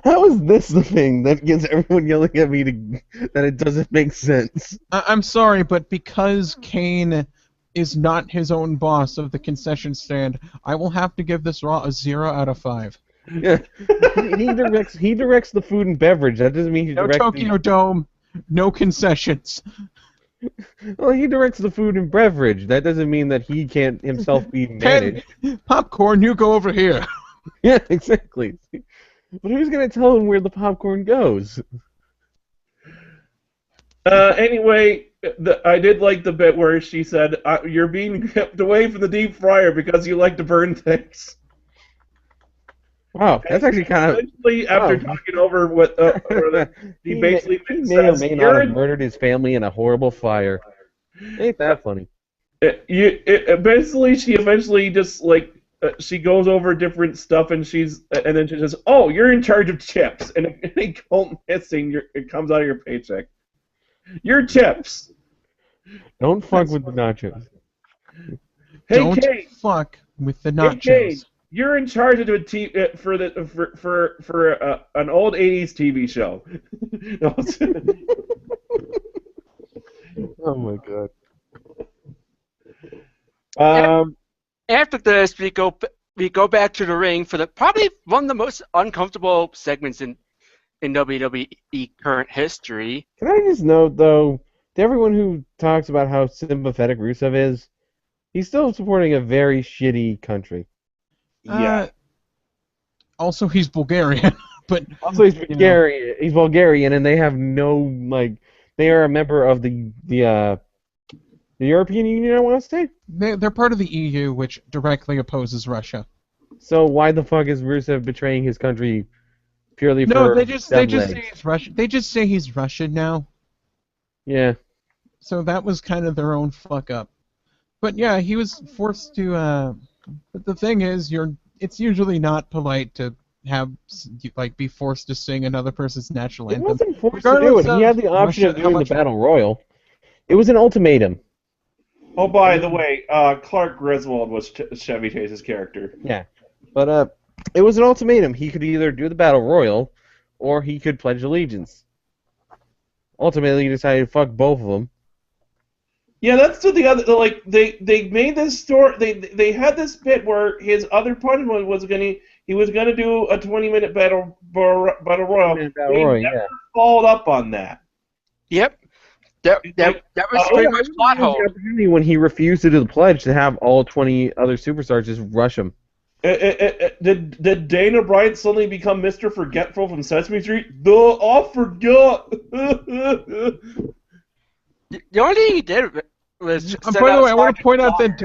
How is this the thing that gets everyone yelling at me that it doesn't make sense? I'm sorry, but because Kane is not his own boss of the concession stand, I will have to give this Raw a 0 out of 5. Yeah. he directs the food and beverage. That doesn't mean he No directs Tokyo Dome, no concessions. Well, he directs the food and beverage. That doesn't mean that he can't himself be managed. Popcorn, you go over here. Yeah, exactly. But who's going to tell him where the popcorn goes? Anyway, I did like the bit where she said, "You're being kept away from the deep fryer because you like to burn things." Wow, that's actually kind of... Eventually, after talking over what he basically he may or may not have murdered his family in a horrible fire. Ain't that funny? Basically, she eventually just like she goes over different stuff, and then she says, "Oh, you're in charge of chips, and if any gold missing, it comes out of your paycheck. Your chips. Don't fuck with the nachos. Hey, Don't Kate, fuck with the nachos. Hey, Kate, you're in charge of for an old '80s TV show." Oh my god. After this, we go back to the ring for probably one of the most uncomfortable segments in WWE current history. Can I just note, though, to everyone who talks about how sympathetic Rusev is, he's still supporting a very shitty country. Yeah. Also, he's Bulgarian, but also he's Bulgarian. You know. He's Bulgarian, and they have no they are a member of the European Union, I want to say. They're part of the EU, which directly opposes Russia. So why the fuck is Rusev betraying his country purely for? No, they just say he's Russian. They just say he's Russian now. Yeah. So that was kind of their own fuck up. But yeah, he was forced to. But the thing is, it's usually not polite to be forced to sing another person's national anthem. He wasn't forced to do it. He had the option of doing the Battle Royal. It was an ultimatum. Oh, by the way, Clark Griswold was Chevy Chase's character. Yeah, but it was an ultimatum. He could either do the Battle Royal, or he could pledge allegiance. Ultimately, he decided to fuck both of them. Yeah, that's the other. Like they made this story. They had this bit where his other punishment was he was gonna do a 20-minute battle royal. They never followed up on that. Yep. That was pretty much plot hole. When he refused to do the pledge to have all 20 other superstars just rush him. Did Dana Bryan suddenly become Mr. Forgetful from Sesame Street? I forgot. The only thing he did was By set the out way, I want to Slaughter point out Slaughter. that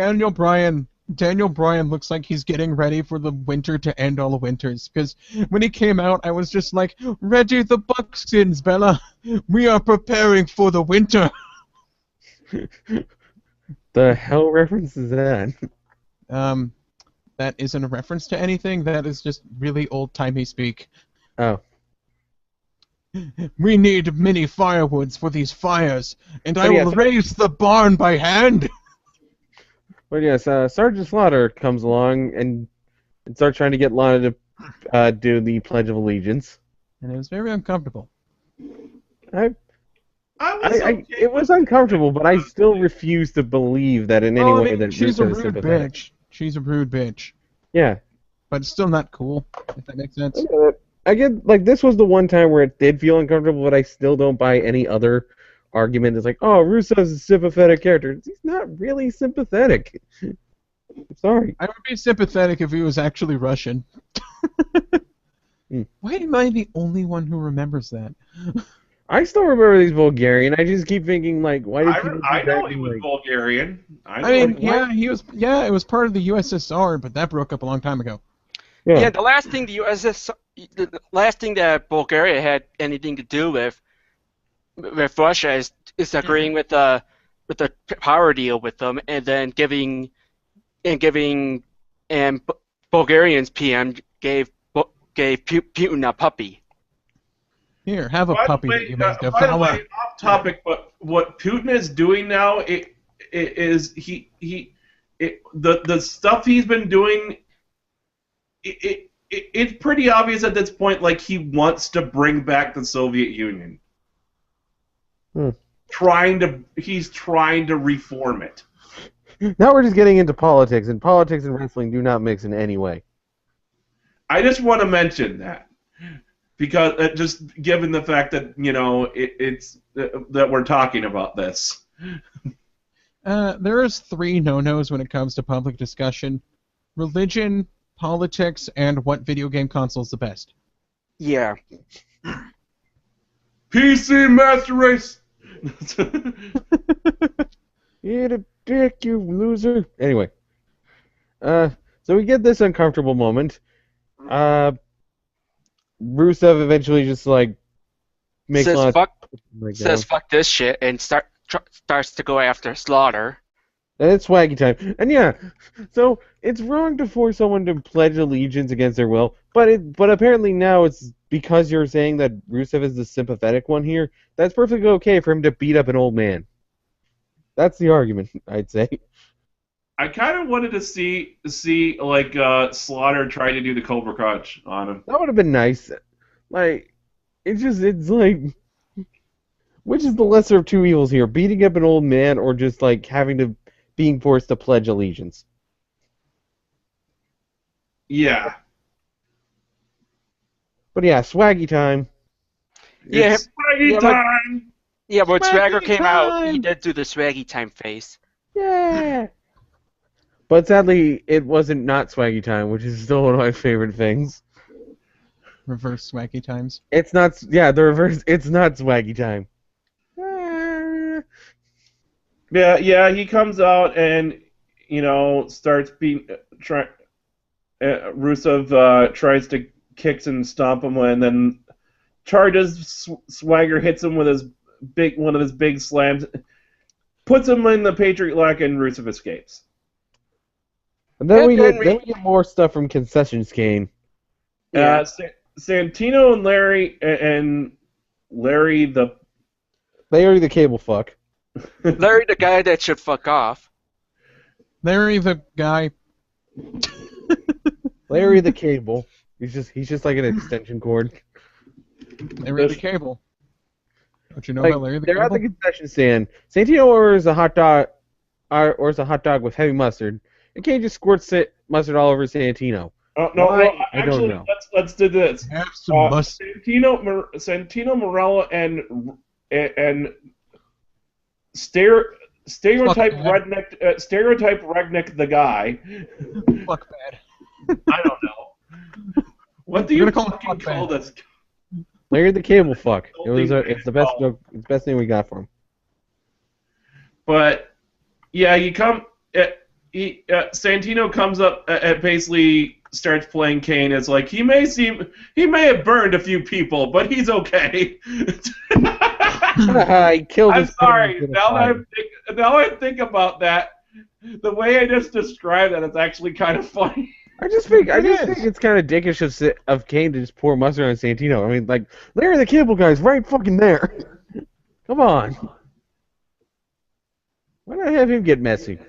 Daniel Bryan looks like he's getting ready for the winter to end all the winters. Because when he came out, I was just like, "Ready the buckskins, Bella. We are preparing for the winter." The hell reference is that? That isn't a reference to anything. That is just really old-timey speak. Oh. We need many firewoods for these fires, and I But yes, will raise the barn by hand. But yes, Sergeant Slaughter comes along and starts trying to get Lana to do the Pledge of Allegiance. And it was very uncomfortable. It was uncomfortable, but I still refuse to believe that in any way that she's a Rusev is rude sympathetic. bitch. She's a rude bitch. Yeah. But it's still not cool, if that makes sense. I get, like, this was the one time where it did feel uncomfortable, but I still don't buy any other argument. It's like, oh, Rusev's a sympathetic character. He's not really sympathetic. I'm sorry. I would be sympathetic if he was actually Russian. Why am I the only one who remembers that? I still remember he's Bulgarian. I just keep thinking, like, why did people do I that? know he was Like, Bulgarian. It was part of the USSR, but that broke up a long time ago. Yeah, the last thing the last thing that Bulgaria had anything to do with Russia is agreeing with the power deal with them, and then giving Bulgarian's PM gave Putin a puppy. Here, have a By the puppy way, that you may by the devour. way, off topic, but what Putin is doing now, the stuff he's been doing, it's pretty obvious at this point. Like, he wants to bring back the Soviet Union. He's trying to reform it. now we're just getting into politics, and politics and wrestling do not mix in any way. I just want to mention that. Because just given the fact that it's that we're talking about this, There's 3 no-nos when it comes to public discussion: religion, politics, and what video game console is the best. Yeah. PC Master Race. Eat a dick, you loser. Anyway, so we get this uncomfortable moment. Rusev eventually just like makes Says Lana fuck this shit and starts to go after Slaughter. and it's swaggy time. And yeah, so it's wrong to force someone to pledge allegiance against their will, but apparently now it's because you're saying that Rusev is the sympathetic one here. That's perfectly okay for him to beat up an old man. That's the argument, I'd say. I kind of wanted to see like Slaughter try to do the Cobra Clutch on him. That would have been nice. Like, it's like, which is the lesser of two evils here? Beating up an old man or just like being forced to pledge allegiance? Yeah. But yeah, swaggy time. Yeah, It's swaggy time. Yeah, when Swagger Swaggy came out, he time! did do the swaggy time face. Yeah. But sadly, it wasn't not swaggy time, which is still one of my favorite things. Reverse swaggy times. It's not, yeah, the reverse, it's not swaggy time. Yeah. He comes out and starts being Rusev tries to kicks and stomp him, and then charges. Swagger hits him with one of his big slams, puts him in the Patriot Lock, and Rusev escapes. And then we get more stuff from Concessions Kane. Yeah. Santino and Larry the cable fuck. Larry, the guy that should fuck off. Larry the guy. Larry the cable. He's just like an extension cord. Larry the cable. Don't you know Like, about Larry the they're cable? at the concession stand. Santino orders a hot dog with heavy mustard. And Kane just squirts mustard all over Santino. No, Why? I actually, don't know. let's do this. Have some mustard. Santino Morello and stereotype redneck the guy. Fuck bad. I don't know. What do You're you gonna call him fucking call Fuckman. this? Larry the cable fuck. Don't think It's the best name we got for him. But yeah, Santino comes up and basically starts playing Kane as like he may have burned a few people, but he's okay. He killed I'm his sorry. parents with a Now fire. that I think about that, the way I just described that, it's actually kind of funny. I just think It is. it's kind of dickish of Kane to just pour mustard on Santino. I mean, like, Larry the Cable Guy's right fucking there. Come on. Why not have him get messy?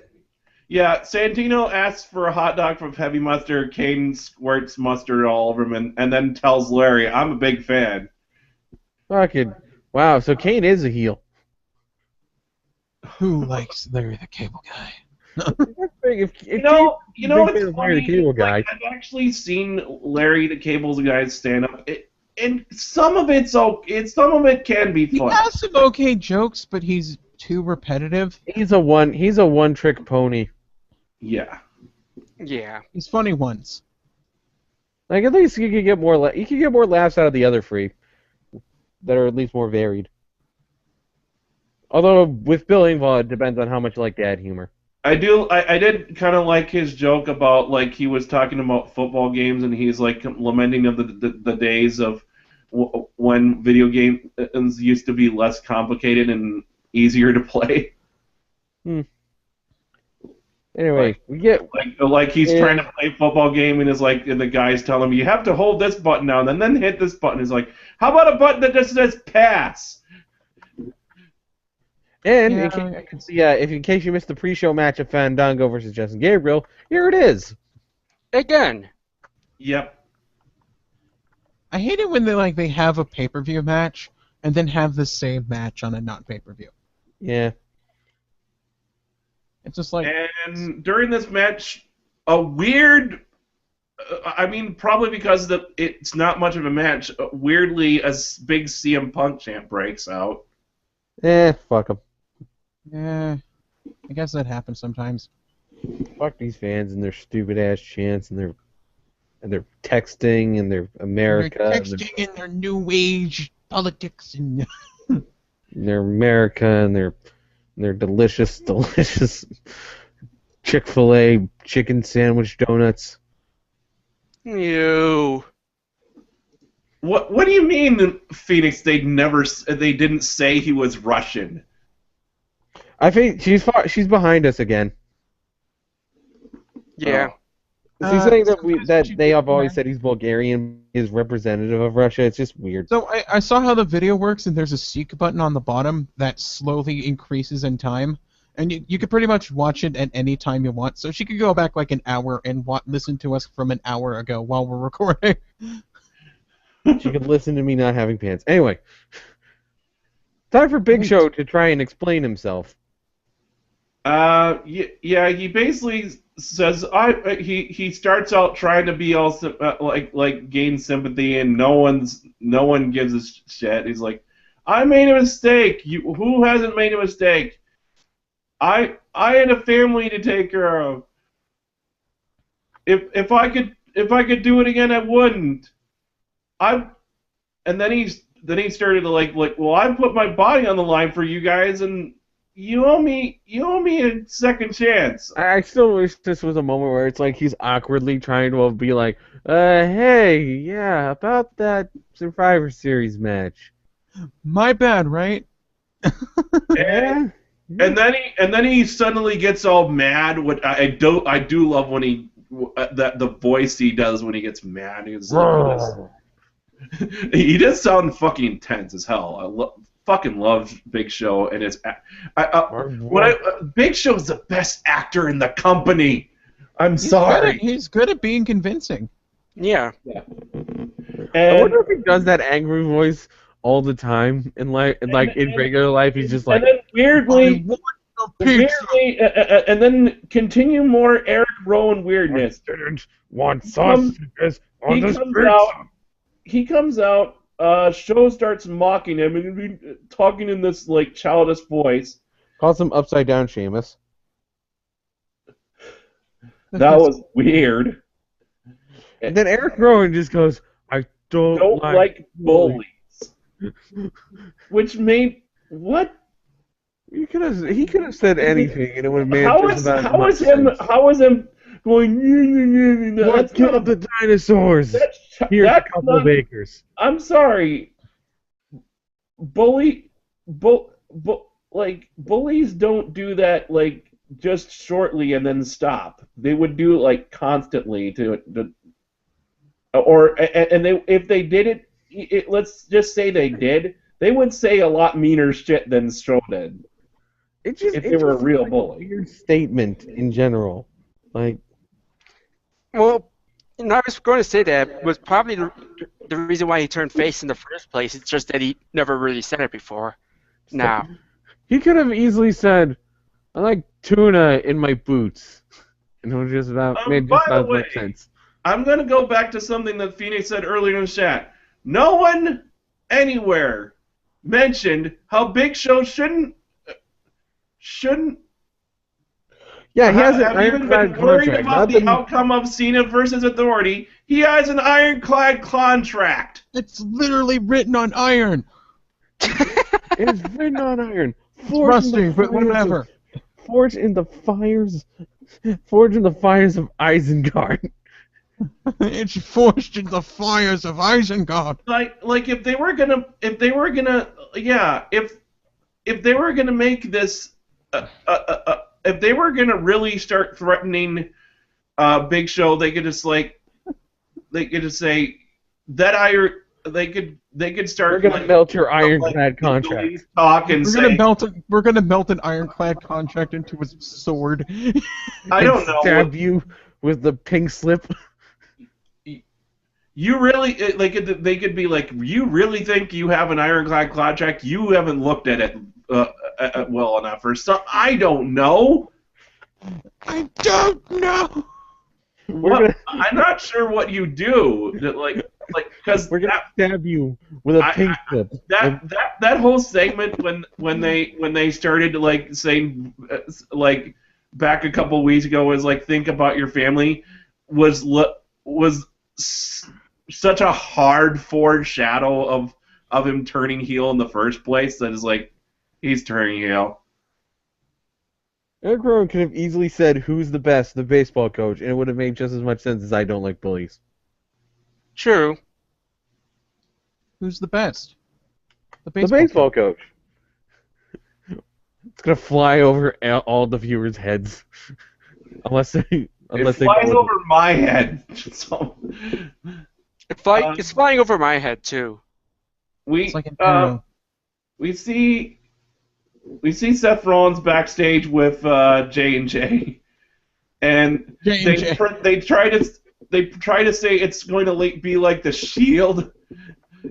Yeah, Santino asks for a hot dog from heavy mustard. Kane squirts mustard all over him and then tells Larry, "I'm a big fan." Fucking wow. So Kane is a heel. Who likes Larry the Cable Guy? If You know, Kane's a big it's fan of Larry the funny. Cable Guy. Like, I've actually seen Larry the Cable Guy stand up, and some of it's okay. Some of it can be He fun. has some okay jokes, but he's too repetitive. He's a one trick pony. Yeah. Yeah. He's funny once. Like at least you could get more laughs out of the other three that are at least more varied. Although with Bill Engvall, it depends on how much you like dad humor. I did kind of like his joke about, like, he was talking about football games and he's like lamenting of the days of when video games used to be less complicated and easier to play. Anyway, we get Like he's trying to play a football game and the guys tell him, you have to hold this button down and then hit this button. He's like, how about a button that just says pass? and Yeah. in case you missed the pre-show match of Fandango versus Justin Gabriel, here it is. Again. Yep. I hate it when they have a pay-per-view match and then have the same match on a not pay-per-view. Yeah. It's just like And during this match, a weird, probably because it's not much of a match, weirdly, a big CM Punk chant breaks out. Fuck them. I guess that happens sometimes. Fuck these fans and their stupid ass chants and their texting and their America. They're texting and their new age politics and Their America and their delicious Chick-fil-A chicken sandwich donuts. Ew. What do you mean, Phoenix? They didn't say he was Russian. I think she's behind us again. Yeah. Is he saying sometimes that you they do have always that. said he's Bulgarian, is representative of Russia? It's just weird. So I saw how the video works, and there's a seek button on the bottom that slowly increases in time, and you can pretty much watch it at any time you want. So she could go back like an hour and listen to us from an hour ago while we're recording. She could listen to me not having pants. Anyway, time for Big Show to try and explain himself. Yeah, he basically says he starts out trying to be all like gain sympathy, and no one gives a shit. He's like, I made a mistake. Who hasn't made a mistake? I had a family to take care of. If I could do it again, I wouldn't. And then he started to like, well, I put my body on the line for you guys, and you owe me a second chance. I still wish this was a moment where it's like he's awkwardly trying to be like, hey, yeah, about that Survivor Series match. My bad, right? And then he suddenly gets all mad. What I do love when the voice he does when he gets mad. He does sound fucking intense as hell. I fucking love Big Show, and Big Show's the best actor in the company. I'm sorry. He's good at being convincing. Yeah. I And, wonder if he does that angry voice all the time in regular life. He's just like, and then weirdly, and then continue more Eric Rowan weirdness. didn't want sausages on He this comes pizza. out. He comes out. Show starts mocking him and talking in this like childish voice. Calls him upside down Seamus. That was weird. And then Eric Rowan just goes, I don't Like bullies. Which made what? He could have said anything, and it would have made How just is about as how much is him sense. how is him going? What That's killed the dinosaurs? Here's a that's couple of not. acres. I'm sorry. Bully, bullies don't do that like just shortly and then stop. They would do it like constantly and they if they did let's just say they did, they would say a lot meaner shit than Stroh did if they were a real bully. Weird statement in general. Like, Well, and I was going to say that was probably the reason why he turned face in the first place. It's just that he never really said it before. Now, he could have easily said, "I like tuna in my boots," and it would just about made just By the about way, much sense. I'm gonna go back to something that Phoenix said earlier in the chat. No one anywhere mentioned how Big Show shouldn't. Yeah, he has an have even ironclad been worried contract. about Not the outcome of Cena versus Authority. He has an ironclad contract. It's literally written on iron. It's written on iron. It's rusty, but whatever. Forged in the fires of Isengard. It's forged in the fires of Isengard. Like if they were gonna make this if they were gonna really start threatening Big Show, they could just say that iron. They could start. We're gonna melt your ironclad contract. Talk and We're gonna melt an ironclad contract into his sword. I don't know. Stab you with the pink slip. You really they could be like, you really think you have an ironclad contract? You haven't looked at it well enough, or so. I don't know. I don't know. I'm not sure what you do. Because We're gonna stab you with a pink slip. That whole segment when they started like saying like back a couple weeks ago was like, think about your family, was such a hard foreshadow of him turning heel in the first place. That is like, he's turning heel. Eric Rowan could have easily said, "Who's the best, the baseball coach," and it would have made just as much sense as "I don't like bullies." true. Who's the best? The baseball coach. It's gonna fly over all the viewers' heads, unless they It flies over my head. So, It's flying over my head too. It's like an arrow. we see Seth Rollins backstage with J&J, and J&J. they try to say it's going to be like the Shield.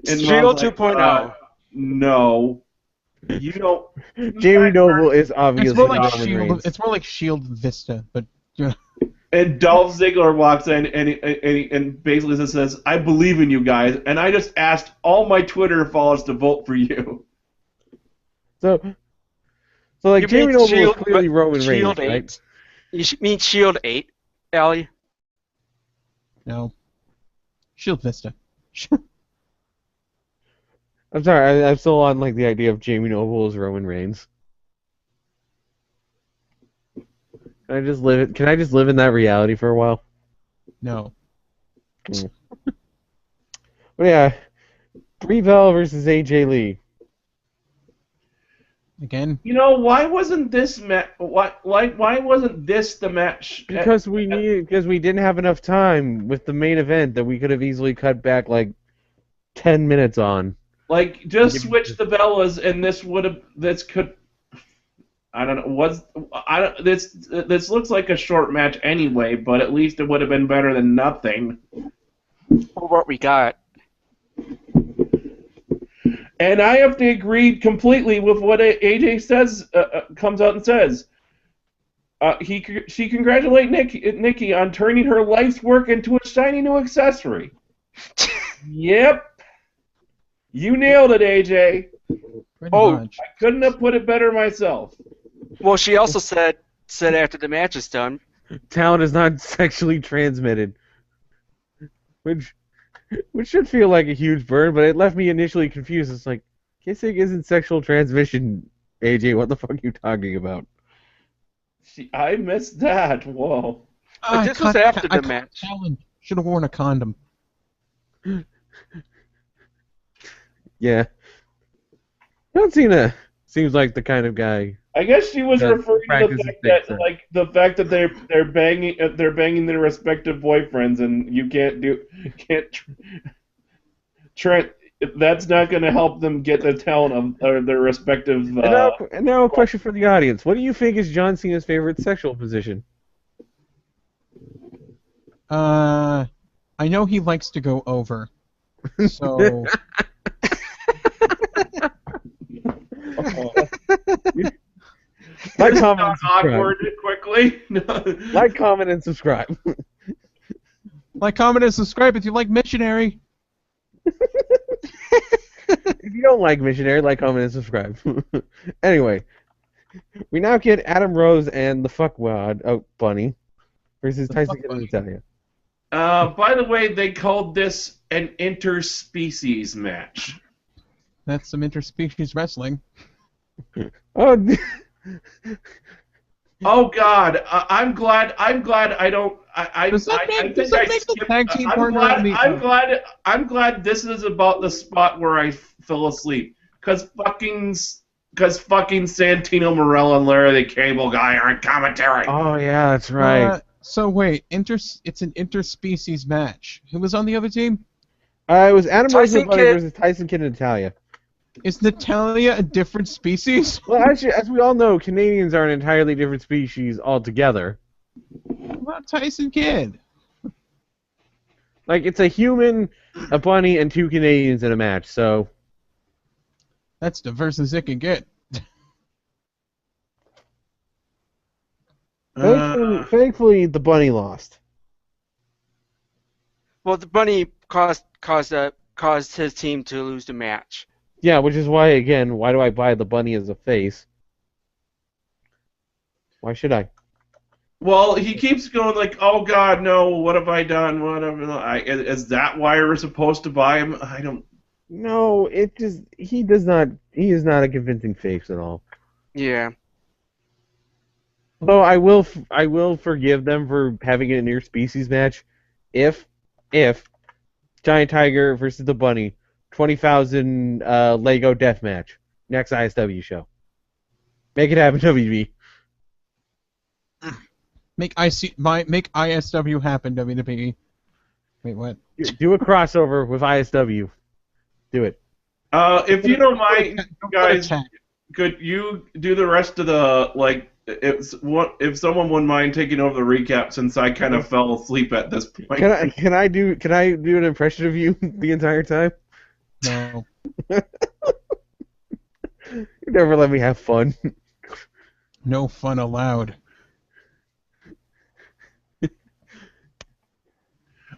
And Shield Ron's 2.0. No, you don't. Jamie Noble is obviously It's more like Roman Shield. Reigns. It's more like Shield Vista, but And Dolph Ziggler walks in and basically just says, "I believe in you guys," and I just asked all my Twitter followers to vote for you. So like You Jamie mean Noble Shield, is clearly but Roman Shield Reigns, 8. right? You mean Shield 8, Allie? no. Shield Vista. I'm sorry, I'm still on like the idea of Jamie Noble as Roman Reigns. Can I just live in that reality for a while? No. But yeah, Brie Bell versus AJ Lee. Again. You know, why wasn't this why wasn't this the match? Because we didn't have enough time with the main event that we could have easily cut back like 10 minutes on. Like, just switch the Bellas, and I don't know. This looks like a short match anyway, but at least it would have been better than nothing. For what we got. And I have to agree completely with what AJ says. Comes out and says. She congratulated Nikki on turning her life's work into a shiny new accessory. Yep. You nailed it, AJ. Pretty Oh, much. I couldn't have put it better myself. Well, she also said after the match is done. Talent is not sexually transmitted, which should feel like a huge burn, but it left me initially confused. It's like, kissing isn't sexual transmission AJ, what the fuck are you talking about? I missed that. Whoa. But this was after the match. Should have worn a condom. Yeah. John Cena seems like the kind of guy. I guess she was That referring to practices the fact that they're banging their respective boyfriends, and you can't Trent. That's not going to help them get the talent of their respective. And now a question for the audience: what do you think is John Cena's favorite sexual position? I know he likes to go over. So. Like, comment, and awkward subscribe. quickly. Like, comment, and subscribe. Like, comment, and subscribe if you like Missionary. If you don't like Missionary, like, comment, and subscribe. Anyway, we now get Adam Rose and the fuckwad Bunny versus Tyson Kidd and Natalya. By the way, they called this an interspecies match. That's some interspecies wrestling. Oh. Oh God, I'm glad I don't. I'm glad this is about the spot where I fell asleep. Cause fucking Santino Marella and Larry the Cable Guy are in commentary. Oh yeah, that's right. So wait, it's an interspecies match. Who was on the other team? It was Adam Rose Tyson Bunny Kidd. versus Tyson Kidd and Natalya. Is Natalya a different species? Well, actually, as we all know, Canadians are an entirely different species altogether. What about Tyson Kidd? Like, it's a human, a bunny, and two Canadians in a match, so... That's diverse as it can get. Thankfully, the bunny lost. Well, the bunny caused his team to lose the match. Yeah, which is why, again, why do I buy the bunny as a face? Why should I? Well, he keeps going like, "Oh God, no! What have I done? Is that why we're supposed to buy him? I don't." No, he is not a convincing face at all. Yeah. Although I will forgive them for having an interspecies match, if Giant Tiger versus the Bunny, 20,000 Lego death match, next ISW show. Make it happen, WB. Make ISW happen, WWE. Wait, what? Do a crossover with ISW. Do it. If you don't mind, guys, could you do the rest of the if someone wouldn't mind taking over the recap since I kind of fell asleep at this point. Can I do an impression of you the entire time? No. You never let me have fun. No fun allowed.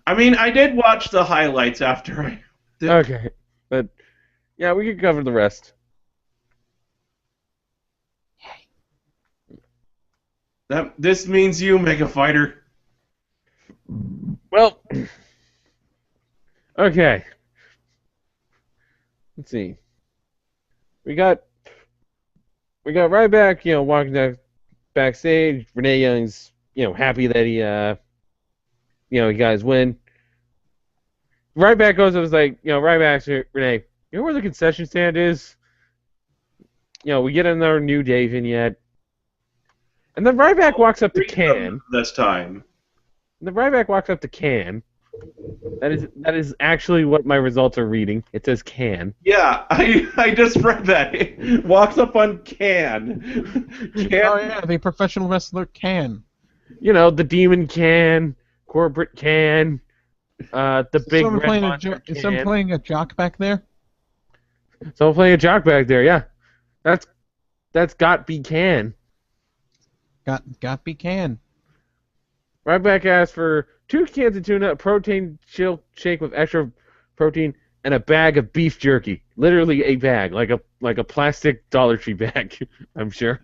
I mean, I did watch the highlights after I did. Okay, but yeah, we can cover the rest. This means you, Mega Fighter. Well, okay. Let's see. We got Ryback, walking down backstage. Renee Young's, happy that he, you guys win. Ryback goes and was like, Ryback asks Renee, you know where the concession stand is? We get another New Day vignette. And then Ryback walks up to Can. This time. And then Ryback walks up to Can. That is actually what my results are reading. It says Can. Yeah, I just read that. It walks up on Can. Oh yeah, the professional wrestler Can. The Demon Can, Corporate Can, the big red monster Can. Is someone playing a jock back there? Someone playing a jock back there, yeah. That's got be Can. Got be Can. Ryback asked for 2 cans of tuna, a protein shake with extra protein, and a bag of beef jerky. Literally a bag, like a plastic Dollar Tree bag, I'm sure.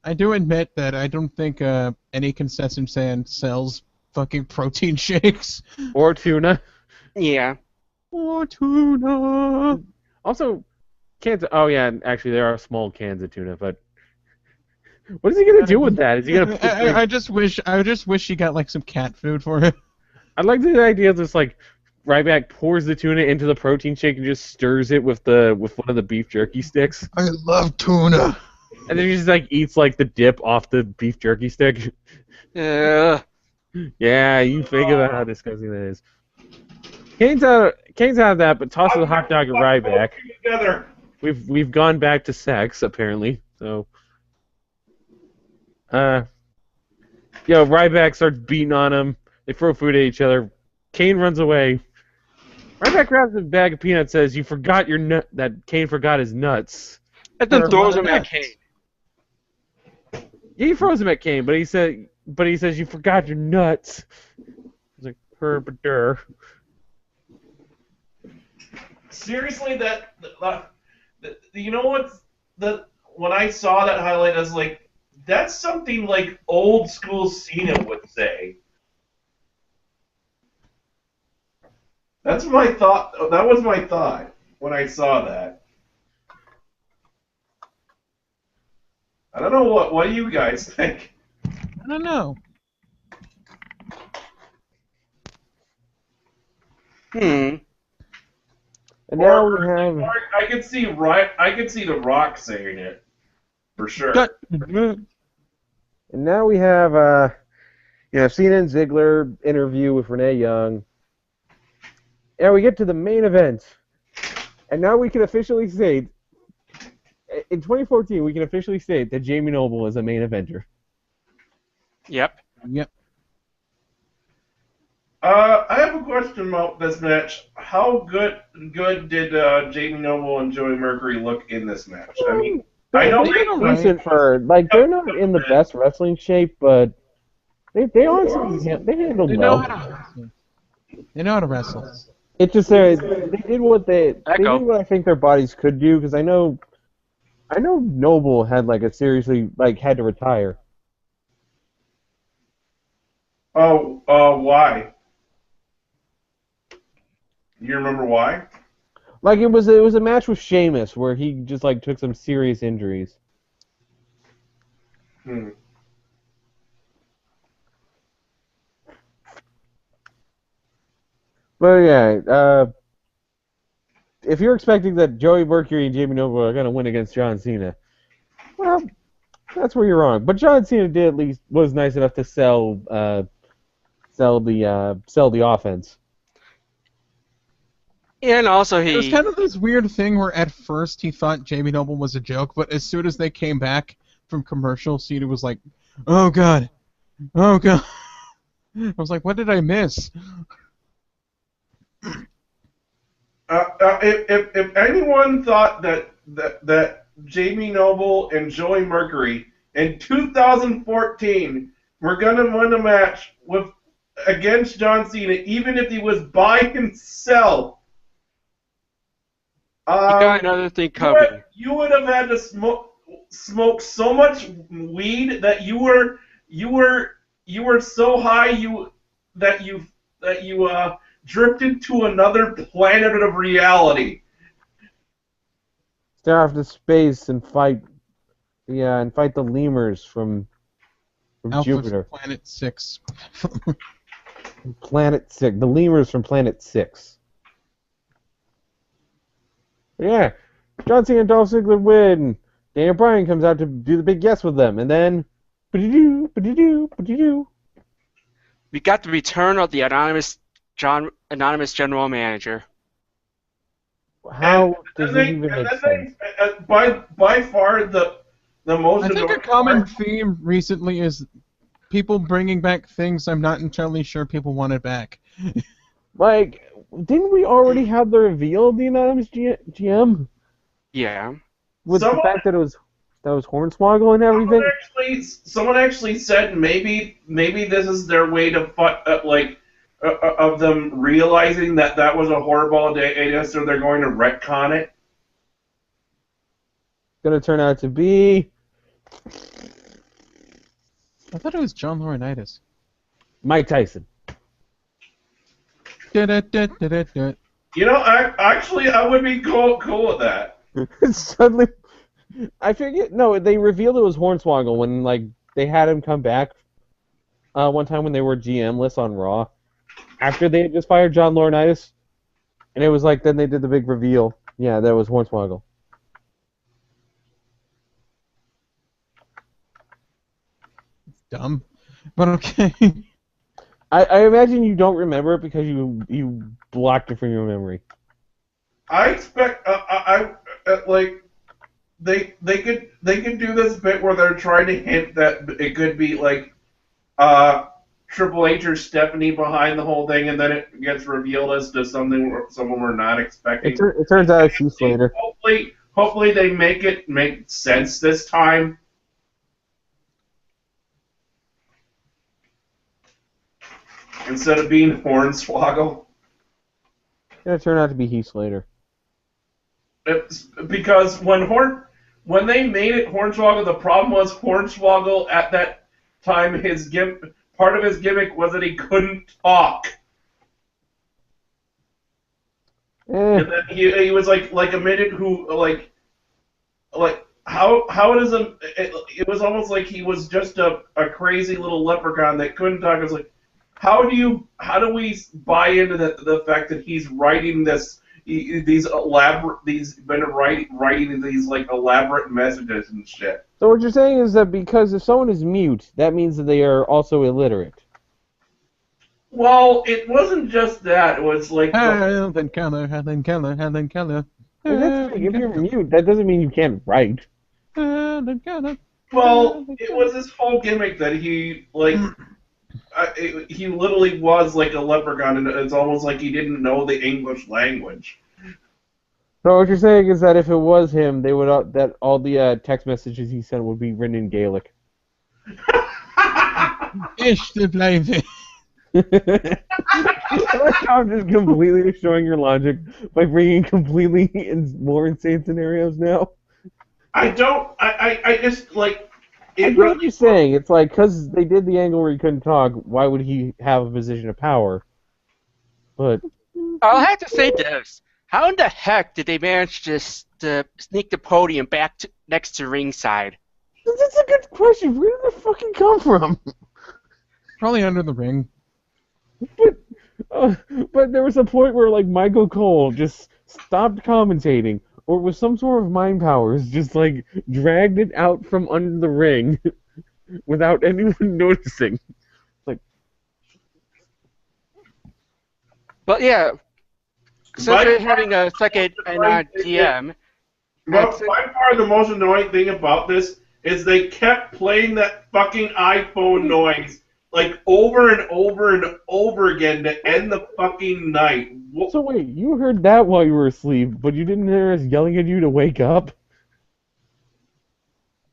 I do admit that I don't think any concession stand sells fucking protein shakes. Or tuna. Yeah. Or tuna. Also, cans. Oh yeah, actually there are small cans of tuna, but what is he gonna do with that? Is he gonna? Put, like, I just wish he got like some cat food for it. I like the idea of this like Ryback pours the tuna into the protein shake and just stirs it with one of the beef jerky sticks, I love tuna. and then he just like eats like the dip off the beef jerky stick. Yeah. Yeah, you think about how disgusting that is. Kane's out of that, but tosses the hot dog at Ryback. Together. We've gone back to sex apparently. So, Ryback starts beating on him. They throw food at each other. Kane runs away. Ryback grabs a bag of peanuts, says, "You forgot your nut." That Kane forgot his nuts. And then Or throws why him at not? Kane. Yeah, he throws him at Kane, but he says, "You forgot your nuts." He's like, "Herbadur." Seriously, you know what's when I saw that highlight, I was like, that's something like old school Cena would say. That's my thought. That was my thought when I saw that. I don't know what do you guys think? I don't know. And now we have. I could see The Rock saying it for sure. And now we have, Cena and Ziggler interview with Renee Young. And we get to the main event. And now we can officially state, in 2014, we can officially state that Jamie Noble is a main eventer. Yep. Yep. I have a question about this match. How good did Jamie Noble and Joey Mercury look in this match? I mean, I know They're decent they're not in the best wrestling shape, but they honestly handled They know well. how to wrestle. They know how to wrestle. It's just they did what they did what I think their bodies could do, because I know Noble had had to retire. Why? You remember why? Like it was a match with Sheamus where he just took some serious injuries. But yeah, if you're expecting that Joey Mercury and Jamie Noble are gonna win against John Cena, well, that's where you're wrong. But John Cena was nice enough to sell the offense. And also It was he kind of this weird thing where at first he thought Jamie Noble was a joke, but as soon as they came back from commercial, Cena was like, "Oh God, oh God." I was like, "What did I miss?" If anyone thought that Jamie Noble and Joey Mercury in 2014 were gonna win a match against John Cena, even if he was by himself, you got another thing coming. you would have had to smoke so much weed that you were so high that you drifted to another planet of reality. Stare off to space and fight the lemurs from Alpha Jupiter. Planet 6. Planet 6. The lemurs from Planet 6. Yeah. John Cena and Dolph Ziggler win. Daniel Bryan comes out to do the big yes with them, and then ba-de-doo. We got the return of the anonymous general manager. How does it even make sense? By far the most. I think a common theme recently is people bringing back things I'm not entirely sure people wanted back. Didn't we already have the reveal of the anonymous GM? Yeah. With the fact that it was Hornswoggle and everything? Someone actually said maybe this is their way to of them realizing that was a horrible idea, so they're going to retcon it. Gonna turn out to be I thought it was John Laurinaitis. Mike Tyson. Da-da-da-da-da-da. You know, I would be cool with that. Suddenly, I forget. No, they revealed it was Hornswoggle when like they had him come back one time when they were GM-less on Raw after they had just fired John Laurinaitis, and it was like then they did the big reveal. Yeah, that was Hornswoggle. Dumb, but okay. I imagine you don't remember it because you blocked it from your memory. I expect like they could do this bit where they're trying to hint that it could be like Triple H or Stephanie behind the whole thing, and then it gets revealed as to someone we're not expecting. It turns out it's Heath Slater. Hopefully they make sense this time. Instead of being Hornswoggle. It's gonna turn out to be Heath Slater. Because when they made it Hornswoggle, the problem was Hornswoggle at that time part of his gimmick was that he couldn't talk. And then he was like a minute who like how does it was almost like he was just a crazy little leprechaun that couldn't talk. It was like how do we buy into the fact that he's writing these been writing these like elaborate messages and shit. So what you're saying is that because if someone is mute, that means that they are also illiterate. Well, it wasn't just that. It was like Helen Keller. If you're mute, that doesn't mean you can't write. Helen Keller. Well, it was this whole gimmick that he like. He literally was like a leprechaun, and it's almost like he didn't know the English language. So what you're saying is that if it was him, they would that all the text messages he sent would be written in Gaelic. Ish the blijven. I'm just completely showing your logic by bringing completely more insane scenarios now. I just like. I get what you're saying. It's like, because they did the angle where he couldn't talk, why would he have a position of power? But I'll have to say this. How in the heck did they manage to sneak the podium back next to ringside? That's a good question. Where did it fucking come from? Probably under the ring. But there was a point where, like, Michael Cole just stopped commentating, or with some sort of mind powers, just like dragged it out from under the ring without anyone noticing. Like, but yeah, since we're having a second GM. By far, the most annoying thing about this is they kept playing that fucking iPhone noise like over and over and over again to end the fucking night. So wait, you heard that while you were asleep, but you didn't hear us yelling at you to wake up?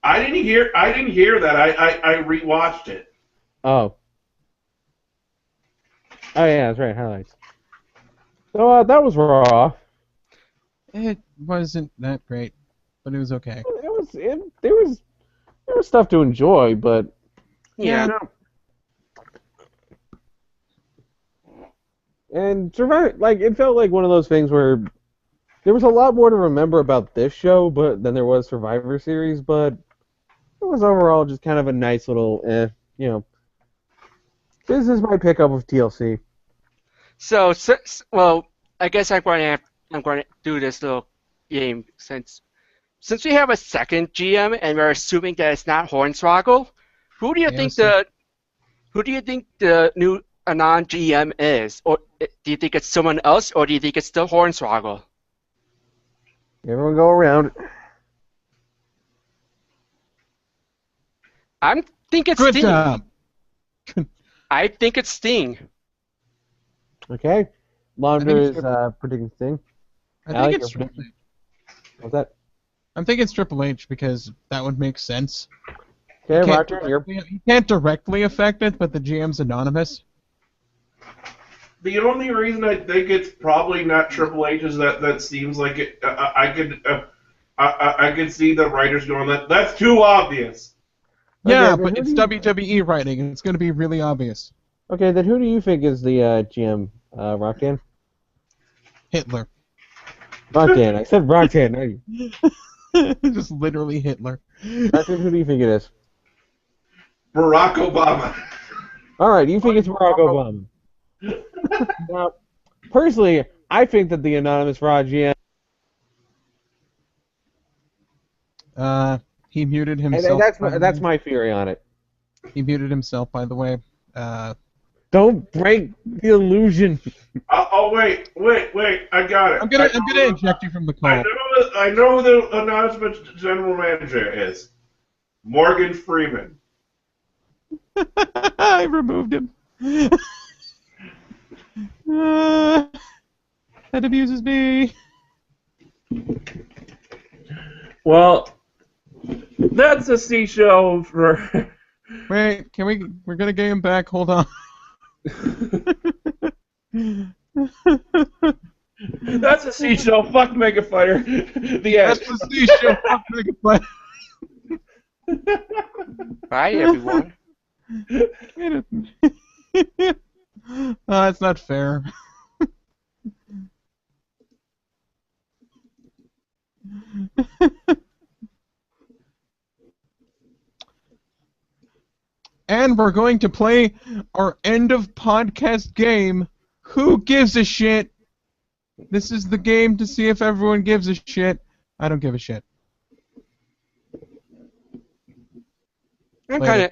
I didn't hear that. I rewatched it. Oh. Oh yeah, that's right. Highlights. So that was Raw. It wasn't that great, but it was okay. There was stuff to enjoy, but Yeah. no. And Survivor, like, it felt like one of those things where there was a lot more to remember about this show, but than there was Survivor Series, but it was overall just kind of a nice little, this is my pickup of TLC. So, well, I guess I'm going to do this little game since we have a second GM and we're assuming that it's not Hornswoggle. Who do you think the new non-GM is, or do you think it's someone else, or do you think it's still Hornswoggle? Everyone go around. I think it's Good Sting. job. I think it's Sting. Okay. Launder is predicting Sting. I think it's Triple H. What's that? I'm thinking it's Triple H because that would make sense. Okay, Roger, You can't directly affect it, but the GM's anonymous. The only reason I think it's probably not Triple H is that seems like it. I could see the writers going that's too obvious. Yeah, Okay, but it's WWE writing, and it's going to be really obvious. Okay, then who do you think is the GM, Roxanne? Hitler. Roxanne. I said Roxanne. Just literally Hitler. Roxanne, who do you think it is? Barack Obama. All right, you think it's Barack Obama. Now, personally, I think that the anonymous Rajian. He muted And himself. that's my theory on it. He muted himself, by the way. Don't break the illusion. Wait! I got it. I'm gonna eject you from the call. I know who the announcement general manager is. Morgan Freeman. I removed him. That abuses me. Well, that's a seashell for. Wait, we're gonna get him back. Hold on. That's a seashell. Fuck Mega Fighter. The end. That's the seashell. Fuck Mega Fighter. Bye, everyone. That's not fair. And we're going to play our end of podcast game. Who gives a shit? This is the game to see if everyone gives a shit. I don't give a shit. I'm Later. kind of